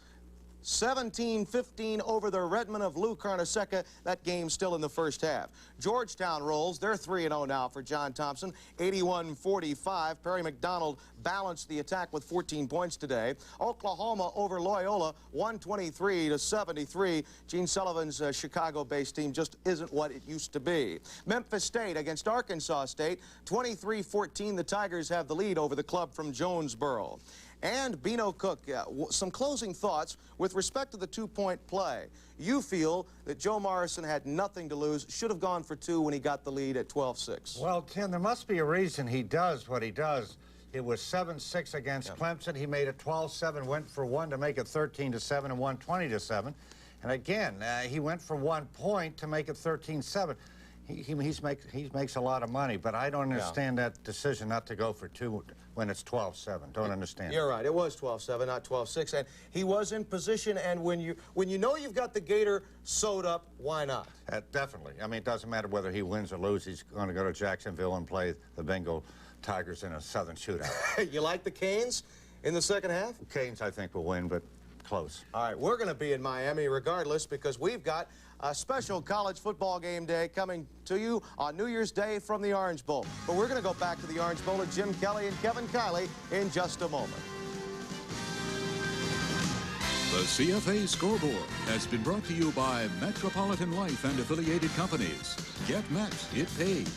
17-15 over the Redmen of Lou Carnesecca. That game still in the first half. Georgetown rolls. They're 3-0 now for John Thompson. 81-45. Perry McDonald balanced the attack with 14 points today. Oklahoma over Loyola, 123-73. Gene Sullivan's Chicago-based team just isn't what it used to be. Memphis State against Arkansas State, 23-14. The Tigers have the lead over the club from Jonesboro. And Bino Cook, some closing thoughts with respect to the two-point play. You feel that Joe Morrison had nothing to lose, should have gone for 2 when he got the lead at 12-6. Well, Tim, there must be a reason he does what he does. It was 7-6 against Clemson. He made it 12-7, went for 1 to make it 13-7 and won 20-7. And again, he went for 1 point to make it 13-7. He makes a lot of money, but I don't understand that decision not to go for 2 when it's 12-7. Don't understand. You're right. It was 12-7, not 12-6. And he was in position, and when you know you've got the Gator sewed up, why not? Definitely. I mean, it doesn't matter whether he wins or loses. He's going to go to Jacksonville and play the Bengal Tigers in a Southern shootout. You like the Canes in the second half? Canes, I think, will win, but close. All right, we're going to be in Miami regardless because we've got a special college football game day coming to you on New Year's Day from the Orange Bowl. But we're going to go back to the Orange Bowl with Jim Kelly and Kevin Kiley in just a moment. The CFA Scoreboard has been brought to you by Metropolitan Life and affiliated companies. Get Met, it paid.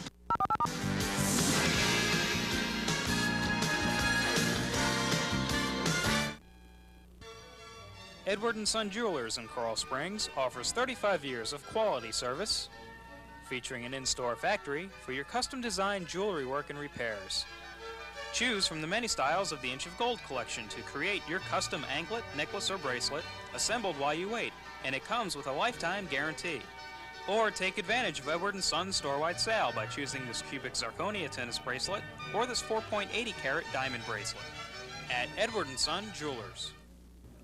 Edward & Son Jewelers in Coral Springs offers 35 years of quality service, featuring an in-store factory for your custom-designed jewelry work and repairs. Choose from the many styles of the Inch of Gold collection to create your custom anklet, necklace, or bracelet, assembled while you wait, and it comes with a lifetime guarantee. Or take advantage of Edward & Son's store-wide sale by choosing this cubic zirconia tennis bracelet or this 4.80 carat diamond bracelet at Edward & Son Jewelers.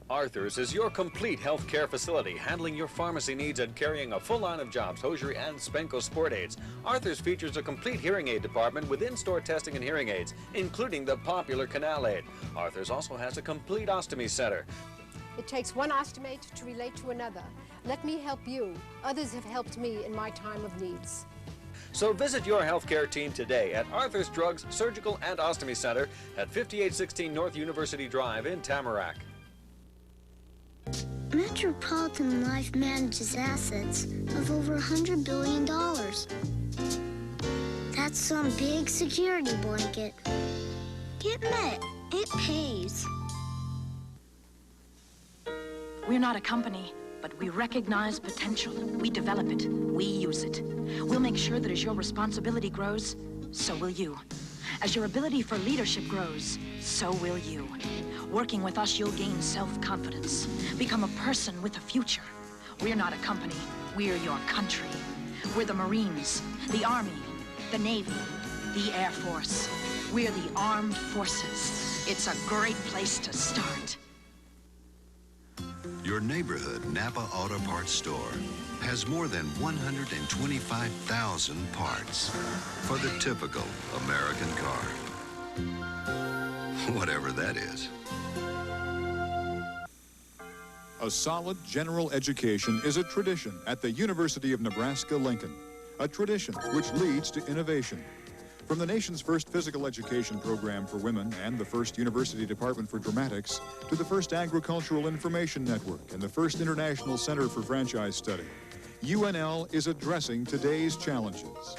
Arthur's is your complete health care facility, handling your pharmacy needs and carrying a full line of jobs, hosiery, and Spenco sport aids. Arthur's features a complete hearing aid department with in-store testing and hearing aids, including the popular Canal Aid. Arthur's also has a complete ostomy center. It takes one ostomate to relate to another. Let me help you. Others have helped me in my time of needs. So visit your healthcare team today at Arthur's Drugs Surgical and Ostomy Center at 5816 North University Drive in Tamarack. Metropolitan Life manages assets of over $100 billion. That's some big security blanket. Get Met. It pays. We're not a company, but we recognize potential. We develop it. We use it. We'll make sure that as your responsibility grows, so will you. As your ability for leadership grows, so will you. Working with us, you'll gain self-confidence, become a person with a future. We're not a company. We're your country. We're the Marines, the Army, the Navy, the Air Force. We're the armed forces. It's a great place to start. Your neighborhood Napa Auto Parts store has more than 125,000 parts for the typical American car. Whatever that is. A solid general education is a tradition at the University of Nebraska-Lincoln, a tradition which leads to innovation. From the nation's first physical education program for women and the first university department for dramatics to the first agricultural information network and the first international center for franchise study, UNL is addressing today's challenges.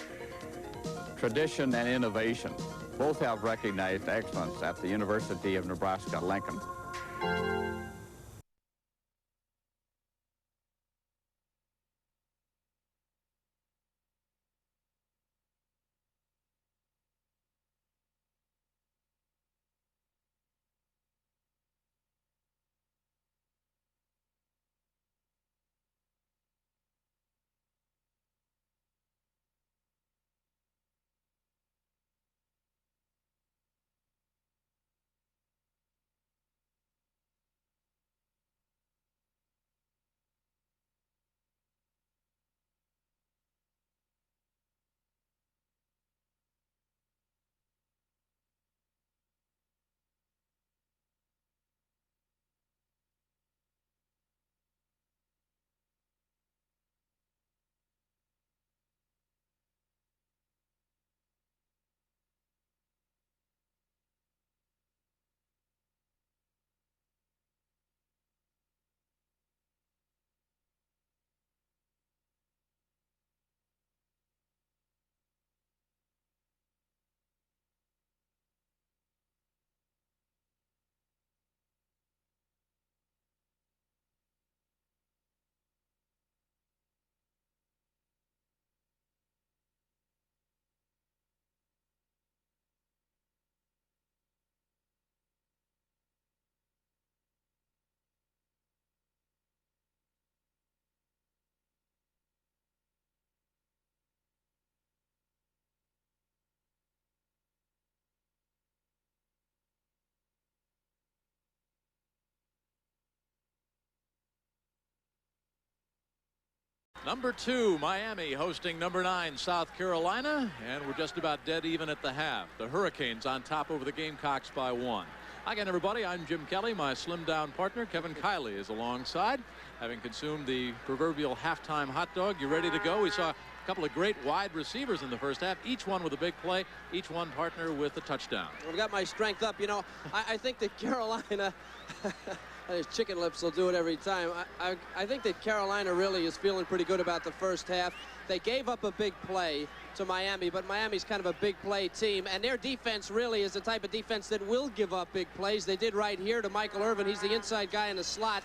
Tradition and innovation both have recognized excellence at the University of Nebraska-Lincoln. Number 2, Miami hosting number 9, South Carolina, and we're just about dead even at the half. The Hurricanes on top over the Gamecocks by 1. Again, everybody, I'm Jim Kelly. My slimmed-down partner, Kevin Kiley, is alongside. Having consumed the proverbial halftime hot dog, you ready to go? We saw a couple of great wide receivers in the first half, each one with a big play, each one partner with a touchdown. I've got my strength up. You know, I think that Carolina... His chicken lips will do it every time. I think that Carolina really is feeling pretty good about the first half. They gave up a big play to Miami, but Miami's kind of a big play team, and their defense really is the type of defense that will give up big plays. They did right here to Michael Irvin. He's the inside guy in the slot.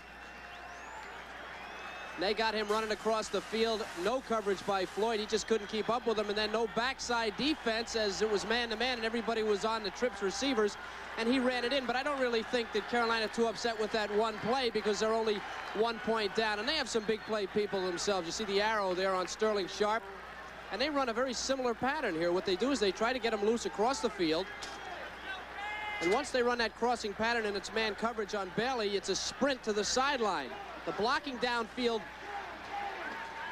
They got him running across the field. No coverage by Floyd. He just couldn't keep up with him. And then no backside defense as it was man-to-man and everybody was on the trips receivers. And he ran it in. But I don't really think that Carolina too upset with that one play because they're only 1 point down. And they have some big play people themselves. You see the arrow there on Sterling Sharp. And they run a very similar pattern here. What they do is they try to get him loose across the field. And once they run that crossing pattern and it's man coverage on Bailey, it's a sprint to the sideline. The blocking downfield,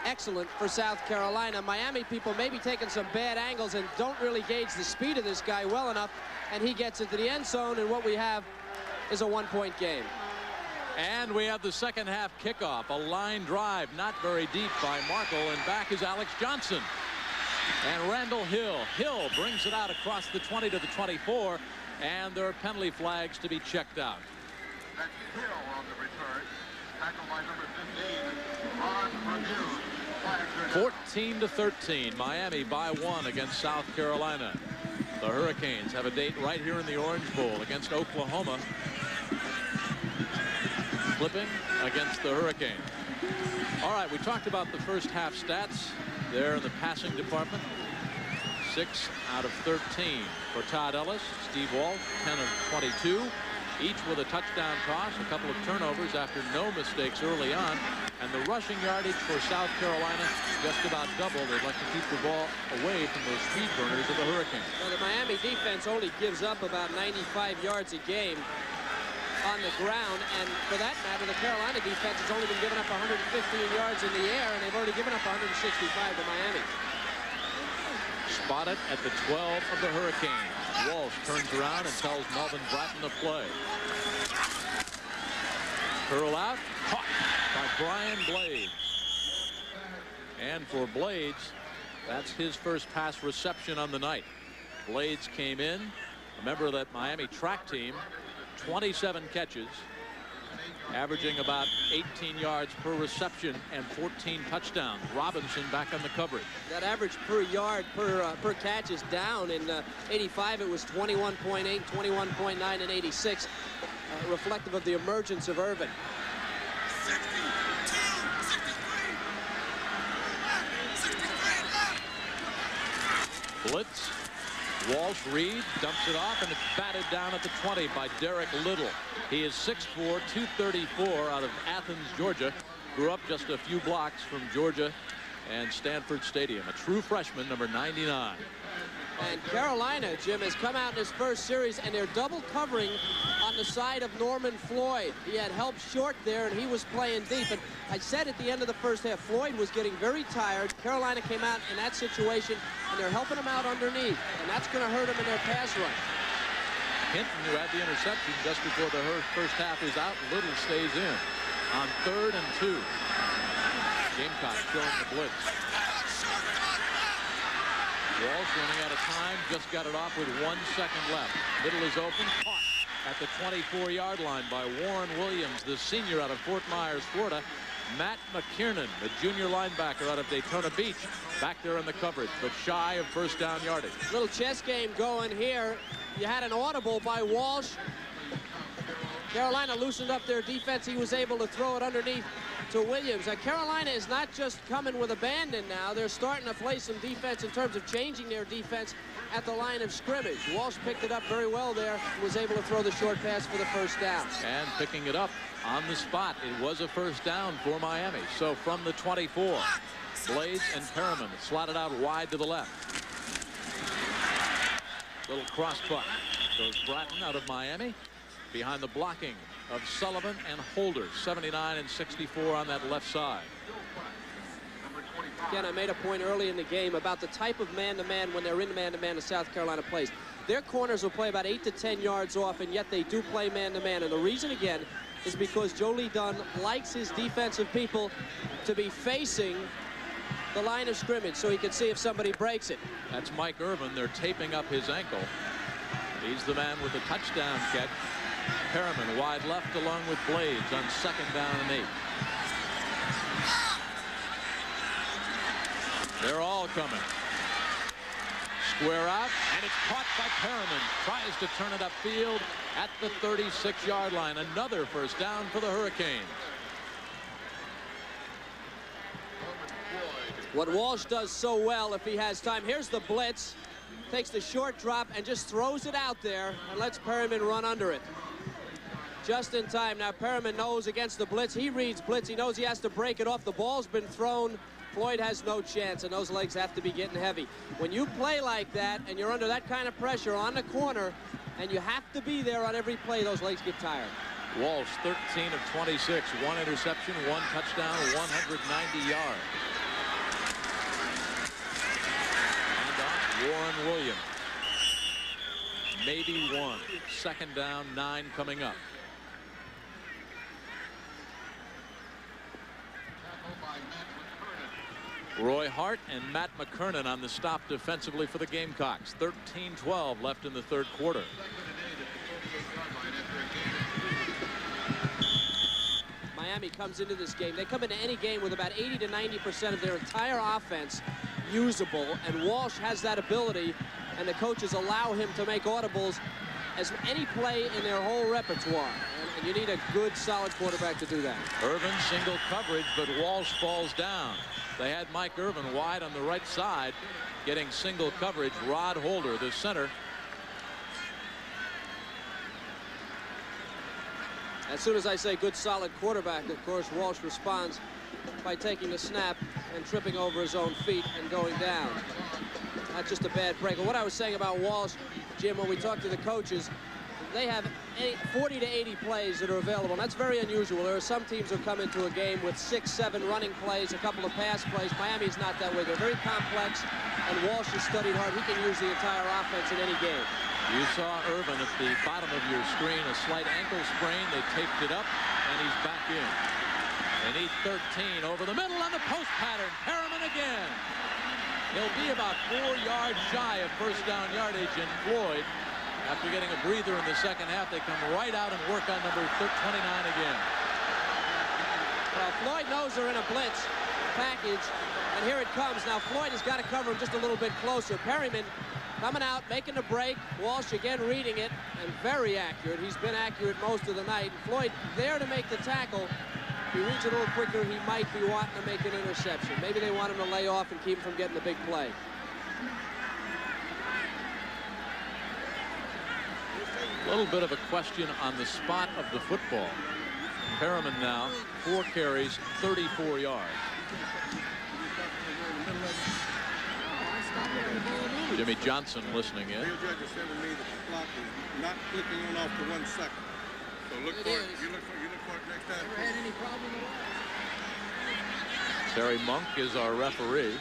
excellent for South Carolina. Miami people may be taking some bad angles and don't really gauge the speed of this guy well enough, and he gets into the end zone, and what we have is a 1-point game. And we have the second half kickoff, a line drive, not very deep by Markle, and back is Alex Johnson. And Randall Hill. Hill brings it out across the 20 to the 24, and there are penalty flags to be checked out. That's Hill on the return. Tackle by number 15 on review. 14-13, Miami by 1 against South Carolina. The Hurricanes have a date right here in the Orange Bowl against Oklahoma. clipping against the Hurricanes. All right, we talked about the first half stats there in the passing department. 6 out of 13 for Todd Ellis. Steve Walsh, 10 of 22. Each with a touchdown toss, a couple of turnovers after no mistakes early on. And the rushing yardage for South Carolina just about double. They'd like to keep the ball away from those speed burners of the Hurricanes. Well, the Miami defense only gives up about 95 yards a game on the ground, and for that matter, the Carolina defense has only been giving up 115 yards in the air, and they've already given up 165 to Miami. Spotted at the 12 of the Hurricanes. Walsh turns around and tells Melvin Bratton to play. Curl out, caught by Brian Blades. And for Blades, that's his first pass reception on the night. Blades came in, a member of that Miami track team, 27 catches, averaging about 18 yards per reception and 14 touchdowns. Robinson back on the coverage. That average per yard per catch is down. In 85 it was 21.8, 21.9 in 86, reflective of the emergence of Irvin. Blitz. Walsh Reed dumps it off, and it's batted down at the 20 by Derek Little. He is 6'4", 234 out of Athens, Georgia. Grew up just a few blocks from Georgia and Stanford Stadium. A true freshman, number 99. And Carolina, Jim, has come out in his first series, and they're double covering on the side of Norman Floyd. He had help short there, and he was playing deep. And I said at the end of the first half, Floyd was getting very tired. Carolina came out in that situation, and they're helping him out underneath, and that's going to hurt him in their pass rush. Hinton, who had the interception just before the first half, is out. Little stays in on 3rd and 2. Gamecocks showing the blitz. Walsh running out of time, just got it off with 1 second left. Middle is open, caught at the 24-yard line by Warren Williams, the senior out of Fort Myers, Florida. Matt McKiernan, the junior linebacker out of Daytona Beach, back there in the coverage, but shy of first down yardage. Little chess game going here. You had an audible by Walsh. Carolina loosened up their defense. He was able to throw it underneath to Williams. Carolina is not just coming with abandon now. They're starting to play some defense in terms of changing their defense at the line of scrimmage. Walsh picked it up very well there and was able to throw the short pass for the first down. And picking it up on the spot. It was a first down for Miami. So from the 24, Blades and Perriman slotted out wide to the left. Little cross butt. Goes Bratton out of Miami behind the blocking of Sullivan and Holder, 79 and 64 on that left side. Again, I made a point early in the game about the type of man-to-man when they're in man-to-man the South Carolina plays. Their corners will play about 8 to 10 yards off, and yet they do play man-to-man. And the reason, again, is because Joe Lee Dunn likes his defensive people to be facing the line of scrimmage so he can see if somebody breaks it. That's Mike Irvin. They're taping up his ankle. He's the man with the touchdown catch. Perriman wide left along with Blades on 2nd down and 8. They're all coming. Square out, and it's caught by Perriman. Tries to turn it upfield at the 36-yard line. Another first down for the Hurricanes. What Walsh does so well if he has time, here's the blitz. Takes the short drop and just throws it out there and lets Perriman run under it. Just in time. Now Perriman knows against the blitz. He reads blitz. He knows he has to break it off. The ball's been thrown. Floyd has no chance, and those legs have to be getting heavy. When you play like that and you're under that kind of pressure on the corner and you have to be there on every play, those legs get tired. Walsh, 13 of 26, 1 interception, 1 touchdown, 190 yards. And off Warren Williams. Maybe 1. 2nd down, 9 coming up. Roy Hart and Matt McKernan on the stop defensively for the Gamecocks. 13-12 left in the 3rd quarter. Miami comes into this game. They come into any game with about 80 to 90% of their entire offense usable, and Walsh has that ability, and the coaches allow him to make audibles as any play in their whole repertoire. And you need a good, solid quarterback to do that. Irvin single coverage, but Walsh falls down. They had Mike Irvin wide on the right side, getting single coverage. Rod Holder, the center. As soon as I say good, solid quarterback, of course, Walsh responds by taking the snap and tripping over his own feet and going down. Not just a bad break. But what I was saying about Walsh, Jim, when we talked to the coaches, they have 40 to 80 plays that are available. And that's very unusual. There are some teams who come into a game with 6, 7 running plays, a couple of pass plays. Miami's not that way. They're very complex, and Walsh has studied hard. He can use the entire offense in any game. You saw Irvin at the bottom of your screen, a slight ankle sprain. They taped it up, and he's back in. They need 13 over the middle on the post pattern. Perriman again. He'll be about 4 yards shy of first down yardage, and Floyd, after getting a breather in the second half, they come right out and work on number 29 again. Well, Floyd knows they're in a blitz package, and here it comes. Now, Floyd has got to cover him just a little bit closer. Perriman coming out, making the break. Walsh again reading it, and very accurate. He's been accurate most of the night. Floyd there to make the tackle. If he reads it a little quicker, he might be wanting to make an interception. Maybe they want him to lay off and keep him from getting the big play. A little bit of a question on the spot of the football. Perriman now, 4 carries, 34 yards. Jimmy Johnson listening in. Bill Judge is telling me that the clock is not clicking on off for 1 second. So look for it. You look for it next time. Never had any problem at all. Terry Monk is our referee.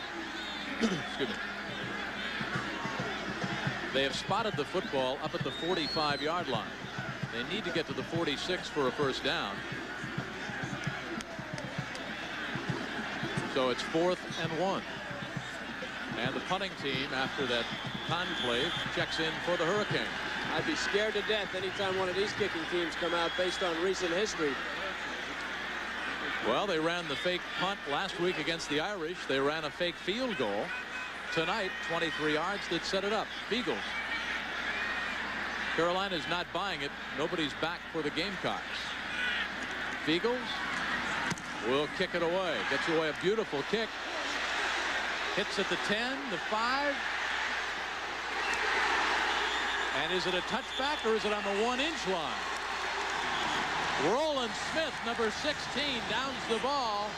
Excuse me. They have spotted the football up at the 45-yard line. They need to get to the 46 for a first down. So it's 4th and 1. And the punting team, after that conclave, checks in for the Hurricanes. I'd be scared to death anytime one of these kicking teams come out based on recent history. Well, they ran the fake punt last week against the Irish. They ran a fake field goal tonight, 23 yards, that set it up. Beagles. Carolina's not buying it. Nobody's back for the Gamecocks. Beagles will kick it away. Gets away a beautiful kick. Hits at the 10, the 5. And is it a touchback or is it on the 1-inch line? Roland Smith, number 16, downs the ball.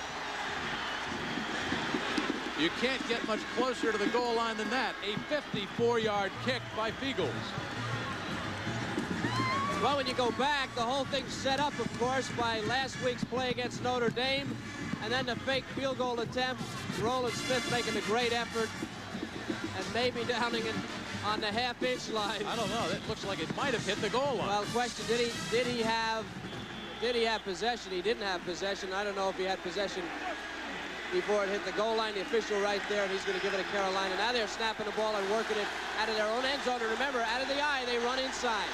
You can't get much closer to the goal line than that. A 54-yard kick by Beagles. Well, when you go back, the whole thing's set up, of course, by last week's play against Notre Dame. And then the fake field goal attempt. Roland Smith making a great effort. And maybe downing it on the half-inch line. I don't know. That looks like it might have hit the goal line. Well, question, did he have possession? He didn't have possession. I don't know if he had possession before it hit the goal line. The official right there, and he's going to give it to Carolina. Now they're snapping the ball and working it out of their own end zone. And remember, out of the eye, they run inside.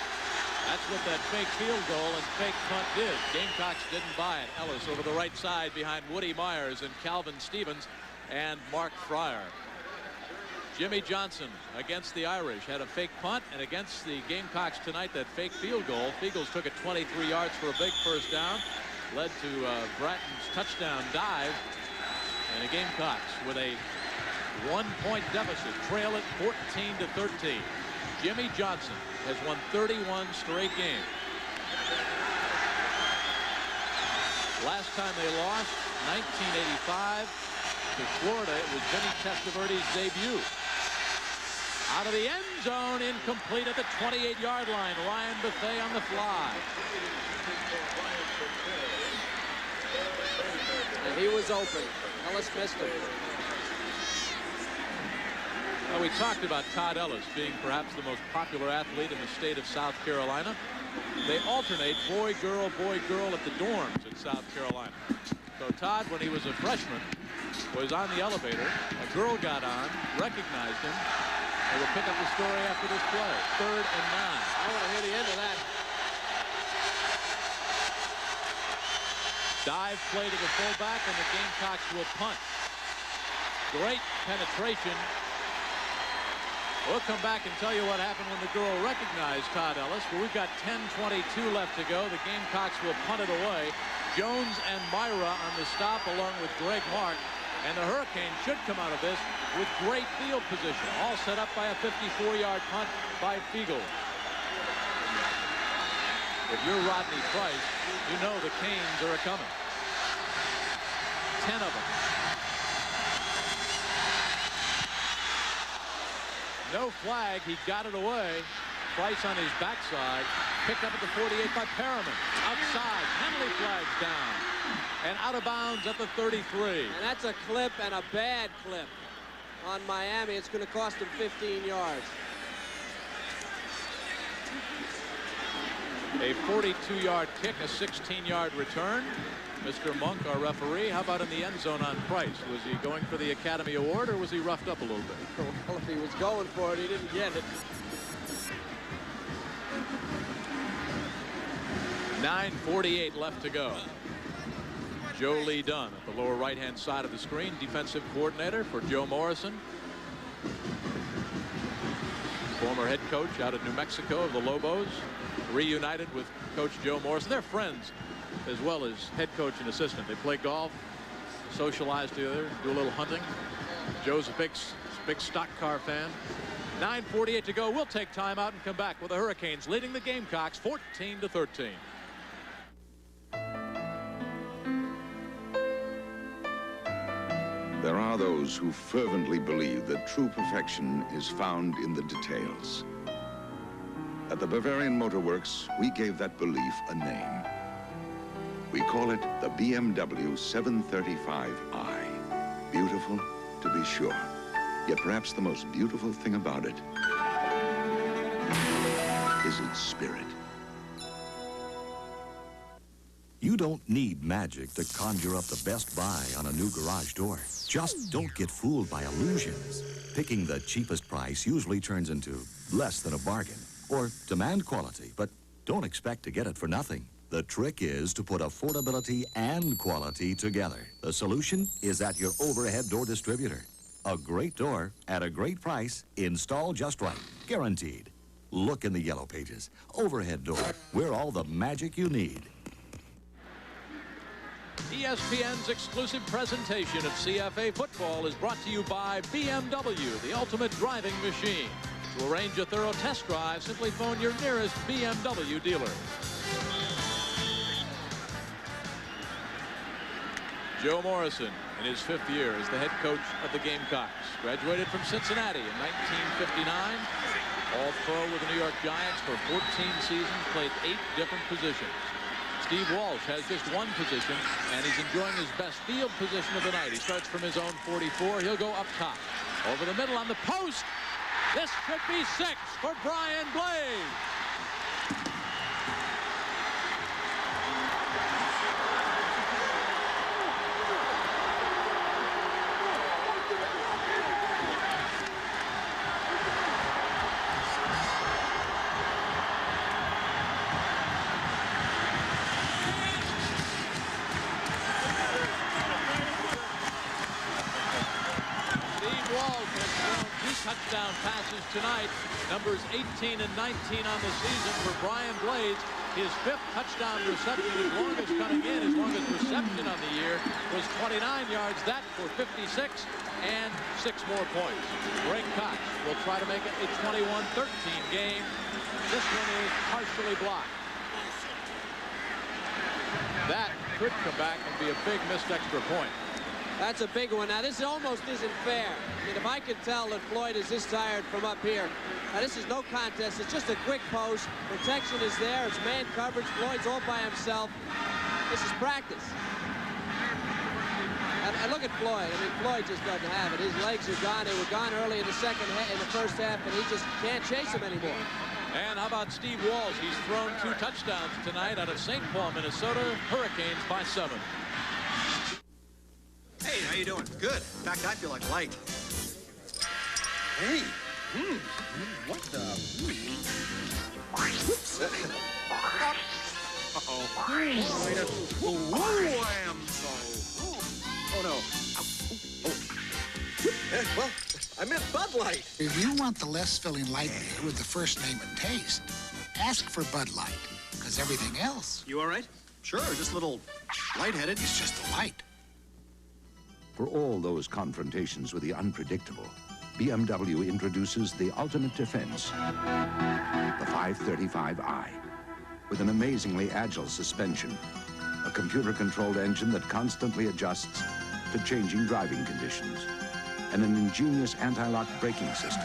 That's what that fake field goal and fake punt did. Gamecocks didn't buy it. Ellis over the right side behind Woody Myers and Calvin Stevens and Mark Fryer. Jimmy Johnson against the Irish had a fake punt, and against the Gamecocks tonight, that fake field goal. Beagles took it 23 yards for a big first down. Led to Bratton's touchdown dive. And the Gamecocks with a 1-point deficit trail it 14-13. Jimmy Johnson has won 31 straight games. Last time they lost, 1985 to Florida. It was Vinny Testaverde's debut. Out of the end zone, incomplete at the 28-yard line. Ryan Bethea on the fly. And he was open. Ellis missed him. Well, we talked about Todd Ellis being perhaps the most popular athlete in the state of South Carolina. They alternate boy, girl, at the dorms in South Carolina. So Todd, when he was a freshman, was on the elevator. A girl got on, recognized him. They will pick up the story after this play. 3rd and 9. I want to hear the end of that. Dive play to the fullback, and the Gamecocks will punt. Great penetration We'll come back and tell you what happened when the girl recognized Todd Ellis. But we've got 10:22 left to go. The Gamecocks will punt it away. Jones and Myra on the stop along with Greg Mark. And the Hurricanes should come out of this with great field position. All set up by a 54-yard punt by Fiegel. If you're Rodney Price, you know the Canes are a-coming. 10 of them. No flag. He got it away. Price on his backside. Picked up at the 48 by Perriman. Outside. Penalty flags down. And out of bounds at the 33. And that's a clip, and a bad clip on Miami. It's going to cost them 15 yards. A 42-yard kick, a 16-yard return. Mr. Monk, our referee, how about in the end zone on Price? Was he going for the Academy Award, or was he roughed up a little bit? Well, if he was going for it, he didn't get it. 9:48 left to go. Joe Lee Dunn at the lower right-hand side of the screen, defensive coordinator for Joe Morrison. Former head coach out of New Mexico of the Lobos, reunited with Coach Joe Morrison. They're friends as well as head coach and assistant. They play golf, socialize together, do a little hunting. Joe's a big stock car fan. 9:48 to go. We'll take time out and come back with the Hurricanes leading the Gamecocks 14-13. There are those who fervently believe that true perfection is found in the details. At the Bavarian Motor Works, we gave that belief a name. We call it the BMW 735i. Beautiful, to be sure. Yet perhaps the most beautiful thing about it is its spirit. You don't need magic to conjure up the best buy on a new garage door. Just don't get fooled by illusions. Picking the cheapest price usually turns into less than a bargain. Or demand quality, but don't expect to get it for nothing. The trick is to put affordability and quality together. The solution is at your overhead door distributor. A great door at a great price, installed just right, guaranteed. Look in the yellow pages. Overhead door, we're all the magic you need. ESPN's exclusive presentation of CFA football is brought to you by BMW, the ultimate driving machine. To arrange a thorough test drive, simply phone your nearest BMW dealer. Joe Morrison, in his 5th year as the head coach of the Gamecocks, graduated from Cincinnati in 1959. All-pro with the New York Giants for 14 seasons, played 8 different positions. Steve Walsh has just one position, and he's enjoying his best field position of the night. He starts from his own 44. He'll go up top. Over the middle on the post. This should be 6 for Brian Blade. Touchdown passes tonight. Numbers 18 and 19 on the season for Brian Blades. His 5th touchdown reception, his longest coming in, his longest reception on the year was 29 yards. That for 56 and 6 more points. Greg Cox will try to make it a 21-13 game. This one is partially blocked. That could come back and be a big missed extra point. That's a big one. Now, this almost isn't fair. I mean, if I can tell that Floyd is this tired from up here. Now, this is no contest. It's just a quick post. Protection is there. It's man coverage. Floyd's all by himself. This is practice. And look at Floyd. I mean, Floyd just doesn't have it. His legs are gone. They were gone early in the first half, and he just can't chase them anymore. And how about Steve Walsh? He's thrown 2 touchdowns tonight out of St. Paul, Minnesota. Hurricanes by 7. Hey, how you doing? Good. In fact, I feel like light. Hey. What the? Whoops. Uh-oh. Whoa, I am so. Oh, no. Well, I meant Bud Light. If you want the less filling light beer with the first name and taste, ask for Bud Light, because everything else... You all right? Sure, just a little lightheaded. It's just the light. For all those confrontations with the unpredictable, BMW introduces the ultimate defense, the 535i, with an amazingly agile suspension, a computer-controlled engine that constantly adjusts to changing driving conditions, and an ingenious anti-lock braking system.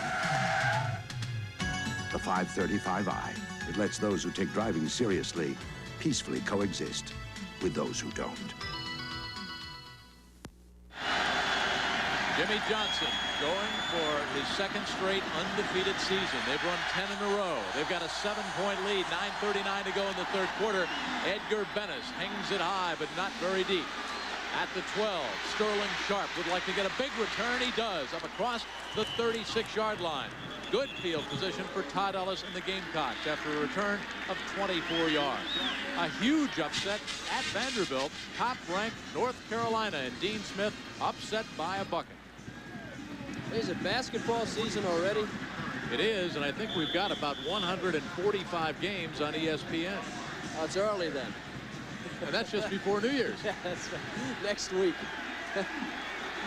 The 535i, it lets those who take driving seriously peacefully coexist with those who don't. Jimmy Johnson going for his second straight undefeated season. They've run 10 in a row. They've got a 7-point lead, 9:39 to go in the third quarter. Edgar Bennis hangs it high, but not very deep. At the 12, Sterling Sharp would like to get a big return. He does, up across the 36-yard line. Good field position for Todd Ellis and the Gamecocks after a return of 24 yards. A huge upset at Vanderbilt. Top-ranked North Carolina and Dean Smith upset by a bucket. Is it basketball season already? It is, and I think we've got about 145 games on ESPN. Oh, it's early then. And that's just before New Year's. Yeah, that's right. Next week.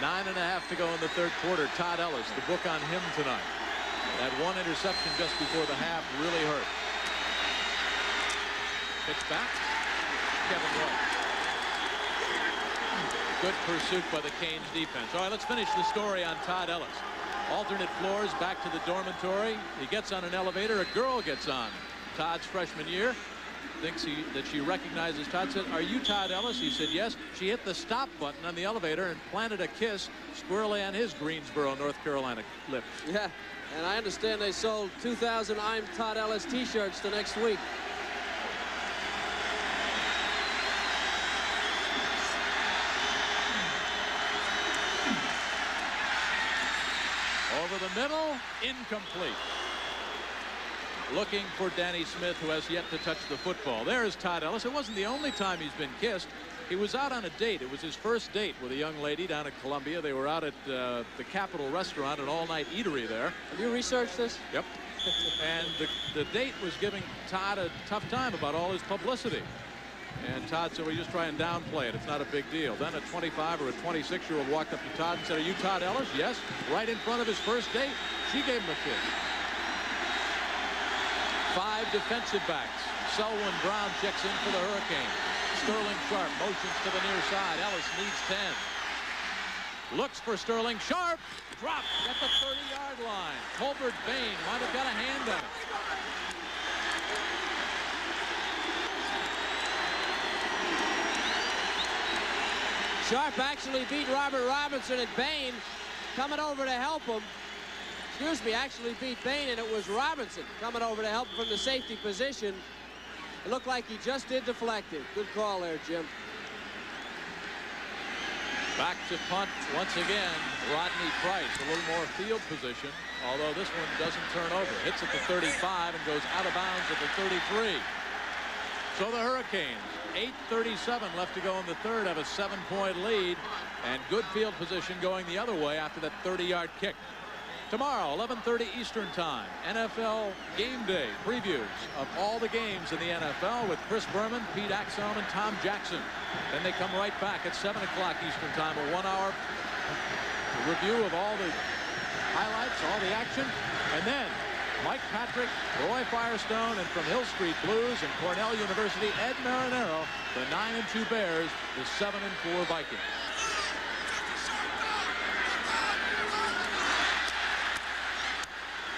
9.5 to go in the third quarter. Todd Ellis, the book on him tonight. That one interception just before the half really hurt. Pitch back. Kevin White. Good pursuit by the Canes defense. All right, let's finish the story on Todd Ellis. Alternate floors back to the dormitory. He gets on an elevator. A girl gets on. Todd's freshman year. Thinks that she recognizes Todd. Said, "Are you Todd Ellis?" He said, "Yes." She hit the stop button on the elevator and planted a kiss squarely on his Greensboro, North Carolina lips. Yeah, and I understand they sold 2,000 I'm Todd Ellis t-shirts the next week. Over the middle, incomplete. Looking for Danny Smith, who has yet to touch the football. There is Todd Ellis. It wasn't the only time he's been kissed. He was out on a date. It was his first date with a young lady down at Columbia. They were out at the Capitol Restaurant, an all-night eatery there. Have you researched this? Yep. And the date was giving Todd a tough time about all his publicity. And Todd said, "Well, just try and downplay it. It's not a big deal." Then a 25 or a 26-year-old walked up to Todd and said, "Are you Todd Ellis?" "Yes." Right in front of his first date. She gave him a kiss. 5 defensive backs. Selwyn Brown checks in for the Hurricanes. Sterling Sharp motions to the near side. Ellis needs 10. Looks for Sterling Sharp. Dropped at the 30-yard line. Colbert Bain might have got a hand on it. Sharp actually beat Robert Robinson, and Bain coming over to help him. Excuse me, actually beat Bain, and it was Robinson coming over to help him from the safety position. It looked like he just did deflect it. Good call there, Jim. Back to punt once again. Rodney Price, a little more field position, although this one doesn't turn over. Hits at the 35 and goes out of bounds at the 33. So the Hurricanes, 8:37 left to go in the third, have a 7-point lead, and good field position going the other way after that 30-yard kick. Tomorrow, 11:30 Eastern Time, NFL Game Day previews of all the games in the NFL with Chris Berman, Pete Axelm, and Tom Jackson. Then they come right back at 7 o'clock Eastern Time, a 1-hour review of all the highlights, all the action, and then Mike Patrick, Roy Firestone, and from Hill Street Blues and Cornell University, Ed Marinero, the 9-2 Bears, the 7-4 Vikings.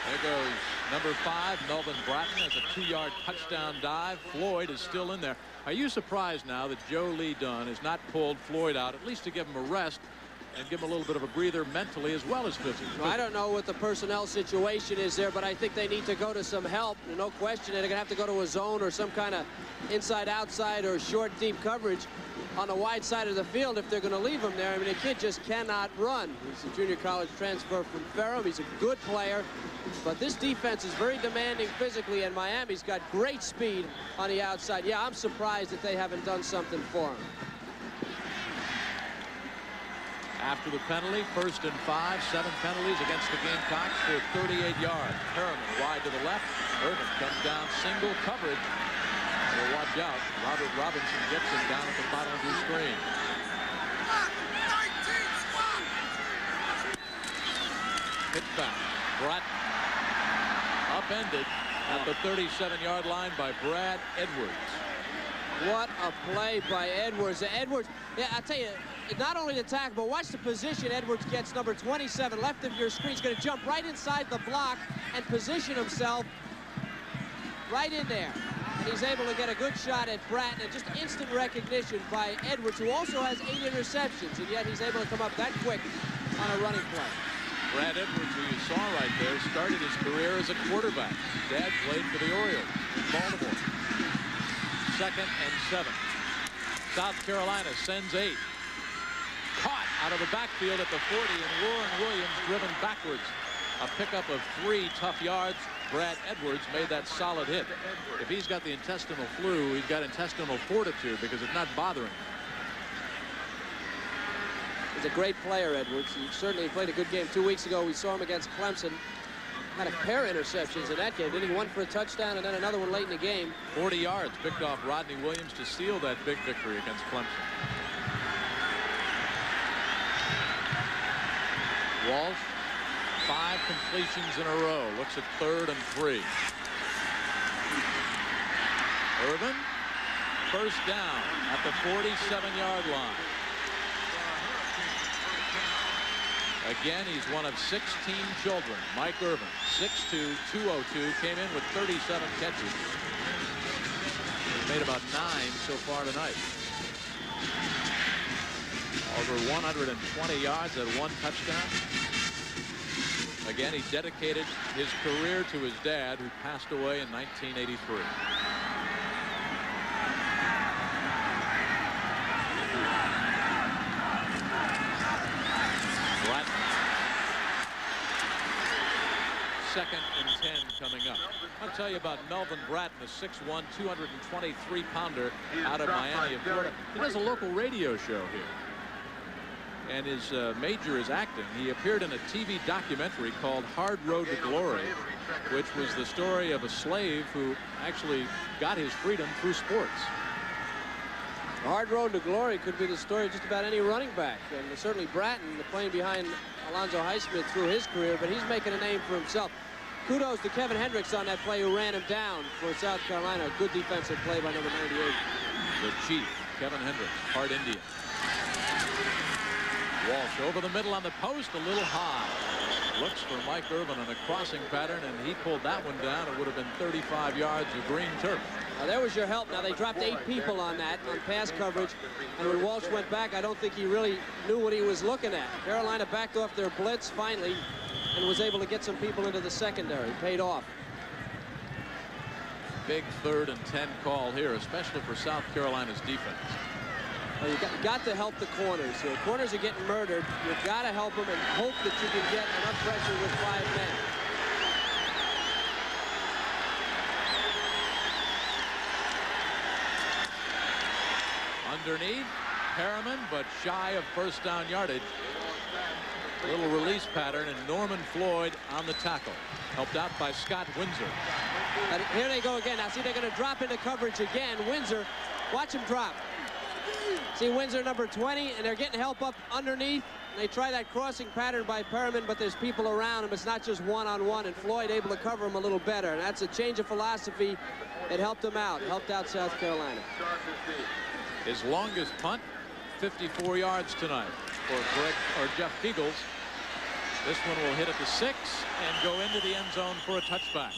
There goes number 5, Melvin Bratton, has a 2-yard touchdown dive. Floyd is still in there. Are you surprised now that Joe Lee Dunn has not pulled Floyd out, at least to give him a rest and give him a little bit of a breather mentally as well as physically? Well, I don't know what the personnel situation is there, but I think they need to go to some help. No question, they're going to have to go to a zone or some kind of inside-outside or short, deep coverage on the wide side of the field if they're going to leave him there. I mean, the kid just cannot run. He's a junior college transfer from Ferrum. He's a good player, but this defense is very demanding physically, and Miami's got great speed on the outside. Yeah, I'm surprised that they haven't done something for him. After the penalty, 1st and 5, 7 penalties against the Gamecocks for 38 yards. Perriman wide to the left. Irvin comes down, single coverage. Well, watch out. Robert Robinson gets him down at the bottom of his screen. Hit back. Bratton upended at the 37-yard line by Brad Edwards. What a play by Edwards. Edwards, yeah, I tell you, not only the tackle, but watch the position Edwards gets, number 27, left of your screen. He's going to jump right inside the block and position himself right in there. And he's able to get a good shot at Bratton, and just instant recognition by Edwards, who also has 8 interceptions, and yet he's able to come up that quick on a running play. Brad Edwards, who you saw right there, started his career as a quarterback. Dad played for the Orioles in Baltimore. 2nd and 7. South Carolina sends 8. Caught out of the backfield at the 40, and Warren Williams driven backwards. A pickup of 3 tough yards. Brad Edwards made that solid hit. If he's got the intestinal flu, he's got intestinal fortitude because it's not bothering him. He's a great player, Edwards. He certainly played a good game 2 weeks ago. We saw him against Clemson. Had a pair of interceptions in that game. Didn't he? One for a touchdown and then another one late in the game. 40 yards picked off Rodney Williams to seal that big victory against Clemson. Walsh, 5 completions in a row. Looks at 3rd and 3. Irvin, 1st down at the 47-yard line. Again, he's one of 16 children. Mike Irvin, 6'2", 202, came in with 37 catches. He's made about 9 so far tonight. Over 120 yards at 1 touchdown. Again, he dedicated his career to his dad, who passed away in 1983. Second and 10 coming up. I'll tell you about Melvin Bratton, a 6'1", 223-pounder out of Miami, of Florida. He does a local radio show here. And his major is acting. He appeared in a TV documentary called Hard Road to Glory, which was the story of a slave who actually got his freedom through sports. Hard Road to Glory could be the story of just about any running back. And certainly Bratton, playing behind Alonzo Highsmith through his career, but he's making a name for himself. Kudos to Kevin Hendricks on that play, who ran him down for South Carolina. A good defensive play by number 98. The Chief, Kevin Hendricks, hard Indian. Walsh over the middle on the post, a little high. Looks for Mike Irvin on a crossing pattern, and he pulled that one down. It would have been 35 yards of green turf. Now there was your help. Now they dropped 8 people on that, on pass coverage. And when Walsh went back, I don't think he really knew what he was looking at. Carolina backed off their blitz finally and was able to get some people into the secondary. Paid off. Big 3rd and 10 call here, especially for South Carolina's defense. Well, you got to help the corners. The corners are getting murdered. You've got to help them and hope that you can get enough pressure with 5 men. Underneath, Perriman, but shy of 1st down yardage. Little release pattern, and Norman Floyd on the tackle. Helped out by Scott Windsor. And here they go again. Now see, they're going to drop into coverage again. Windsor, watch him drop. See Windsor, number 20, and they're getting help up underneath. They try that crossing pattern by Perriman, but there's people around him. It's not just one-on-one, and Floyd able to cover him a little better. And that's a change of philosophy. It helped him out. It helped out South Carolina. His longest punt, 54 yards tonight for Jeff Peagles. This one will hit at the 6 and go into the end zone for a touchback.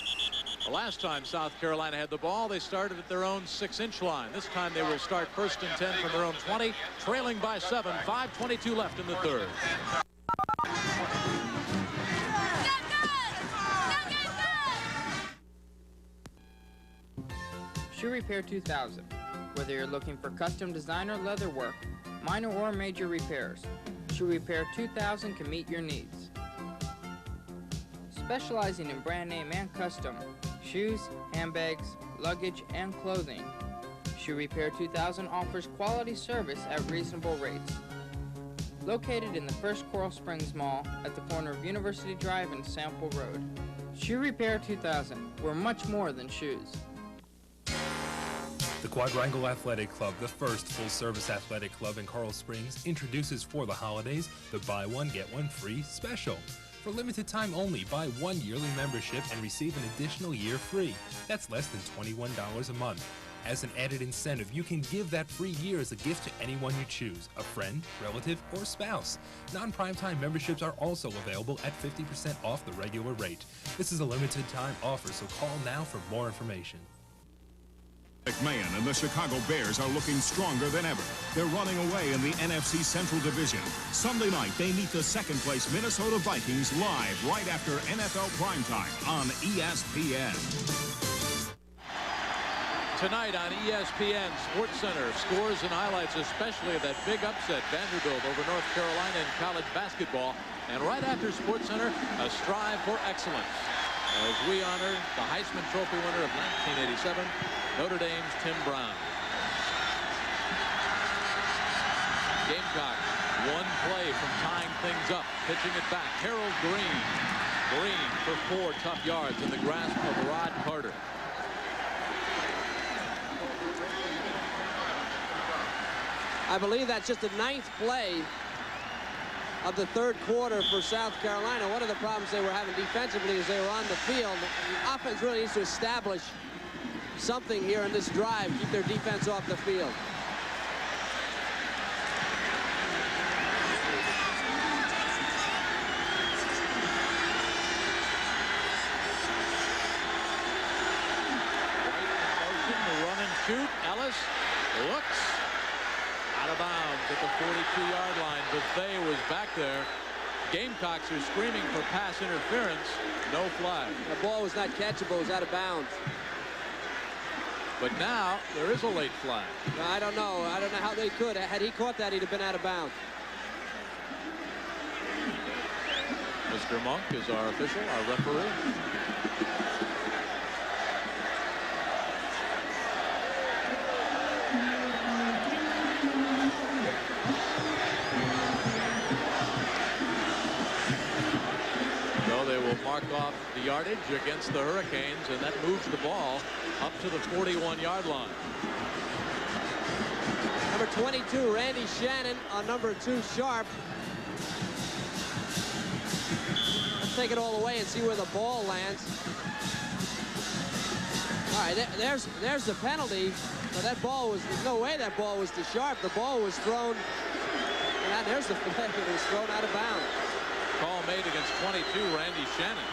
The last time South Carolina had the ball, they started at their own 6-inch line. This time they will start 1st and 10 from their own 20, trailing by 7, 5:22 left in the 3rd. Shoe Repair 2000. Whether you're looking for custom design or leather work, minor or major repairs, Shoe Repair 2000 can meet your needs. Specializing in brand name and custom shoes, handbags, luggage, and clothing, Shoe Repair 2000 offers quality service at reasonable rates. located in the First Coral Springs Mall at the corner of University Drive and Sample Road. Shoe Repair 2000. We're much more than shoes. The Quadrangle Athletic Club, the first full-service athletic club in Coral Springs, introduces for the holidays the buy one, get one free special. For limited time only, buy 1 yearly membership and receive an additional year free. That's less than $21 a month. As an added incentive, you can give that free year as a gift to anyone you choose, a friend, relative, or spouse. Non-primetime memberships are also available at 50% off the regular rate. This is a limited time offer, so call now for more information. McMahon and the Chicago Bears are looking stronger than ever. They're running away in the NFC Central Division. Sunday night, they meet the second-place Minnesota Vikings live right after NFL Primetime on ESPN. Tonight on ESPN SportsCenter, scores and highlights, especially of that big upset, Vanderbilt over North Carolina in college basketball. And right after SportsCenter, a strive for excellence, as we honor the Heisman Trophy winner of 1987, Notre Dame's Tim Brown. Gamecocks, one play from tying things up, pitching it back. Harold Green. Green for 4 tough yards in the grasp of Rod Carter. I believe that's just the 9th play of the 3rd quarter for South Carolina. One of the problems they were having defensively is they were on the field. The offense really needs to establish something here in this drive, keep their defense off the field. Right in motion, the run and shoot. Ellis looks out of bounds at the 42-yard line. Buffet was back there. Gamecocks are screaming for pass interference. No flag. The ball was not catchable. It was out of bounds. But now there is a late flag. I don't know. I don't know how they could. Had he caught that, he'd have been out of bounds. Mr. Monk is our official, our referee. So they will mark off the yardage against the Hurricanes, and that moves the ball up to the 41-yard line. Number 22, Randy Shannon, on number 2, Sharp. Let's take it all the way and see where the ball lands. All right, there's the penalty. But that ball was, there's no way that ball was to Sharp. The ball was thrown, and there's the flag. It was thrown out of bounds. Call made against 22, Randy Shannon.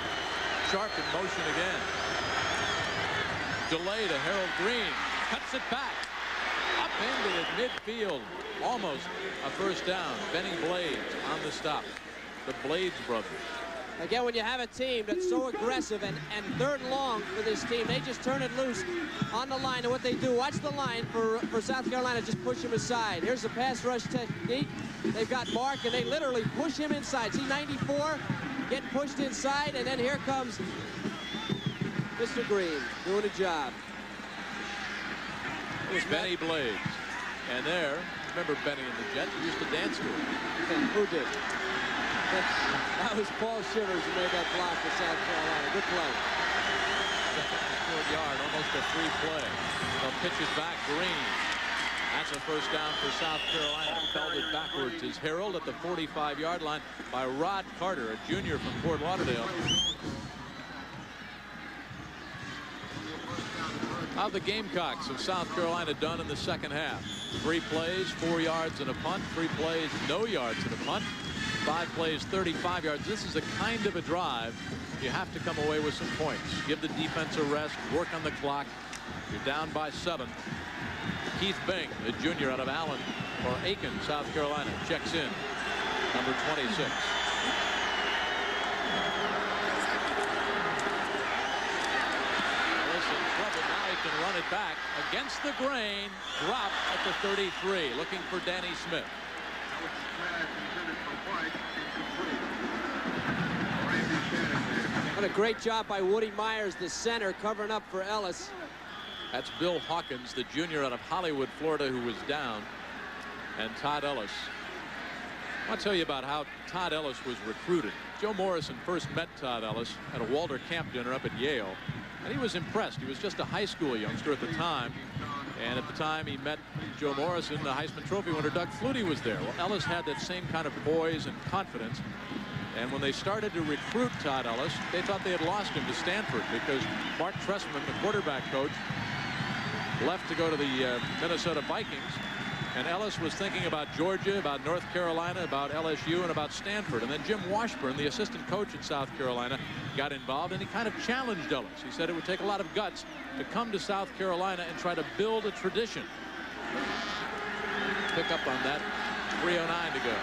Sharp in motion again. Delay to Harold Green. Cuts it back. Up into the midfield. Almost a first down. Benny Blades on the stop. The Blades brothers. Again, when you have a team that's so aggressive and 3rd and long for this team, they just turn it loose on the line. And what they do, watch the line for South Carolina, just push him aside. Here's the pass rush technique. They've got Mark, and they literally push him inside. See 94 getting pushed inside, and then here comes Mr. Green doing a job. It was Benny Blades. And there, remember Benny and the Jets? We used to dance to him. Who did? That was Paul Shivers who made that block for South Carolina. Good play. Short yard, almost a free play. They'll pitch it back. Green. That's a first down for South Carolina. Belted backwards is Harold at the 45-yard line by Rod Carter, a junior from Fort Lauderdale. How the Gamecocks of South Carolina done in the second half? 3 plays, 4 yards and a punt. 3 plays, no yards and a punt. 5 plays, 35 yards. This is the kind of a drive you have to come away with some points. Give the defense a rest, work on the clock. You're down by 7. Keith Bing, the junior out of Allen, or Aiken, South Carolina, checks in. Number 26. Ellis in trouble. Now he can run it back against the grain. Drop at the 33. Looking for Danny Smith. What a great job by Woody Myers, the center, covering up for Ellis. That's Bill Hawkins, the junior out of Hollywood, Florida, who was down. And Todd Ellis I'll tell you about how Todd Ellis was recruited. Joe Morrison first met Todd Ellis at a Walter Camp dinner up at Yale, and he was impressed. He was just a high school youngster at the time, and at the time he met Joe Morrison, the Heisman Trophy winner. Doug Flutie was there. Well, Ellis had that same kind of poise and confidence, and when they started to recruit Todd Ellis, they thought they had lost him to Stanford because Mark Trestman, the quarterback coach, left to go to the Minnesota Vikings. And Ellis was thinking about Georgia, about North Carolina, about LSU, and about Stanford. And then Jim Washburn, the assistant coach at South Carolina, got involved, and he kind of challenged Ellis. He said it would take a lot of guts to come to South Carolina and try to build a tradition. Pick up on that. 3:09 to go.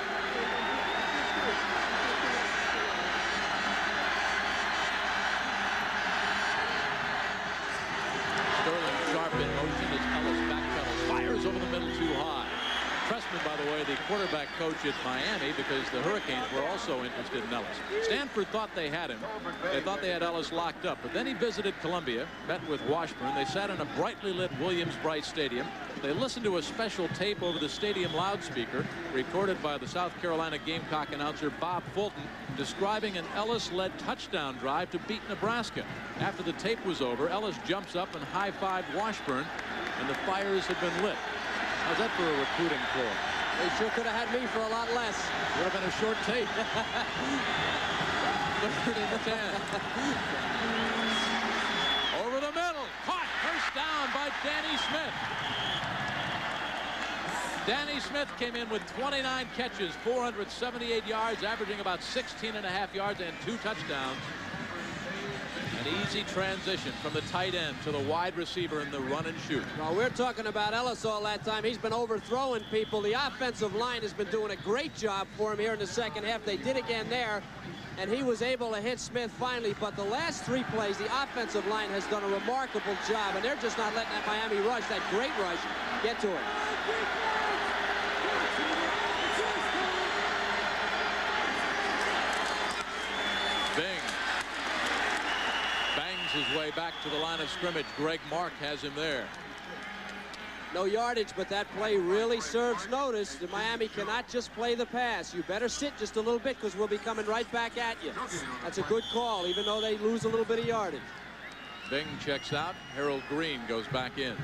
Sterling sharp in motion as Ellis backpedals, fires over the middle too high. Trestman, by the way, the quarterback coach at Miami, because the Hurricanes were also interested in Ellis. Stanford thought they had him. They thought they had Ellis locked up. But then he visited Columbia, met with Washburn. They sat in a brightly lit Williams-Brice Stadium. They listened to a special tape over the stadium loudspeaker, recorded by the South Carolina Gamecock announcer Bob Fulton, describing an Ellis-led touchdown drive to beat Nebraska. After the tape was over, Ellis jumps up and high-fived Washburn, and the fires had been lit. How's that for a recruiting ploy? They sure could have had me for a lot less. Would have been a short tape. 3rd and 10. Over the middle. Caught. First down by Danny Smith. Danny Smith came in with 29 catches, 478 yards, averaging about 16.5 yards and 2 touchdowns. An easy transition from the tight end to the wide receiver in the run and shoot. Well, we're talking about Ellis all that time. He's been overthrowing people. The offensive line has been doing a great job for him here in the second half. They did again there, and he was able to hit Smith finally. But the last 3 plays, the offensive line has done a remarkable job, and they're just not letting that Miami rush, that great rush, get to him. Bing bangs his way back to the line of scrimmage. Greg Mark has him there. No yardage, but that play really serves notice. The Miami cannot just play the pass. You better sit just a little bit because we'll be coming right back at you. That's a good call, even though they lose a little bit of yardage. Bing checks out. Harold Green goes back in.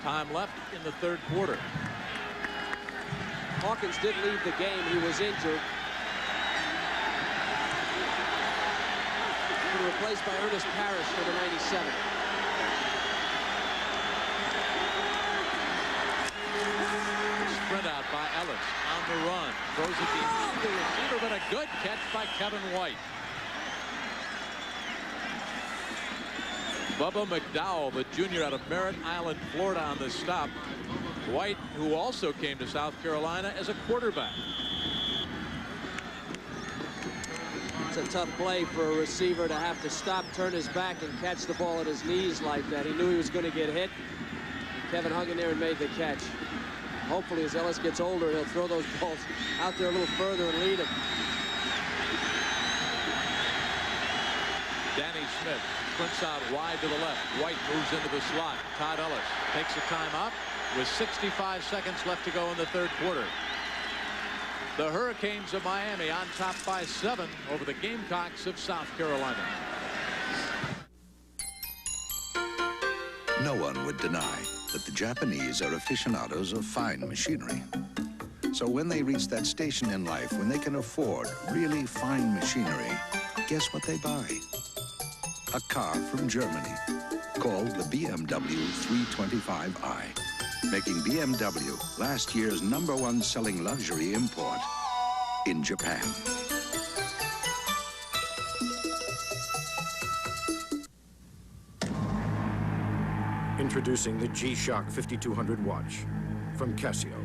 Time left in the 3rd quarter. Hawkins did leave the game. He was injured. Replaced by Ernest Parrish for the 97. Sprint out by Ellis on the run. Throws it behind the receiver, but a good catch by Kevin White. Bubba McDowell, the junior out of Merritt Island, Florida, on the stop. White, who also came to South Carolina as a quarterback. It's a tough play for a receiver to have to stop, turn his back, and catch the ball at his knees like that. He knew he was going to get hit. Kevin hung in there and made the catch. Hopefully, as Ellis gets older, he'll throw those balls out there a little further and lead him. Danny Smith sprints out wide to the left. White moves into the slot. Todd Ellis takes a timeout with 65 seconds left to go in the 3rd quarter. The Hurricanes of Miami on top by 7 over the Gamecocks of South Carolina. No one would deny that the Japanese are aficionados of fine machinery. So when they reach that station in life when they can afford really fine machinery, guess what they buy? A car from Germany called the BMW 325i. Making BMW last year's #1 selling luxury import in Japan. Introducing the G-Shock 5200 watch from Casio.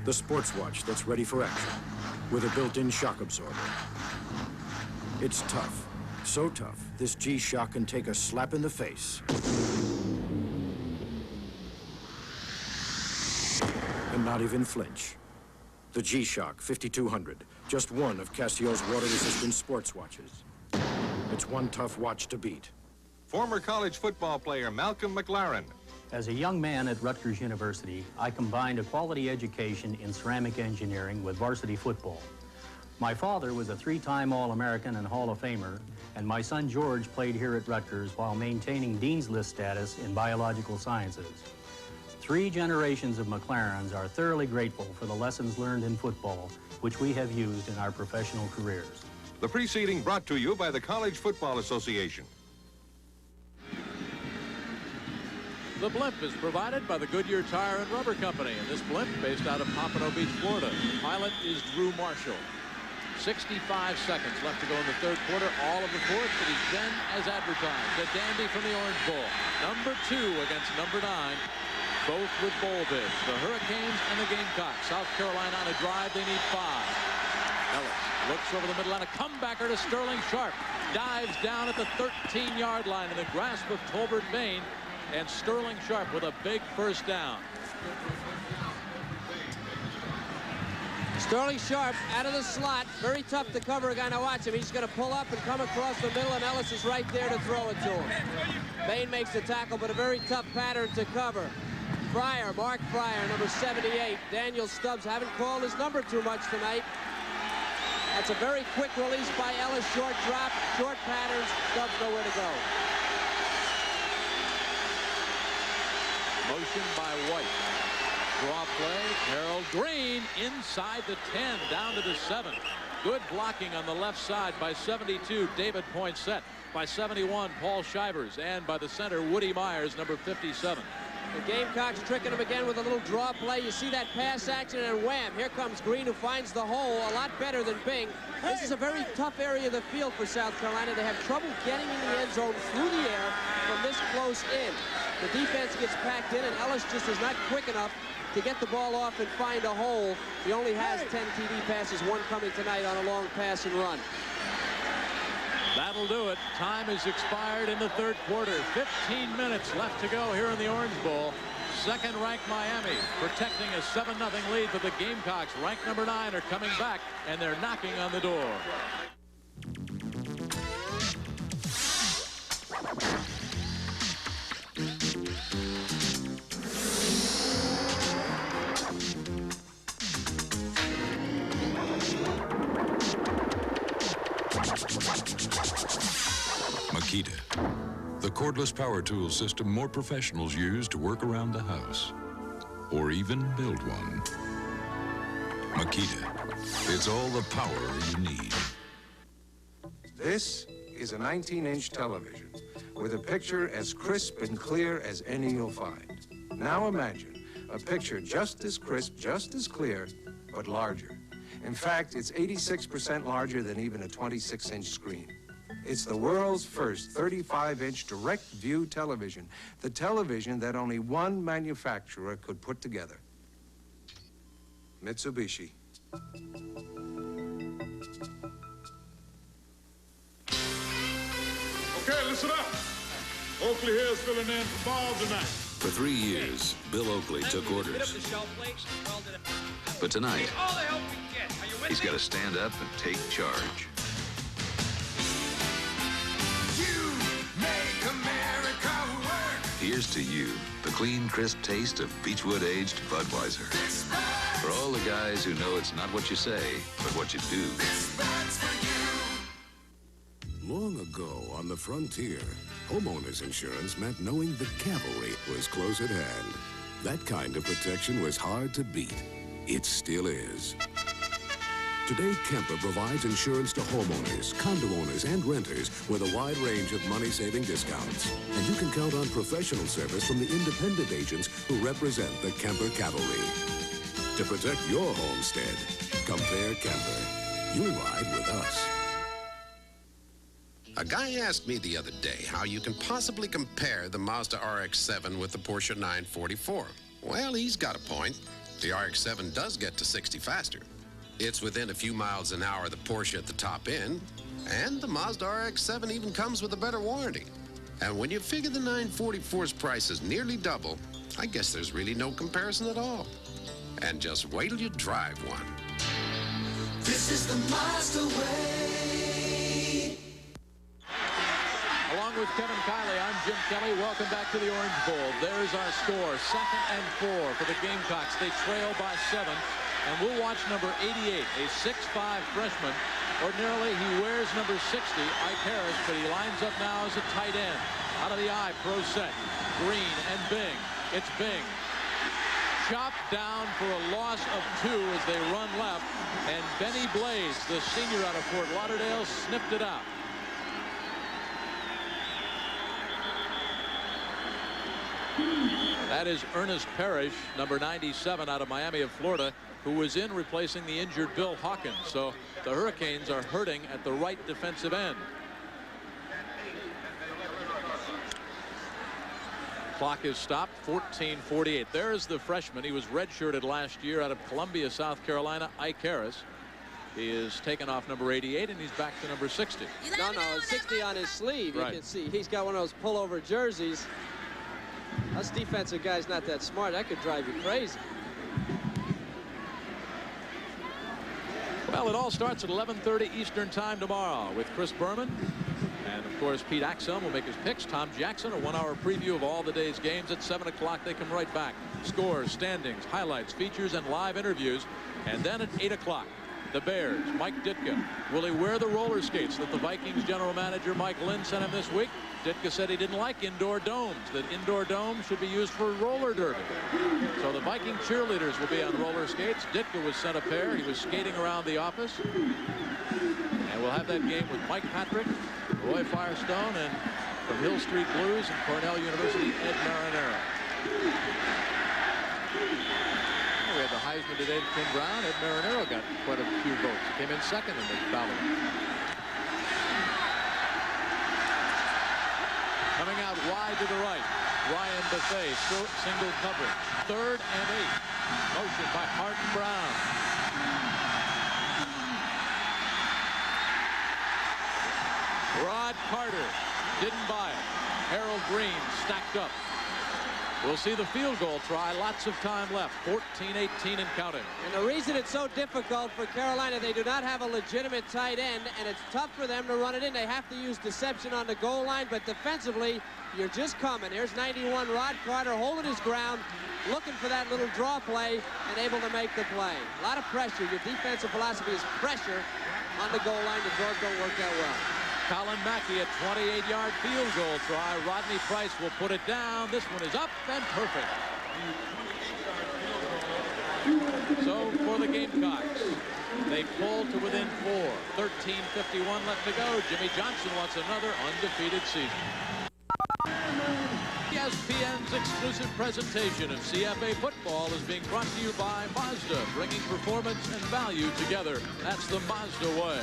The sports watch that's ready for action with a built-in shock absorber. It's tough, so tough, this G-Shock can take a slap in the face and not even flinch. The G-Shock 5200, just one of Casio's water-resistant sports watches. It's one tough watch to beat. Former college football player Malcolm McLaren As a young man at Rutgers University, I combined a quality education in ceramic engineering with varsity football. My father was a 3-time All-American and Hall of Famer, and my son George played here at Rutgers while maintaining Dean's List status in biological sciences. 3 generations of McLarens are thoroughly grateful for the lessons learned in football, which we have used in our professional careers. The preceding brought to you by the College Football Association. The blimp is provided by the Goodyear Tire and Rubber Company, and this blimp, based out of Pompano Beach, Florida. The pilot is Drew Marshall. 65 seconds left to go in the third quarter. All of the fourth. It is then, as advertised, the dandy from the Orange Bowl. Number 2 against number 9, both with bowl bids. The Hurricanes and the Gamecocks. South Carolina on a drive. They need 5. Ellis looks over the middle line. A comebacker to Sterling Sharp. Dives down at the 13-yard line in the grasp of Tolbert Bain. And Sterling Sharp with a big first down. Sterling Sharp out of the slot. Very tough to cover a guy. Now watch him. He's going to pull up and come across the middle, and Ellis is right there to throw it to him. Bain makes the tackle, but a very tough pattern to cover. Fryer, Mark Fryer, number 78. Daniel Stubbs haven't called his number too much tonight. That's a very quick release by Ellis. Short drop, short patterns. Stubbs nowhere to go. Motion by White. Draw play. Harold Green inside the 10, down to the 7. Good blocking on the left side by 72, David Poinsett. By 71, Paul Shivers. And by the center, Woody Myers, number 57. The Gamecocks tricking him again with a little draw play. You see that pass action, and wham, here comes Green, who finds the hole a lot better than Bing. This is a very tough area of the field for South Carolina. They have trouble getting in the end zone through the air from this close in. The defense gets packed in, and Ellis just is not quick enough to get the ball off and find a hole. He only has 10 TD passes, 1 coming tonight on a long pass and run. That'll do it. Time has expired in the third quarter. 15 minutes left to go here in the Orange Bowl. Second-ranked Miami protecting a 7-0 lead, but the Gamecocks, ranked number 9, are coming back, and they're knocking on the door. Makita, the cordless power tool system more professionals use to work around the house, or even build one. Makita, it's all the power you need. This is a 19-inch television with a picture as crisp and clear as any you'll find. Now imagine a picture just as crisp, just as clear, but larger. In fact, it's 86% larger than even a 26-inch screen. It's the world's first 35-inch direct view television, the television that only one manufacturer could put together. Mitsubishi. Okay, listen up. Oakley here is filling in for Bob tonight. For 3 years, Bill Oakley took orders. But tonight, he's got to stand up and take charge. Here's to you, the clean, crisp taste of Beechwood-aged Budweiser. For all the guys who know it's not what you say, but what you do. Long ago on the frontier, homeowners insurance meant knowing the cavalry was close at hand. That kind of protection was hard to beat. It still is. Today, Kemper provides insurance to homeowners, condo owners, and renters with a wide range of money-saving discounts. And you can count on professional service from the independent agents who represent the Kemper Cavalry. To protect your homestead, compare Kemper. You'll ride with us. A guy asked me the other day how you can possibly compare the Mazda RX-7 with the Porsche 944. Well, he's got a point. The RX-7 does get to 60 faster. It's within a few miles an hour of the Porsche at the top end, and the Mazda RX-7 even comes with a better warranty. And when you figure the 944's price is nearly double, I guess there's really no comparison at all. And just wait till you drive one. This is the Mazda way. Along with Kevin Kiley. I'm Jim Kelly. Welcome back to the Orange Bowl. There's our score, 2nd and 4 for the Gamecocks. They trail by 7, and we'll watch number 88, a 6'5 freshman. Ordinarily, he wears number 60, Ike Harris, but he lines up now as a tight end. Out of the eye, pro set. Green and Bing. It's Bing. Chopped down for a loss of 2 as they run left, and Benny Blaze, the senior out of Fort Lauderdale, snipped it out. That is Ernest Parrish, number 97 out of Miami of Florida, who was in replacing the injured Bill Hawkins. So the Hurricanes are hurting at the right defensive end. Clock is stopped, 14:48. There's the freshman. He was redshirted last year out of Columbia, South Carolina, Ike Harris. He is taken off number 88, and he's back to number 60. No, 60 on his sleeve. Right. You can see he's got one of those pullover jerseys. Us defensive guys not that smart. That could drive you crazy. Well, it all starts at 11:30 Eastern time tomorrow with Chris Berman. And, of course, Pete Axel will make his picks. Tom Jackson, a 1-hour preview of all the day's games. At 7 o'clock, they come right back. Scores, standings, highlights, features, and live interviews. And then at 8 o'clock, the Bears, Mike Ditka. Will he wear the roller skates that the Vikings general manager Mike Lynn sent him this week? Ditka said he didn't like indoor domes, that indoor domes should be used for roller derby. So the Viking cheerleaders will be on roller skates. Ditka was sent a pair. He was skating around the office. And we'll have that game with Mike Patrick, Roy Firestone, and from Hill Street Blues and Cornell University, Ed Marinero. We had the Heisman today to Tim Brown. Ed Marinero got quite a few votes. He came in second in the ballot. Coming out wide to the right, Ryan Buffet, single coverage. 3rd and 8. Motion by Hardin Brown. Rod Carter didn't buy it. Harold Green stacked up. We'll see the field goal try. Lots of time left. 14-18 and counting. And the reason it's so difficult for Carolina, they do not have a legitimate tight end, and it's tough for them to run it in. They have to use deception on the goal line, but defensively, you're just coming. Here's 91 Rod Carter holding his ground, looking for that little draw play, and able to make the play. A lot of pressure. Your defensive philosophy is pressure on the goal line. The draws don't work that well. Colin Mackey, a 28-yard field goal try. Rodney Price will put it down. This one is up and perfect. So for the Gamecocks, they pull to within 4. 13:51 left to go. Jimmy Johnson wants another undefeated season. ESPN's exclusive presentation of CFA football is being brought to you by Mazda, bringing performance and value together. That's the Mazda way.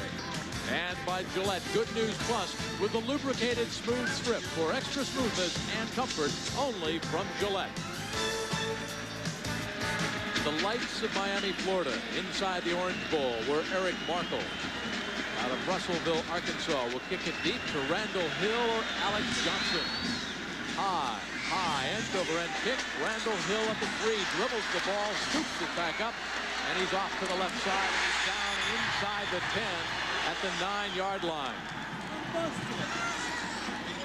And by Gillette Good News Plus with the lubricated smooth strip for extra smoothness and comfort only from Gillette. The lights of Miami, Florida, inside the Orange Bowl, where Eric Markle out of Russellville, Arkansas, will kick it deep to Randall Hill or Alex Johnson. High, end over end kick. Randall Hill at the 3, dribbles the ball, scoops it back up, and he's off to the left side, and he's down inside the 10 at the 9-yard line.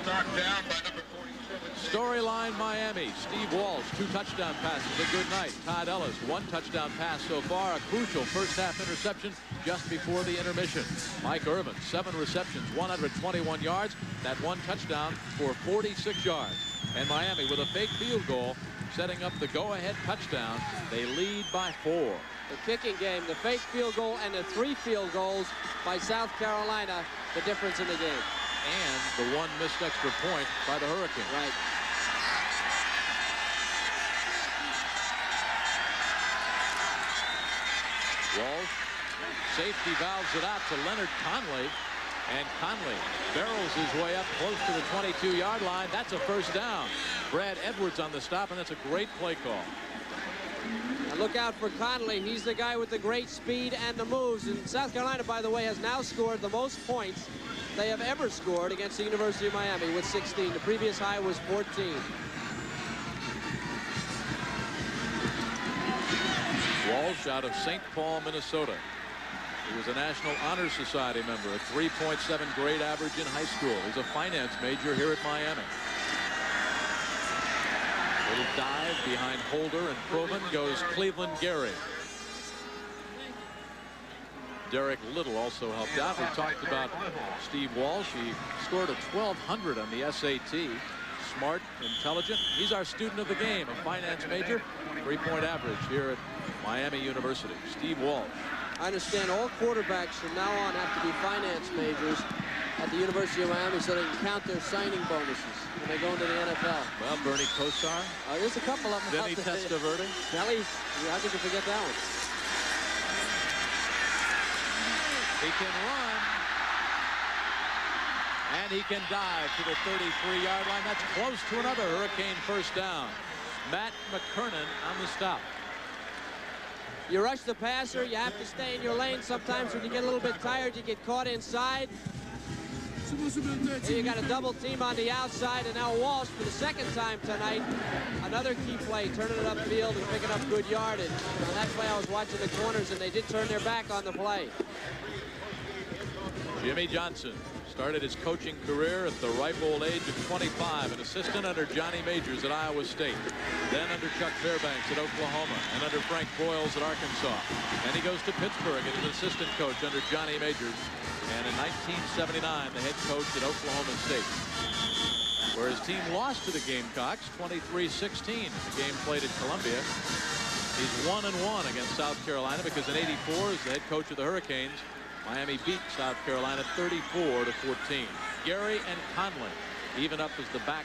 Knocked down by number 47. Storyline Miami. Steve Walsh, 2 touchdown passes. A good night. Todd Ellis, 1 touchdown pass so far. A crucial first-half interception just before the intermission. Mike Irvin, 7 receptions, 121 yards. That 1 touchdown for 46 yards. And Miami with a fake field goal, setting up the go-ahead touchdown. They lead by 4. The kicking game, the fake field goal and the 3 field goals by South Carolina, the difference in the game. And the 1 missed extra point by the Hurricanes. Right. Walsh, safety valves it out to Leonard Conley. And Conley barrels his way up close to the 22-yard line. That's a first down. Brad Edwards on the stop, and that's a great play call. And look out for Conley. He's the guy with the great speed and the moves. And South Carolina, by the way, has now scored the most points they have ever scored against the University of Miami with 16. The previous high was 14. Walsh out of St. Paul, Minnesota. He was a National Honor Society member, a 3.7 grade average in high school. He's a finance major here at Miami. Little dive behind Holder and Proven goes Cleveland Gary. Derek Little also helped out. We talked about Steve Walsh. He scored a 1200 on the SAT. Smart, intelligent. He's our student of the game, a finance major, 3-point average here at Miami University. Steve Walsh. I understand all quarterbacks from now on have to be finance majors at the University of Miami so they can count their signing bonuses when they go into the NFL. Well, Bernie Kosar. There's a couple of them. Vinny Testaverde. Kelly, how could you forget that one? He can run. And he can dive to the 33-yard line. That's close to another Hurricane first down. Matt McKernan on the stop. You rush the passer, you have to stay in your lane. Sometimes when you get a little bit tired, you get caught inside. Here you got a double team on the outside, and now Walsh for the second time tonight. Another key play, turning it upfield and picking up good yardage. On that play, I was watching the corners, and they did turn their back on the play. Jimmy Johnson started his coaching career at the ripe old age of 25, an assistant under Johnny Majors at Iowa State, then under Chuck Fairbanks at Oklahoma, and under Frank Boyles at Arkansas. And he goes to Pittsburgh and is an assistant coach under Johnny Majors, and in 1979 the head coach at Oklahoma State, where his team lost to the Gamecocks 23-16 in the game played at Columbia. He's 1-1 against South Carolina because in '84 as the head coach of the Hurricanes, Miami beat South Carolina 34-14. Gary and Conley even up as the backs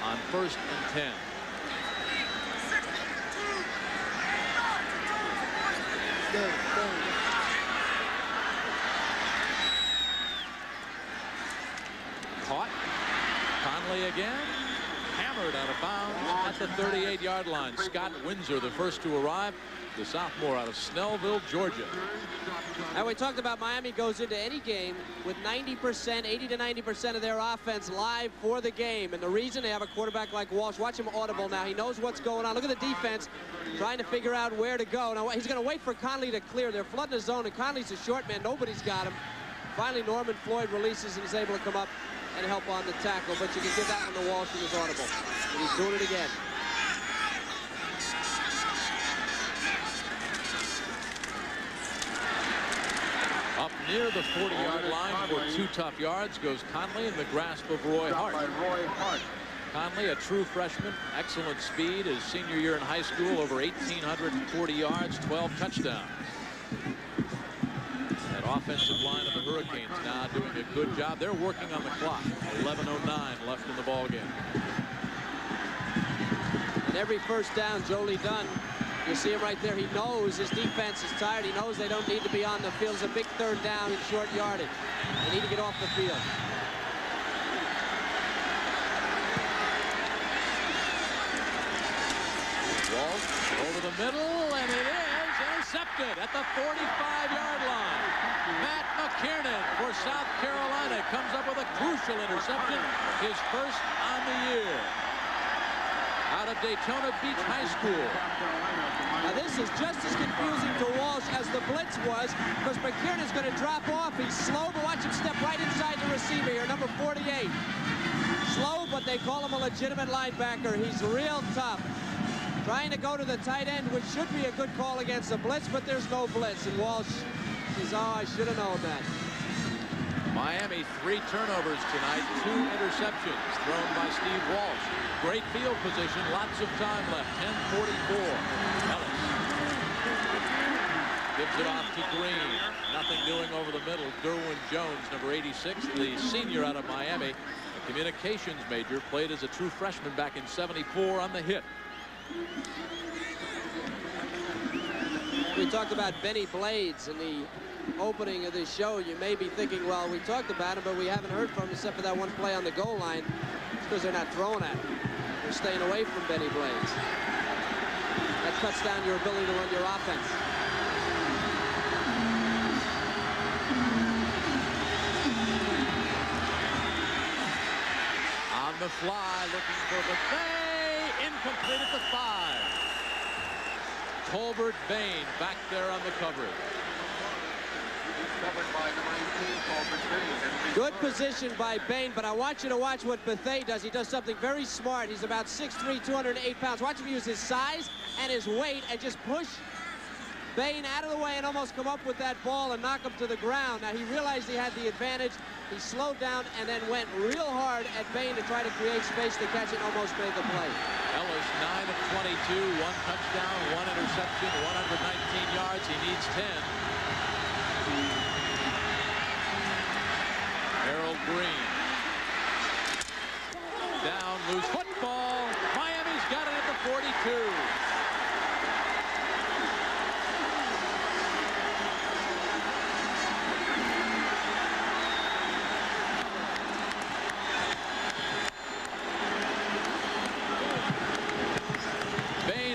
on 1st and 10. Caught. Conley again. Hammered out of bounds at the 38-yard line. Scott Windsor, the first to arrive, the sophomore out of Snellville, Georgia. And we talked about Miami goes into any game with 90%, 80 to 90% of their offense live for the game. And the reason they have a quarterback like Walsh, watch him audible now. He knows what's going on. Look at the defense trying to figure out where to go. Now he's going to wait for Conley to clear. They're flooding the zone, and Conley's a short man. Nobody's got him. Finally, Norman Floyd releases and is able to come up and help on the tackle. But you can give that one to Walsh. He was audible. And he's doing it again. Up near the 40-yard line for 2 tough yards goes Conley in the grasp of Roy Hart. Conley, a true freshman, excellent speed. His senior year in high school, over 1,840 yards, 12 touchdowns. That offensive line of the Hurricanes now doing a good job. They're working on the clock. 11:09 left in the ballgame. And every first down, Jolie Dunn, you see him right there. He knows his defense is tired. He knows they don't need to be on the field. It's a big 3rd down in short yardage. They need to get off the field. Walsh over the middle, and it is intercepted at the 45-yard line. Matt McKernan for South Carolina comes up with a crucial interception, his first on the year. Out of Daytona Beach High School. Now this is just as confusing to Walsh as the blitz was, because McKernan's going to drop off. He's slow, but watch him step right inside the receiver here, number 48. Slow, but they call him a legitimate linebacker. He's real tough. Trying to go to the tight end, which should be a good call against the blitz, but there's no blitz. And Walsh says, oh, I should have known that. Miami 3 turnovers tonight, 2 interceptions thrown by Steve Walsh. Great field position, lots of time left, 10:44. Ellis gives it off to Green. Nothing doing over the middle. Derwin Jones, number 86, the senior out of Miami, a communications major, played as a true freshman back in '74 on the hit. We talked about Benny Blades in the opening of this show. You may be thinking, well, we talked about him, but we haven't heard from him except for that one play on the goal line. It's because they're not throwing at him. They're staying away from Benny Blades. That cuts down your ability to run your offense. On the fly, looking for Buffet. Incomplete at the 5. Tolbert Bain back there on the coverage. covered by number 18, Colbert Bain. Good position by Bain, but I want you to watch what Bethea does. He does something very smart. He's about 6'3", 208 pounds. Watch him use his size and his weight and just push Bain out of the way and almost come up with that ball and knock him to the ground. Now, he realized he had the advantage. He slowed down and then went real hard at Bain to try to create space to catch it and almost made the play. Ellis, 9 of 22, 1 touchdown, 1 interception, 119 yards. He needs 10. Harold Green. Down, loose football. Miami's got it at the 42.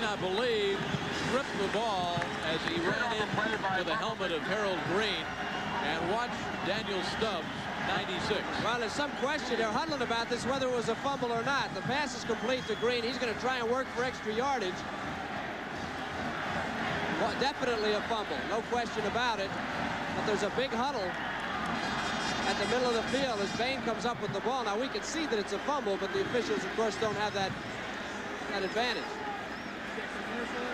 I believe, stripped the ball as he ran into the helmet of Harold Green. And watch Daniel Stubbs, 96. Well, there's some question. They're huddling about this, whether it was a fumble or not. The pass is complete to Green. He's going to try and work for extra yardage. Well, definitely a fumble, no question about it. But there's a big huddle at the middle of the field as Bain comes up with the ball. Now, we can see that it's a fumble, but the officials, of course, don't have that advantage.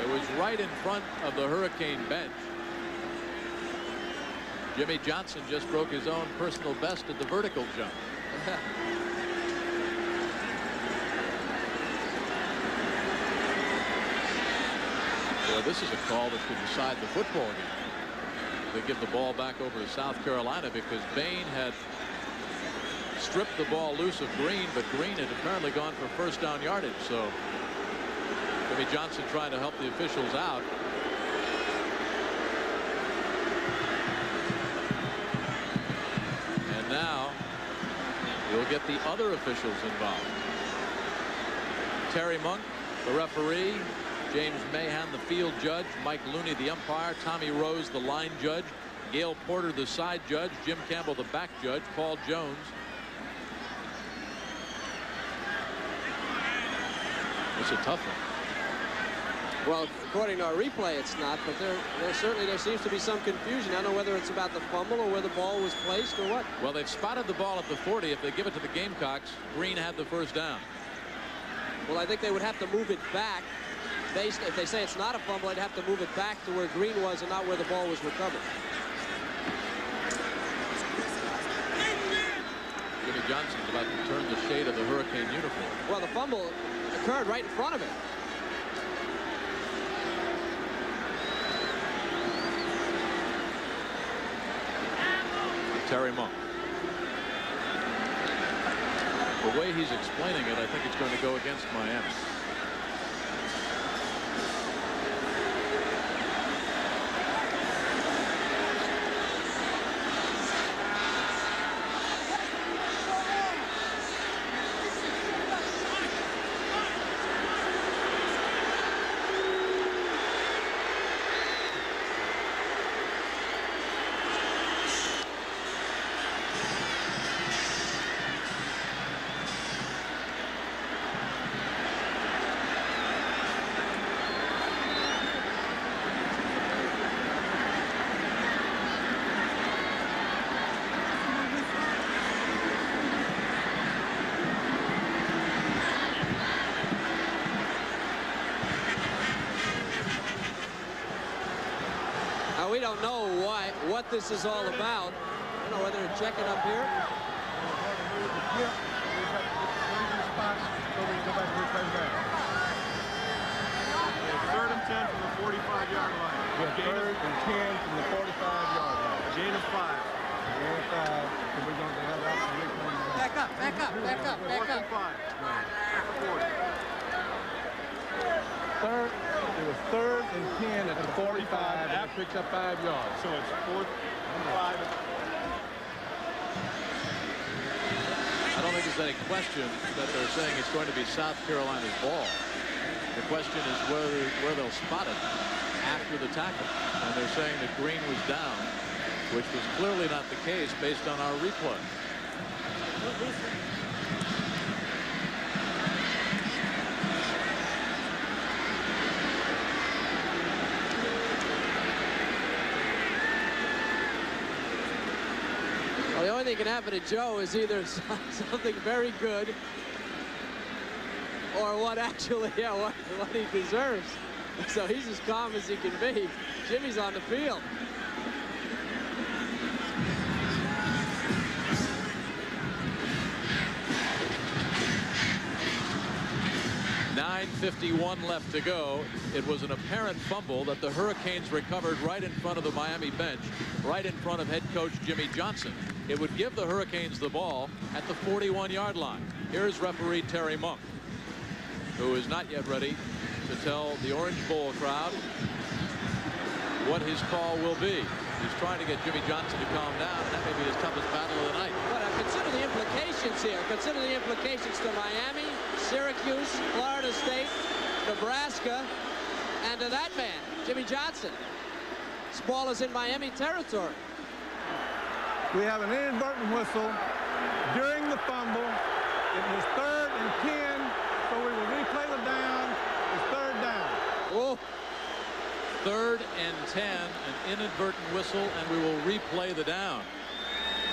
It was right in front of the Hurricane bench. Jimmy Johnson just broke his own personal best at the vertical jump. Well, this is a call that could decide the football game. They give the ball back over to South Carolina because Bain had stripped the ball loose of Green, but Green had apparently gone for first down yardage. So Jimmy Johnson trying to help the officials out. And now we'll get the other officials involved. Terry Monk, the referee, James Mahan, the field judge, Mike Looney, the umpire, Tommy Rose, the line judge, Gail Porter, the side judge, Jim Campbell, the back judge, Paul Jones. It's a tough one. Well, according to our replay, it's not, but there seems to be some confusion. I don't know whether it's about the fumble or where the ball was placed or what. Well, they've spotted the ball at the 40. If they give it to the Gamecocks, Green had the first down. Well, I think they would have to move it back. If they say it's not a fumble, they'd have to move it back to where Green was and not where the ball was recovered. Jimmy Johnson's about to turn the shade of the Hurricane uniform. Well, the fumble occurred right in front of him. Terry Monk. The way he's explaining it, I think it's going to go against Miami. We don't know what this is all about. I don't know whether they're checking up here. Third and 10 from the 45-yard line. Third and 10 from the 45-yard line. Gain of 5. Back up, back up, back up, back up. 40. It was third and 10 at the 45, and it picks up 5 yards. So it's 4th and 5. I don't think there's any question that they're saying it's going to be South Carolina's ball. The question is where they'll spot it after the tackle. And they're saying that Green was down, which was clearly not the case based on our replay. thing that can happen to Joe is either something very good or what actually, what he deserves. So he's as calm as he can be. Jimmy's on the field. .51 left to go. It was an apparent fumble that the Hurricanes recovered right in front of the Miami bench, right in front of head coach Jimmy Johnson. It would give the Hurricanes the ball at the 41-yard line. Here's referee Terry Monk, who is not yet ready to tell the Orange Bowl crowd what his call will be. He's trying to get Jimmy Johnson to calm down, and that may be his toughest battle of the night. But consider the implications here. Consider the implications to Miami, Syracuse, Florida State, Nebraska, and to that man, Jimmy Johnson. This ball is in Miami territory. We have an inadvertent whistle during the fumble. It was 3rd and 10, so we will replay the down. It's 3rd down. Oh. 3rd and 10, an inadvertent whistle, and we will replay the down.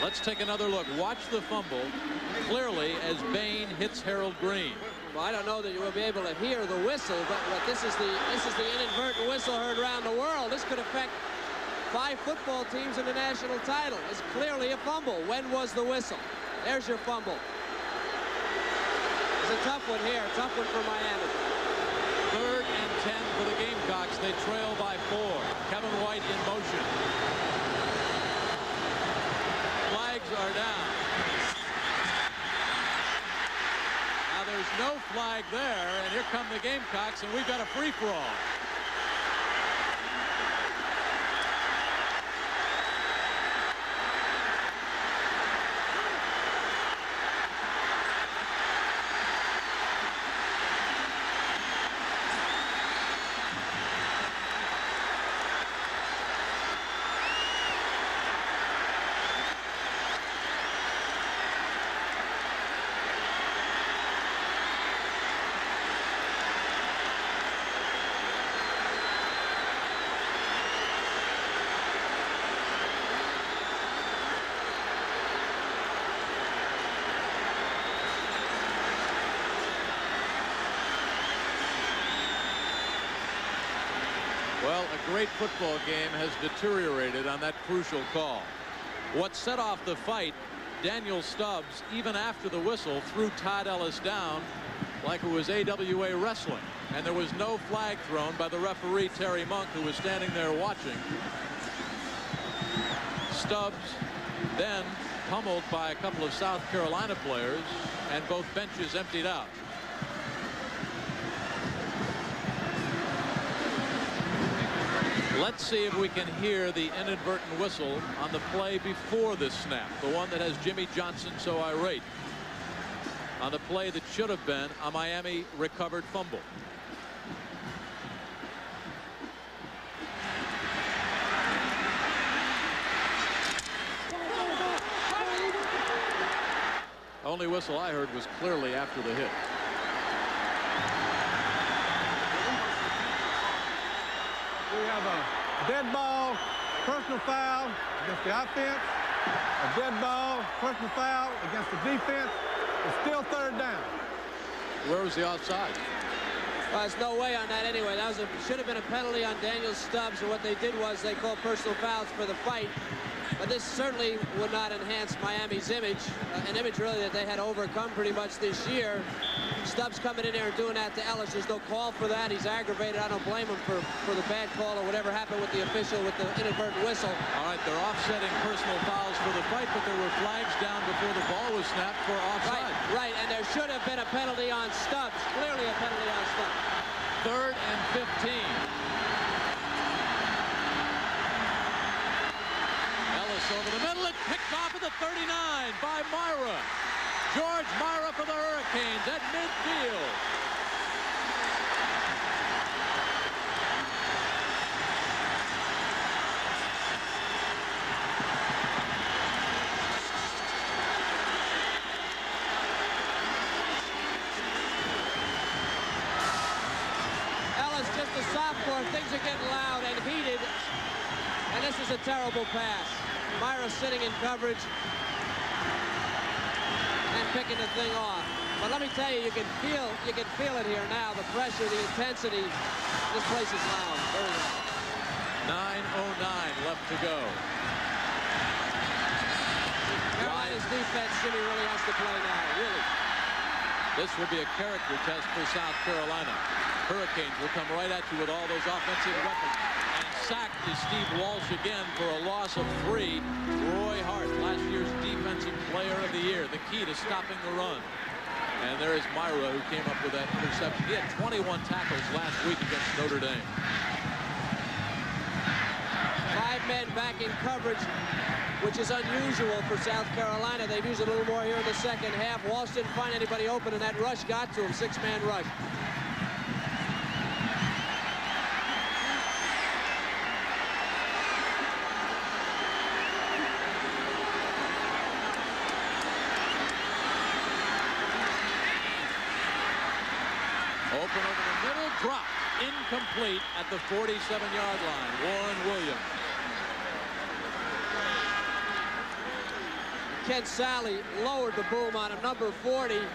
Let's take another look. Watch the fumble clearly as Bain hits Harold Green. Well, I don't know that you will be able to hear the whistle, but this is the inadvertent whistle heard around the world. This could affect 5 football teams in the national title. It's clearly a fumble. When was the whistle? There's your fumble. It's a tough one here. Tough one for Miami. 3rd and 10 for the Gamecocks. They trail by 4. Kevin White in motion. Flags are down. Now there's no flag there, and here come the Gamecocks, and we've got a free-for-all. Well, a great football game has deteriorated on that crucial call. What set off the fight, Daniel Stubbs, even after the whistle, threw Todd Ellis down like it was AWA wrestling. And there was no flag thrown by the referee, Terry Monk, who was standing there watching. Stubbs then pummeled by a couple of South Carolina players, and both benches emptied out. Let's see if we can hear the inadvertent whistle on the play before this snap, the one that has Jimmy Johnson so irate, on the play that should have been a Miami recovered fumble. Only whistle I heard was clearly after the hit. We have a dead ball, personal foul against the offense, a dead ball, personal foul against the defense. It's still 3rd down. Where was the offside? Well, there's no way on that anyway. That should have been a penalty on Daniel Stubbs, and what they did was they called personal fouls for the fight. But this certainly would not enhance Miami's image, an image really that they had overcome pretty much this year. Stubbs coming in there and doing that to Ellis. There's no call for that. He's aggravated. I don't blame him for the bad call or whatever happened with the official with the inadvertent whistle. All right, they're offsetting personal fouls for the fight, but there were flags down before the ball was snapped for offside. Right, and there should have been a penalty on Stubbs. Clearly a penalty on Stubbs. 3rd and 15. Ellis over the middle and picked off at the 39 by Myra. George Myra for the Hurricanes at midfield. Ellis, just a sophomore, things are getting loud and heated, and this is a terrible pass. Myra sitting in coverage. picking the thing off. But let me tell you, you can feel it here now. The pressure, the intensity. This place is loud. Very loud. 9:09 left to go. Carolina's defense, Jimmy, really has to play now. Really. This will be a character test for South Carolina. Hurricanes will come right at you with all those offensive weapons. And sacked is Steve Walsh again for a loss of 3. Roy Hart, last year's Defensive Player of the Year, the key to stopping the run. And there is Myra, who came up with that interception. He had 21 tackles last week against Notre Dame. 5 men back in coverage, which is unusual for South Carolina. They've used a little more here in the second half. Walsh didn't find anybody open, and that rush got to him. 6-man rush. Open over the middle, drop. Incomplete at the 47-yard line. Warren Williams. Ken Sally lowered the boom on him, number 40. The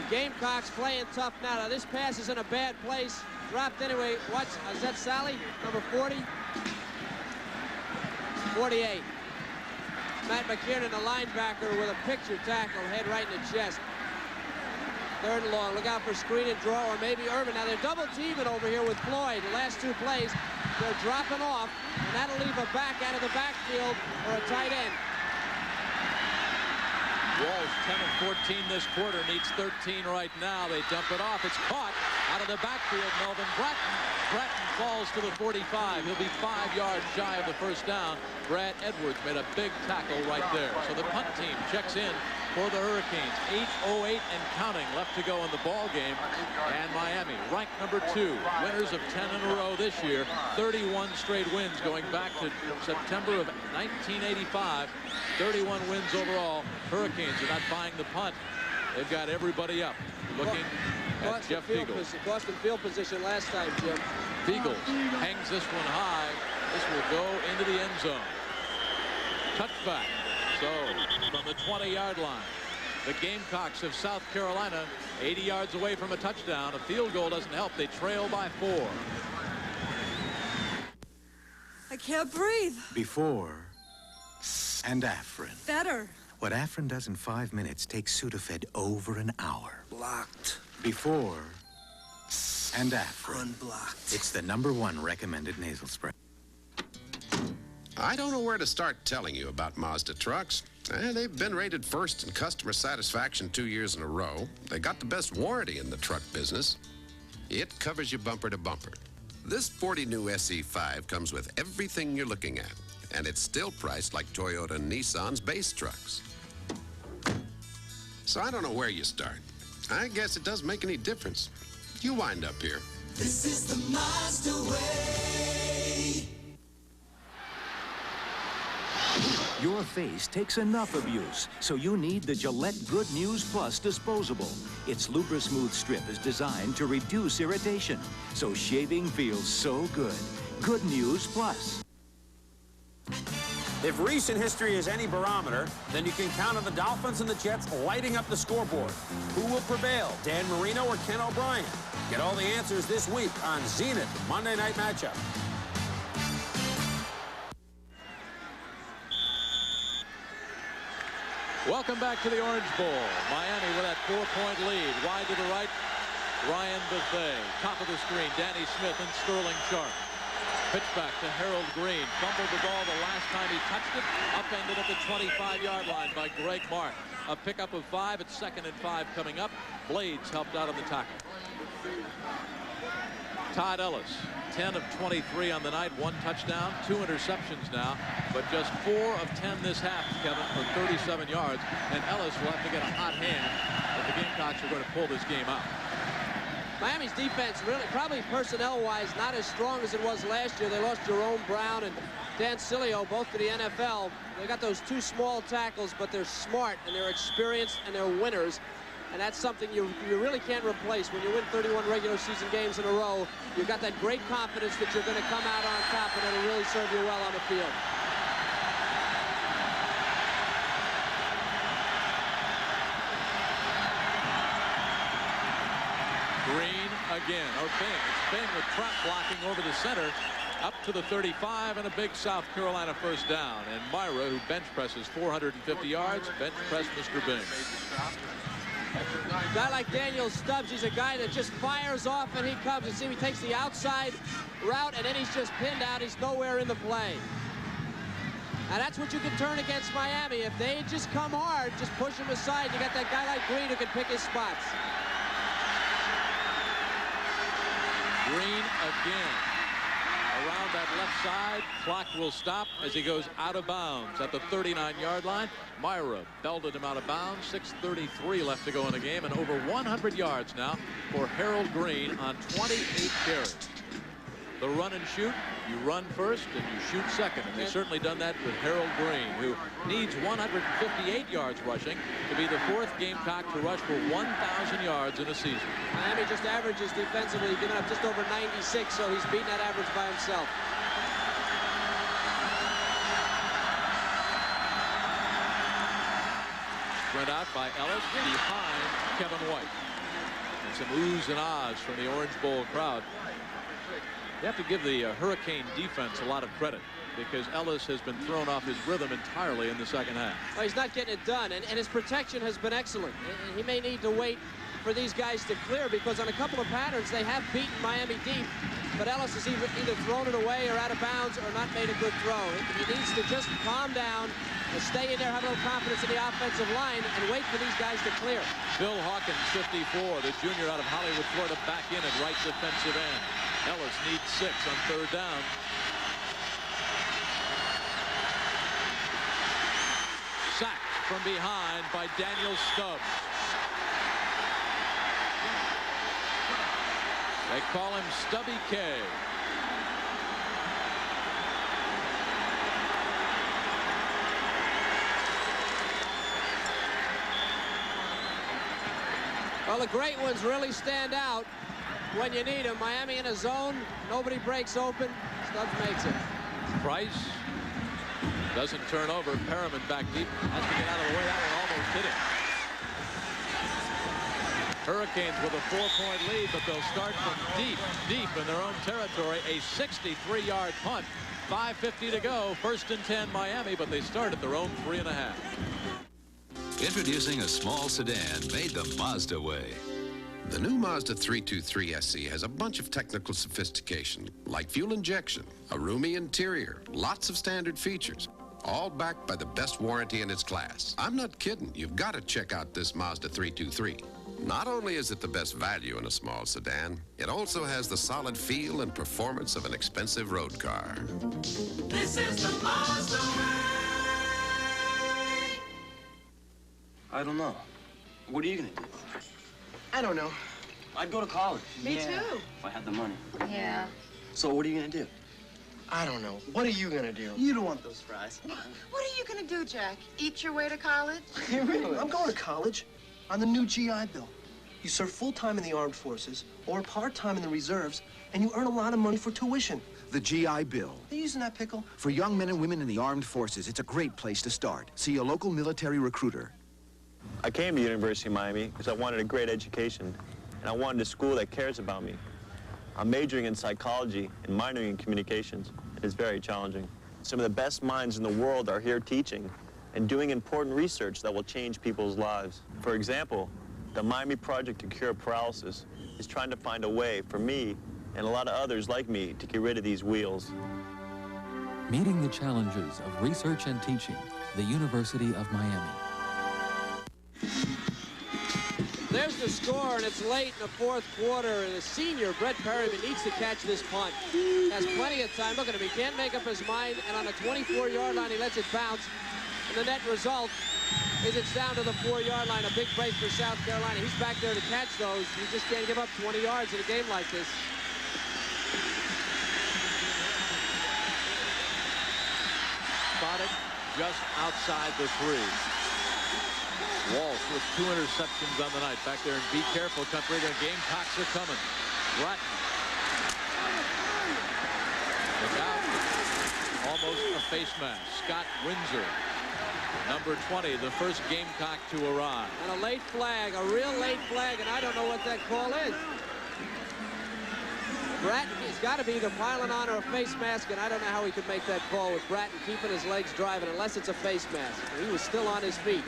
Gamecocks playing tough now. Now this pass is in a bad place. Dropped anyway. Watch, is that Sally? Number 40? 48. Matt McKiernan, the linebacker, with a picture tackle, head right in the chest. 3rd and long. Look out for screen and draw, or maybe Irvin. Now they're double teaming over here with Floyd. The last 2 plays, they're dropping off, and that'll leave a back out of the backfield or a tight end. Walsh 10 of 14 this quarter, needs 13 right now. They dump it off. It's caught out of the backfield. Melvin Bratton. Bratton falls to the 45. He'll be 5 yards shy of the first down. Brad Edwards made a big tackle right there. So the punt team checks in for the Hurricanes. 8:08 and counting left to go in the ball game. And Miami, ranked number 2, winners of 10 in a row this year. 31 straight wins going back to September of 1985. 31 wins overall. Hurricanes are not buying the punt. They've got everybody up. Looking at Jeff Fiegel. Boston field position last time, Jim. Fiegel hangs this one high. This will go into the end zone. Touchback. So, from the 20-yard line, the Gamecocks of South Carolina, 80 yards away from a touchdown. A field goal doesn't help. They trail by 4. I can't breathe. Before and Afrin. Better. What Afrin does in 5 minutes takes Sudafed over an hour. Blocked. Before and Afrin. Unblocked. It's the #1 recommended nasal spray. I don't know where to start telling you about Mazda trucks. They've been rated first in customer satisfaction 2 years in a row. They got the best warranty in the truck business. It covers you bumper to bumper. This sporty new SE5 comes with everything you're looking at, and it's still priced like Toyota and Nissan's base trucks. So I don't know where you start. I guess it doesn't make any difference. You wind up here. This is the Mazda way. Your face takes enough abuse, so you need the Gillette Good News Plus disposable. Its Lubrismooth strip is designed to reduce irritation, so shaving feels so good. Good News Plus. If recent history is any barometer, then you can count on the Dolphins and the Jets lighting up the scoreboard. Who will prevail, Dan Marino or Ken O'Brien? Get all the answers this week on Zenith Monday Night Matchup. Welcome back to the Orange Bowl. Miami with that 4-point lead. Wide to the right, Ryan Buffet. Top of the screen, Danny Smith and Sterling Sharp. Pitch back to Harold Green. Fumbled the ball the last time he touched it. Upended at the 25-yard line by Greg Mark. A pickup of 5 at 2nd and 5 coming up. Blades helped out on the tackle. Todd Ellis, 10 of 23 on the night, 1 touchdown, 2 interceptions now, but just 4 of 10 this half, Kevin, for 37 yards. And Ellis will have to get a hot hand if the Gamecocks are going to pull this game out. Miami's defense really, probably personnel-wise, not as strong as it was last year. They lost Jerome Brown and Dan Cilio, both to the NFL. They got those 2 small tackles, but they're smart and they're experienced and they're winners. And that's something you really can't replace. When you win 31 regular season games in a row, you've got that great confidence that you're going to come out on top, and it'll really serve you well on the field. Green again, or Bing. It's Bing with trap blocking over the center, up to the 35, and a big South Carolina first down. And Myra, who bench presses 450 yards, bench press Mr. Bing. A guy like Daniel Stubbs, he's a guy that just fires off and he comes. You see, he takes the outside route and then he's just pinned out. He's nowhere in the play. And that's what you can turn against Miami. If they just come hard, just push him aside. You got that guy like Green who can pick his spots. Green again. Around that left side, clock will stop as he goes out of bounds at the 39-yard line. Myra belted him out of bounds. 6:33 left to go in the game, and over 100 yards now for Harold Green on 28 carries. The run and shoot, you run first and you shoot second. And they've certainly done that with Harold Green, who needs 158 yards rushing to be the fourth Gamecock to rush for 1,000 yards in a season. Miami just averages defensively, giving up just over 96, so he's beating that average by himself. Spread out by Ellis behind Kevin White. And some oohs and ahs from the Orange Bowl crowd. You have to give the Hurricane defense a lot of credit, because Ellis has been thrown off his rhythm entirely in the second half. Well, he's not getting it done, and his protection has been excellent. He may need to wait for these guys to clear, because on a couple of patterns they have beaten Miami deep, but Ellis has either thrown it away or out of bounds or not made a good throw. He needs to just calm down and stay in there, have a little confidence in the offensive line, and wait for these guys to clear. Bill Hawkins, 54, the junior out of Hollywood, Florida, back in at right defensive end. Ellis needs 6 on third down. Sacked from behind by Daniel Stubbs. They call him Stubby K. Well, the great ones really stand out when you need them. Miami in a zone, nobody breaks open. Stubbs makes it. Price doesn't turn over. Perriman back deep, has to get out of the way. That one almost hit him. Hurricanes with a 4-point lead, but they'll start from deep in their own territory. A 63-yard punt. 5:50 to go. First and 10 Miami, but they start at their own 3.5. Introducing a small sedan made the Mazda way. The new Mazda 323 SE has a bunch of technical sophistication, like fuel injection, a roomy interior, lots of standard features, all backed by the best warranty in its class. I'm not kidding. You've got to check out this Mazda 323. Not only is it the best value in a small sedan, it also has the solid feel and performance of an expensive road car. This is the Mazda way. I don't know. What are you gonna do? I don't know. I'd go to college. Me too. If I had the money. Yeah. So what are you gonna do? I don't know. What are you gonna do? You don't want those fries. What are you gonna do, Jack? Eat your way to college? Hey, really? I'm going to college on the new GI Bill. You serve full-time in the armed forces or part-time in the reserves, and you earn a lot of money for tuition. The GI Bill. Are you using that pickle? For young men and women in the armed forces, it's a great place to start. See a local military recruiter. I came to University of Miami because I wanted a great education, and I wanted a school that cares about me. I'm majoring in psychology and minoring in communications. It is very challenging. Some of the best minds in the world are here teaching and doing important research that will change people's lives. For example, the Miami Project to Cure Paralysis is trying to find a way for me and a lot of others like me to get rid of these wheels. Meeting the challenges of research and teaching, the University of Miami. There's the score, and it's late in the fourth quarter, and the senior, Brett Perriman, needs to catch this punt. Has plenty of time. Look at him. He can't make up his mind, and on the 24-yard line, he lets it bounce. And the net result is it's down to the 4-yard line. A big break for South Carolina. He's back there to catch those. You just can't give up 20 yards in a game like this. Spotted just outside the 3. Walsh with 2 interceptions on the night. Back there in Be Careful country. The Gamecocks are coming. Rutten. Look out. Almost a face mask. Scott Windsor Number 20, the first Gamecock to arrive. And a late flag, a real late flag, and I don't know what that call is. Bratton, he's got to be either piling on or a face mask, and I don't know how he could make that call with Bratton keeping his legs driving, unless it's a face mask. He was still on his feet.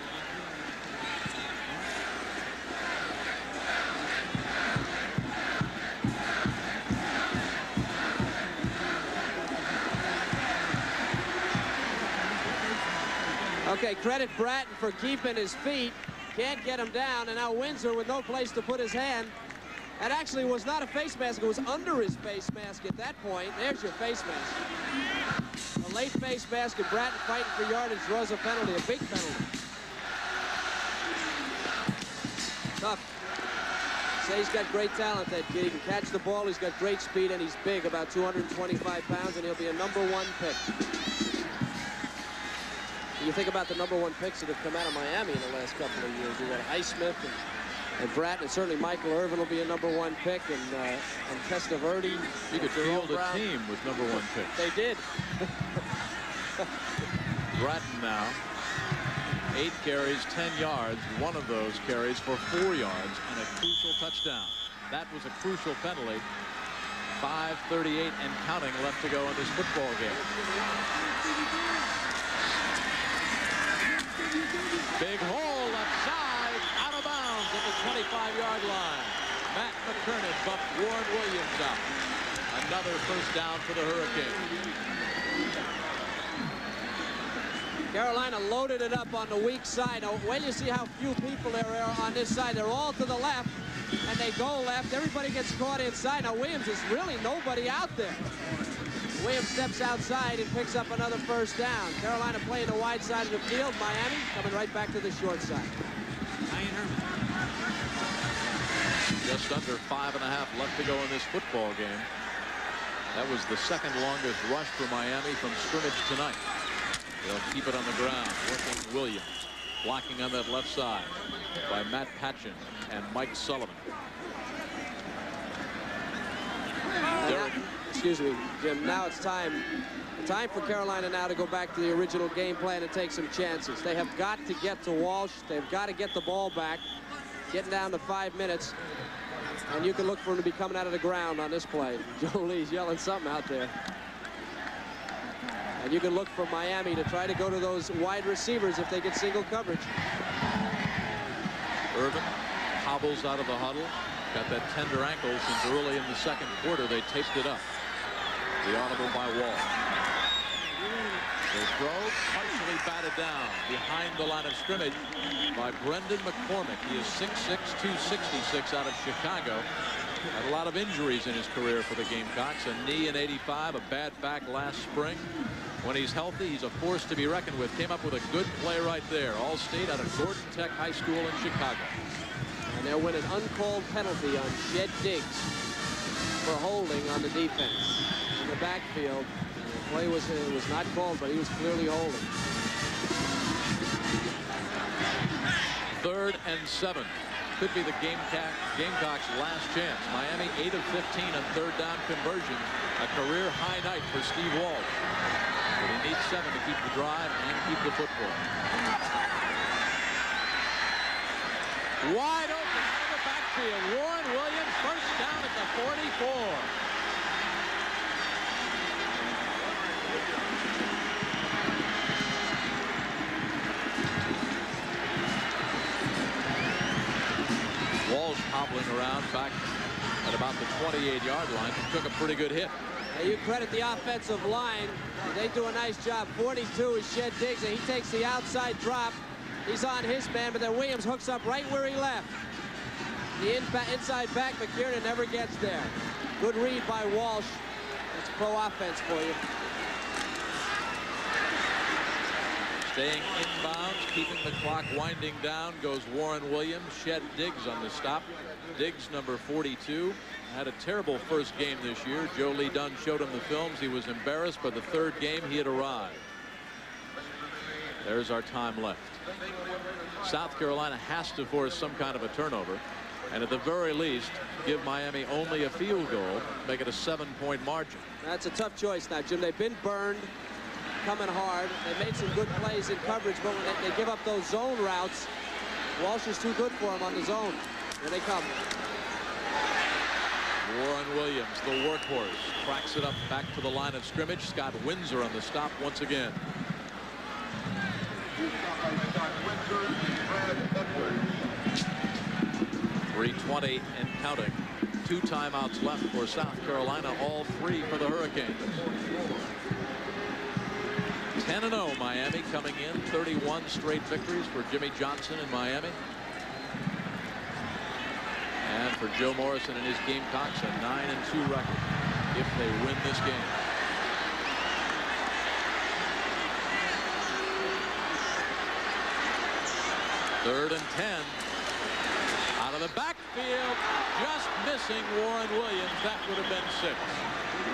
Okay, credit Bratton for keeping his feet. Can't get him down, and now Windsor with no place to put his hand. That actually was not a face mask. It was under his face mask at that point. There's your face mask. A late face mask, and Bratton fighting for yardage draws a penalty, a big penalty. Tough. Say he's got great talent, that kid. He can catch the ball. He's got great speed, and he's big, about 225 pounds, and he'll be a #1 pick. You think about the #1 picks that have come out of Miami in the last couple of years. You got Highsmith and Bratton, and certainly Michael Irvin will be a #1 pick, and Testaverde. You could field a team with #1 picks. They did. Bratton now, 8 carries, 10 yards. One of those carries for 4 yards and a crucial touchdown. That was a crucial penalty. 5:38 and counting left to go in this football game. Big hole left side, out of bounds at the 25-yard line. Matt McKernan bumped Warren Williams out. Another first down for the Hurricanes. Carolina loaded it up on the weak side. Now, when you see how few people there are on this side, they're all to the left, and they go left. Everybody gets caught inside. Now, Williams is really nobody out there. Williams steps outside and picks up another first down. Carolina playing the wide side of the field. Miami coming right back to the short side. Just under 5.5 left to go in this football game. That was the second longest rush for Miami from scrimmage tonight. They'll keep it on the ground, working Williams. Blocking on that left side by Matt Patchen and Mike Sullivan. Excuse me, Jim. Now it's time for Carolina now to go back to the original game plan and take some chances. They have got to get to Walsh. They've got to get the ball back. Getting down to 5 minutes. And you can look for him to be coming out of the ground on this play. Joe Lee's yelling something out there. And you can look for Miami to try to go to those wide receivers if they get single coverage. Irvin hobbles out of the huddle. Got that tender ankle since early in the second quarter. They taped it up. The audible by Wall. The throw partially batted down behind the line of scrimmage by Brendan McCormick. He is 6'6", 266 out of Chicago. Had a lot of injuries in his career for the Gamecocks. A knee in '85, a bad back last spring. When he's healthy, he's a force to be reckoned with. Came up with a good play right there. All-State out of Gordon Tech High School in Chicago. And they'll win an uncalled penalty on Shed Diggs for holding on the defense. In the backfield, the play was not called, but he was clearly holding. 3rd and 7. Could be the Gamecocks' last chance. Miami 8 of 15 on 3rd down conversions. A career high night for Steve Walsh. But he needs 7 to keep the drive and keep the football. Wide open out of the backfield. Warren Williams first down at the 44. Walsh hobbling around back at about the 28-yard line. Took a pretty good hit. Now you credit the offensive line. They do a nice job. 42 is Shed Diggs, and he takes the outside drop. He's on his man, but then Williams hooks up right where he left. The inside back, McKiernan never gets there. Good read by Walsh. That's pro offense for you. Staying inbounds, keeping the clock winding down, goes Warren Williams. Shed Diggs on the stop. Diggs, number 42, had a terrible first game this year. Joe Lee Dunn showed him the films. He was embarrassed by the 3rd game he had arrived. There's our time left. South Carolina has to force some kind of a turnover, and at the very least give Miami only a field goal, make it a 7-point margin. That's a tough choice now, Jim. They've been burned. coming hard. They made some good plays in coverage, but when they give up those zone routes, Walsh is too good for him on the zone. Here they come. Warren Williams, the workhorse, cracks it up back to the line of scrimmage. Scott Windsor on the stop once again. 3:20 and counting. 2 timeouts left for South Carolina, all 3 for the Hurricanes. 10-0 Miami coming in, 31 straight victories for Jimmy Johnson in Miami. And for Joe Morrison and his Gamecocks, a 9-2 record if they win this game. Third and 10. Out of the backfield, just missing Warren Williams. That would have been 6.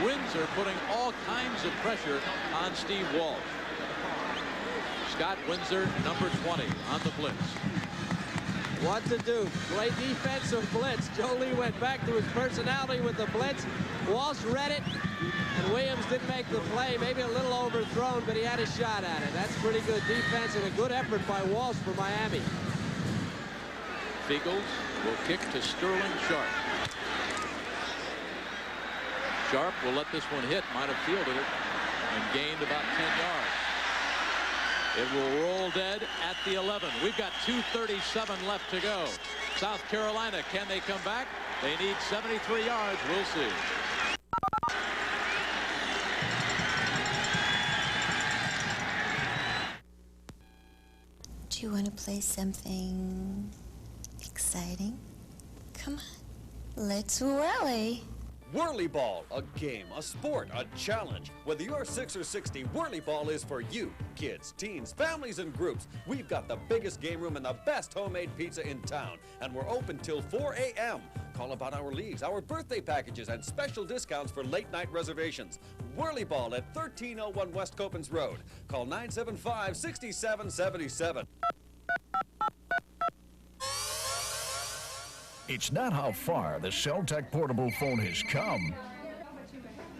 Windsor putting all kinds of pressure on Steve Walsh. Scott Windsor, number 20, on the blitz. What to do? Play defensive blitz. Joe Lee went back to his personality with the blitz. Walsh read it, and Williams didn't make the play. Maybe a little overthrown, but he had a shot at it. That's pretty good defense and a good effort by Walsh for Miami. Feagles will kick to Sterling Sharp. Sharp will let this one hit. Might have fielded it and gained about 10 yards. It will roll dead at the 11. We've got 2:37 left to go. South Carolina, can they come back? They need 73 yards. We'll see. Do you want to play something exciting? Come on, let's whirly. Whirly Ball, a game, a sport, a challenge. Whether you're 6 or 60, Whirly Ball is for you. Kids, teens, families, and groups. We've got the biggest game room and the best homemade pizza in town. And we're open till 4 a.m. Call about our leagues, our birthday packages, and special discounts for late-night reservations. Whirly Ball at 1301 West Copans Road. Call 975-6777. It's not how far the Celtec portable phone has come.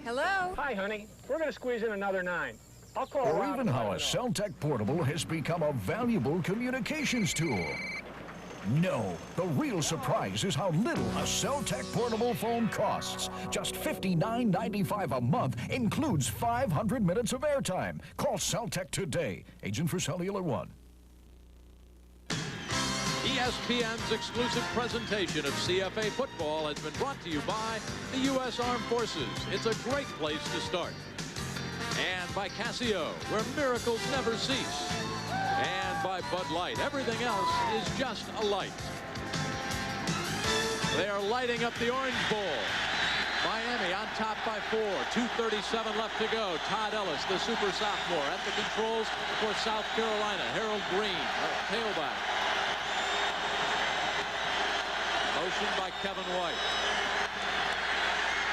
Hello? Hi, honey. We're going to squeeze in another 9. I'll call Or even how a Celtec portable has become a valuable communications tool. No, the real surprise is how little a Celtec portable phone costs. Just $59.95 a month includes 500 minutes of airtime. Call Celtec today. Agent for Cellular One. ESPN's exclusive presentation of CFA football has been brought to you by the U.S. Armed Forces. It's a great place to start. And by Casio, where miracles never cease. And by Bud Light. Everything else is just a light. They are lighting up the Orange Bowl. Miami on top by 4. 2:37 left to go. Todd Ellis, the super sophomore, at the controls for South Carolina. Harold Green, tailback. Motion by Kevin White.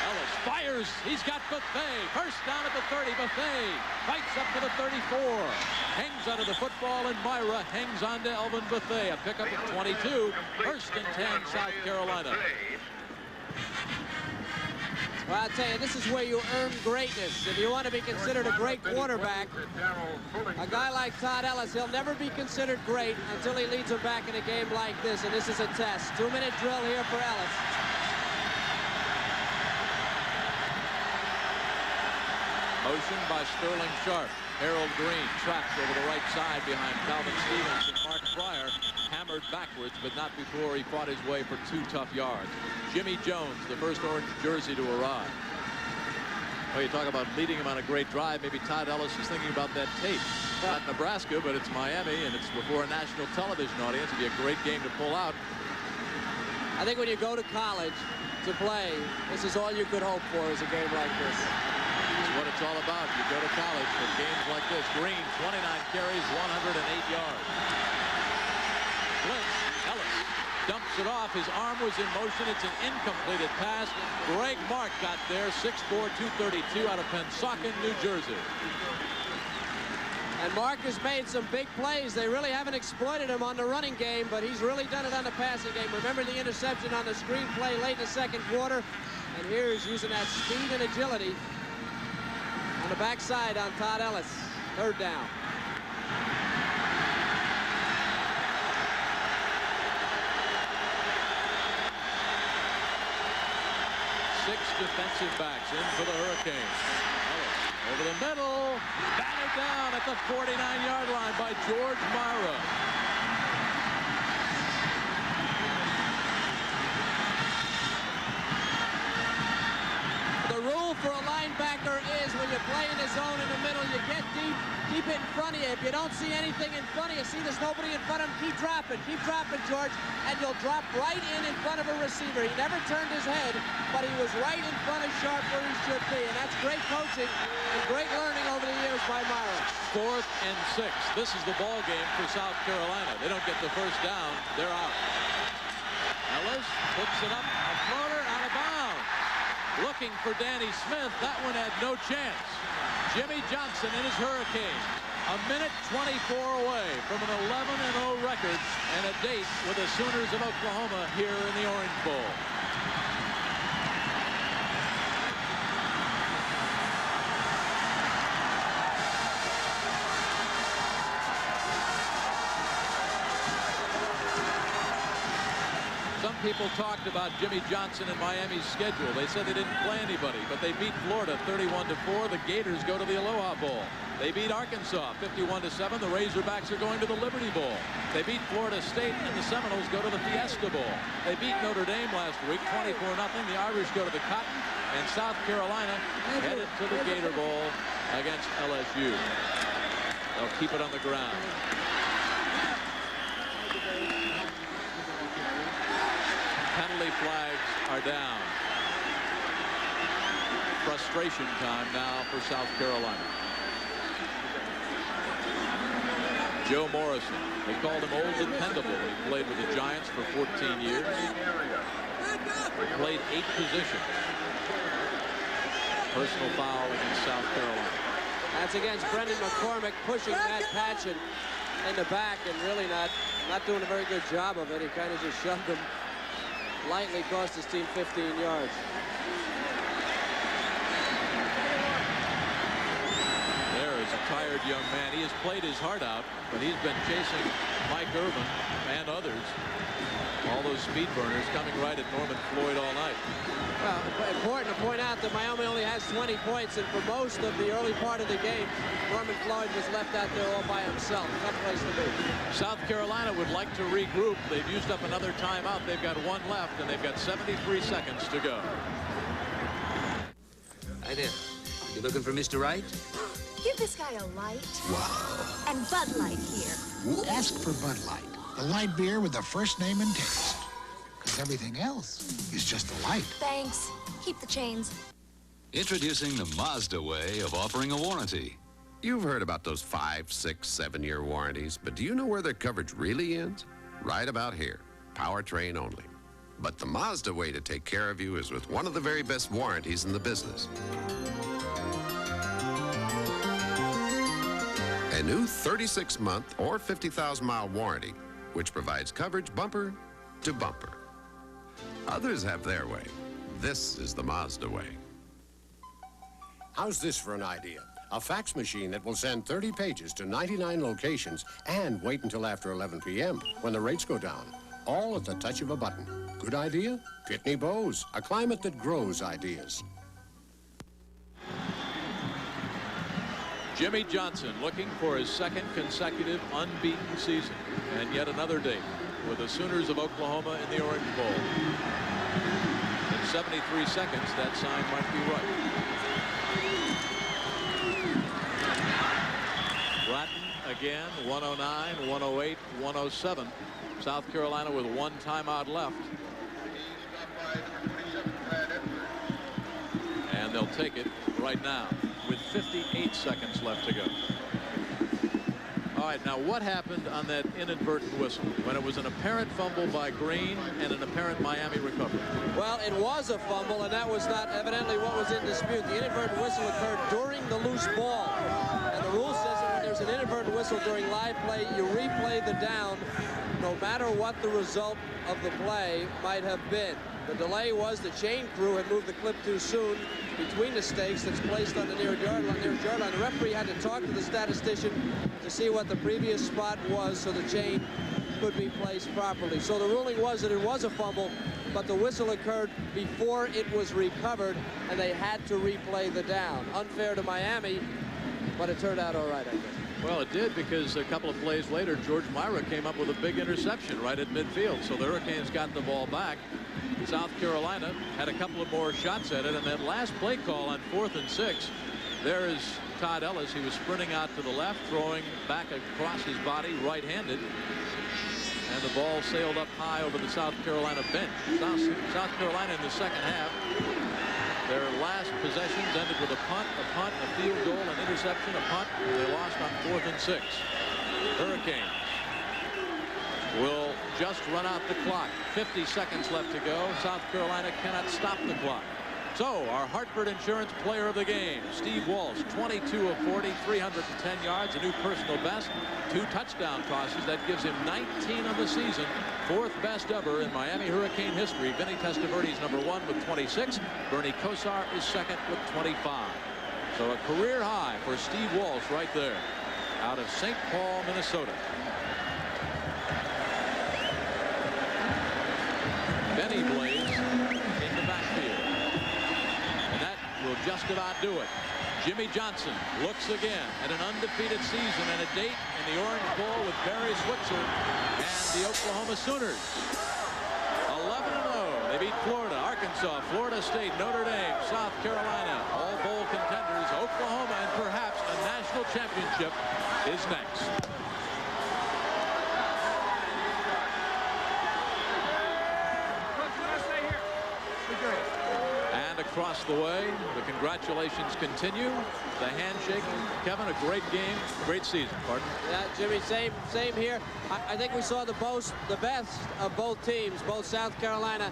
Ellis fires. He's got Buffet. First down at the 30. Buffet fights up to the 34. Hangs out of the football, and Myra hangs on to Elvin Buffet. A pickup of 22. First and 10, South Carolina. Well, I'll tell you, this is where you earn greatness. If you want to be considered a great quarterback, a guy like Todd Ellis, he'll never be considered great until he leads them back in a game like this, and this is a test. 2-minute drill here for Ellis. Motion by Sterling Sharp. Harold Green trapped over the right side behind Calvin Stevens, and Mark Fryer hammered backwards, but not before he fought his way for 2 tough yards. Jimmy Jones, the first orange jersey to arrive. Well, you talk about leading him on a great drive. Maybe Todd Ellis is thinking about that tape. Not Nebraska, but it's Miami, and it's before a national television audience. It'd be a great game to pull out. I think when you go to college to play, this is all you could hope for is a game like this. It's what it's all about. You go to college for games like this. Green, 29 carries, 108 yards. Blitz, Ellis dumps it off. His arm was in motion. It's an incompleted pass. Greg Mark got there, 6'4", 232 out of Pennsauken, New Jersey. And Mark has made some big plays. They really haven't exploited him on the running game, but he's really done it on the passing game. Remember the interception on the screen play late in the second quarter? And here he's using that speed and agility on the backside on Todd Ellis. Third down. 6 defensive backs in for the Hurricanes. Over the middle, batted down at the 49-yard line by George Mara. The rule for a linebacker is when you're playing the zone in the middle, you get deep, keep it in front of you. If you don't see anything in front of you, see there's nobody in front of him, keep dropping, George, and you'll drop right in front of a receiver. He never turned his head, but he was right in front of Sharp where he should be, and that's great coaching and great learning over the years by Mara. 4th and 6. This is the ball game for South Carolina. They don't get the first down, they're out. Ellis puts it up, a floater, out of bounds. Looking for Danny Smith. That one had no chance. Jimmy Johnson and his Hurricanes. A minute 24 away from an 11-0 record and a date with the Sooners of Oklahoma here in the Orange Bowl. Some people talked about Jimmy Johnson and Miami's schedule. They said they didn't play anybody, but they beat Florida 31-4. The Gators go to the Aloha Bowl. They beat Arkansas 51-7. The Razorbacks are going to the Liberty Bowl. They beat Florida State, and the Seminoles go to the Fiesta Bowl. They beat Notre Dame last week 24-0. The Irish go to the Cotton, and South Carolina headed to the Gator Bowl against LSU. They'll keep it on the ground. Penalty flags are down. Frustration time now for South Carolina. Joe Morrison. They called him old dependable when he played with the Giants for 14 years. Played 8 positions. Personal foul against South Carolina. That's against Brendan McCormick, pushing Matt Patchen in the back and really not doing a very good job of it. He kind of just shoved him. Lightly cost his team 15 yards. There is a tired young man. He has played his heart out, but he's been chasing Mike Irvin and others. All those speed burners coming right at Norman Floyd all night. Well, important to point out that Miami only has 20 points, and for most of the early part of the game, Norman Floyd was left out there all by himself. Tough place to be. South Carolina would like to regroup. They've used up another timeout. They've got 1 left, and they've got 73 seconds to go. Hi there. You looking for Mr. Wright? Give this guy a light. Wow. And Bud Light here. We'll ask for Bud Light, the light beer with the first name and taste. Because everything else is just a light. Thanks. Keep the chains. Introducing the Mazda way of offering a warranty. You've heard about those 5, 6, 7-year warranties, but do you know where their coverage really ends? Right about here, powertrain only. But the Mazda way to take care of you is with one of the very best warranties in the business. A new 36-month or 50,000-mile warranty, which provides coverage bumper to bumper. Others have their way. This is the Mazda way. How's this for an idea? A fax machine that will send 30 pages to 99 locations and wait until after 11 p.m. when the rates go down. All at the touch of a button. Good idea? Pitney Bowes, a climate that grows ideas. Jimmy Johnson looking for his 2nd consecutive unbeaten season, and yet another date with the Sooners of Oklahoma in the Orange Bowl. In 73 seconds, that sign might be right. Bratton again, 109, 108, 107. South Carolina with 1 timeout left. And they'll take it right now with 58 seconds left to go. All right, now what happened on that inadvertent whistle when it was an apparent fumble by Green and an apparent Miami recovery? Well, it was a fumble, and that was not evidently what was in dispute. The inadvertent whistle occurred during the loose ball. And the rule says that when there's an inadvertent whistle during live play, you replay the down no matter what the result of the play might have been. The delay was the chain crew had moved the clip too soon between the stakes that's placed on the near yard line. The referee had to talk to the statistician to see what the previous spot was so the chain could be placed properly. So the ruling was that it was a fumble, but the whistle occurred before it was recovered, and they had to replay the down. Unfair to Miami, but it turned out all right, I guess. Well, it did, because a couple of plays later, George Myra came up with a big interception right at midfield. So the Hurricanes got the ball back. South Carolina had a couple of more shots at it, and that last play call on 4th and 6, there is Todd Ellis. He was sprinting out to the left, throwing back across his body, right-handed. And the ball sailed up high over the South Carolina bench. South Carolina in the second half, their last possessions ended with a punt, a field goal, an interception, a punt, and they lost on 4th and 6. Hurricanes will just run out the clock. 50 seconds left to go. South Carolina cannot stop the clock. So our Hartford Insurance Player of the Game, Steve Walsh, 22 of 40, 310 yards, a new personal best, 2 touchdown tosses. That gives him 19 on the season, 4th best ever in Miami Hurricane history. Vinny Testaverde's #1 with 26. Bernie Kosar is second with 25. So a career high for Steve Walsh right there, out of St. Paul, Minnesota. Benny Blades in the backfield. And that will just about do it. Jimmy Johnson looks again at an undefeated season and a date in the Orange Bowl with Barry Switzer and the Oklahoma Sooners. 11-0. They beat Florida, Arkansas, Florida State, Notre Dame, South Carolina, all bowl contenders. Oklahoma, and perhaps a national championship is next. And across the way, the congratulations continue. The handshake. Kevin, a great game, great season. Pardon? Yeah, Jimmy, same here. I think we saw the best of both teams, both South Carolina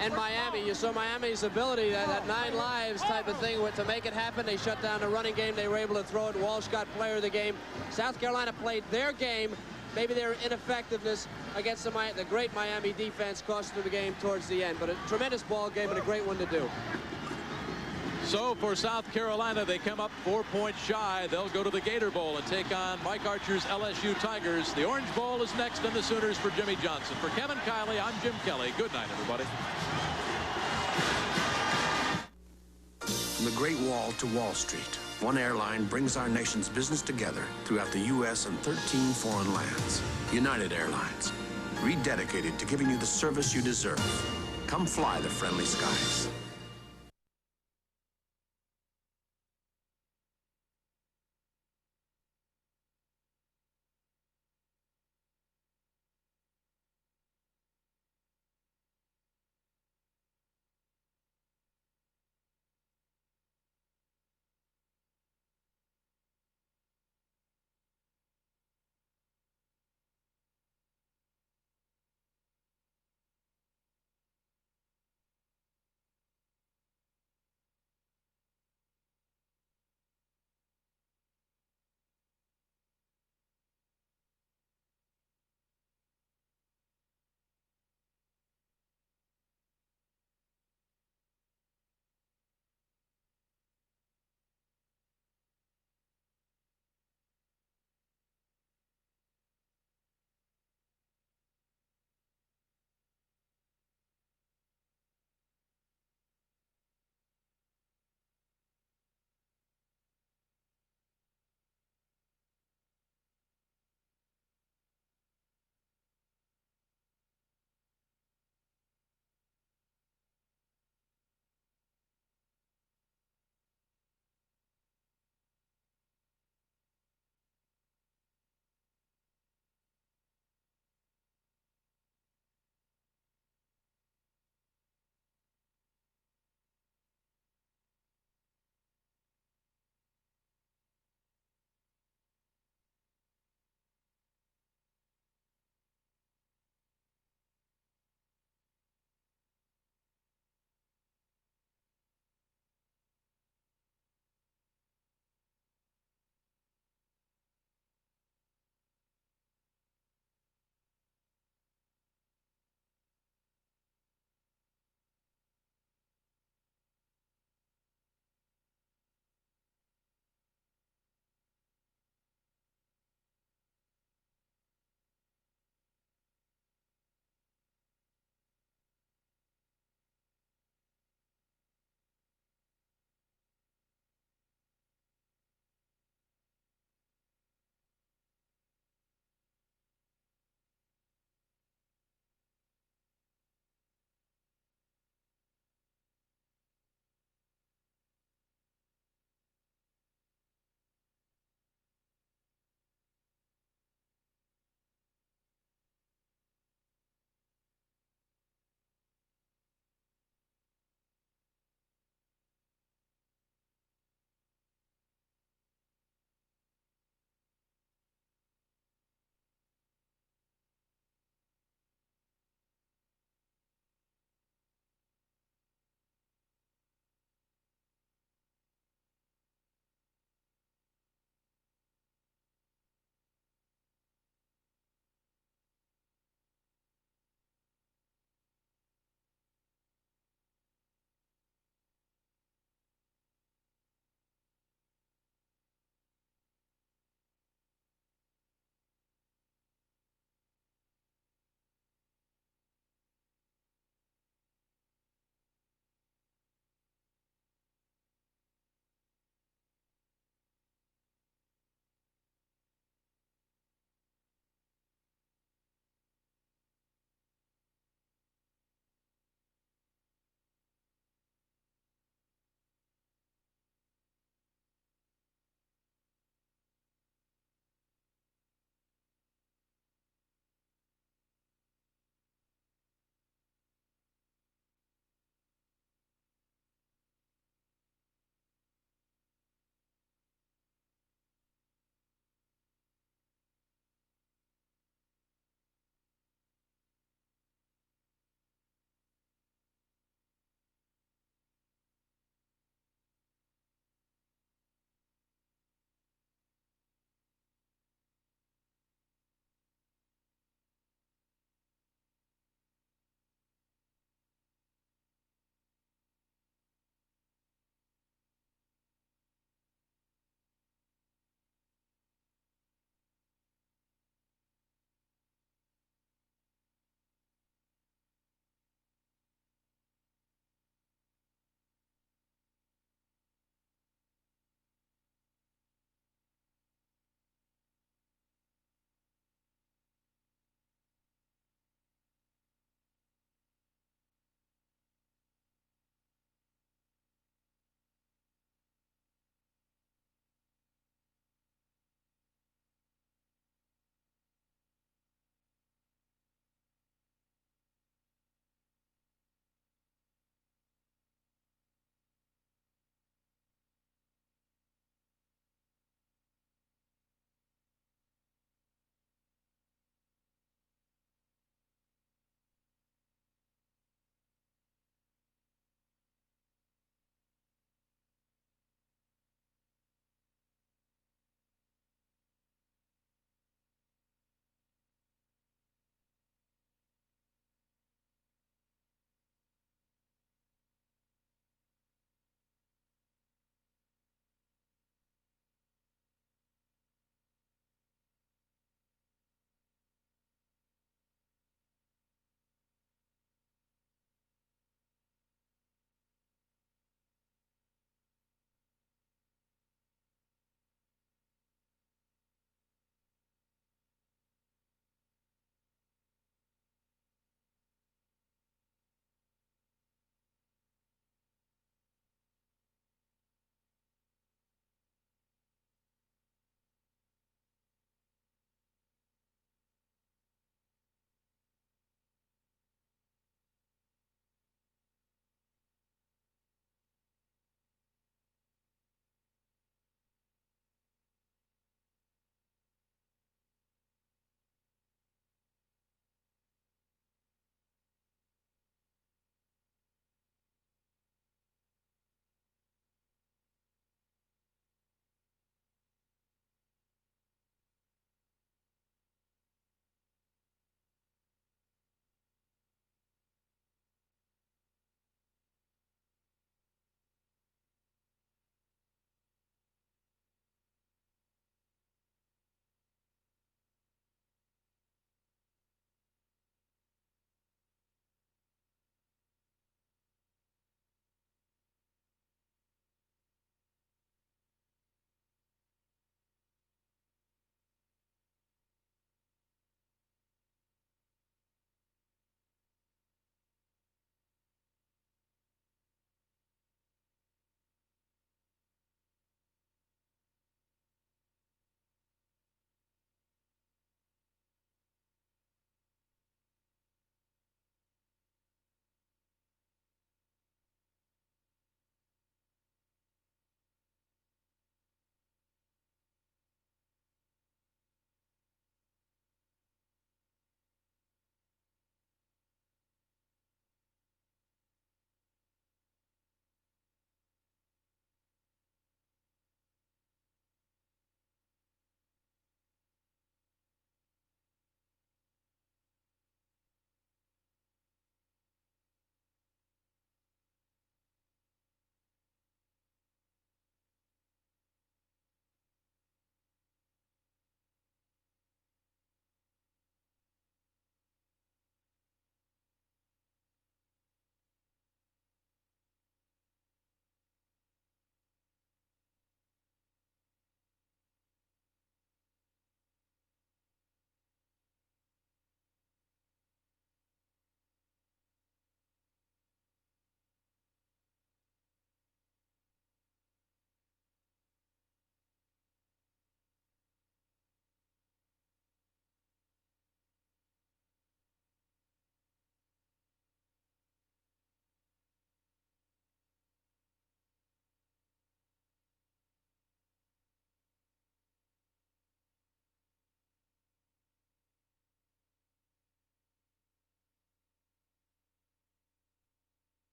and Miami. You saw Miami's ability, that 9 lives type of thing, to make it happen. They shut down the running game. They were able to throw it. Walsh got player of the game. South Carolina played their game. Maybe their ineffectiveness against the great Miami defense cost them the game towards the end. But a tremendous ball game and a great one to do. So for South Carolina, they come up 4 points shy. They'll go to the Gator Bowl and take on Mike Archer's LSU Tigers. The Orange Bowl is next in the Sooners for Jimmy Johnson. For Kevin Kiley, I'm Jim Kelly. Good night, everybody. From the Great Wall to Wall Street, one airline brings our nation's business together throughout the U.S. and 13 foreign lands. United Airlines, rededicated to giving you the service you deserve. Come fly the friendly skies.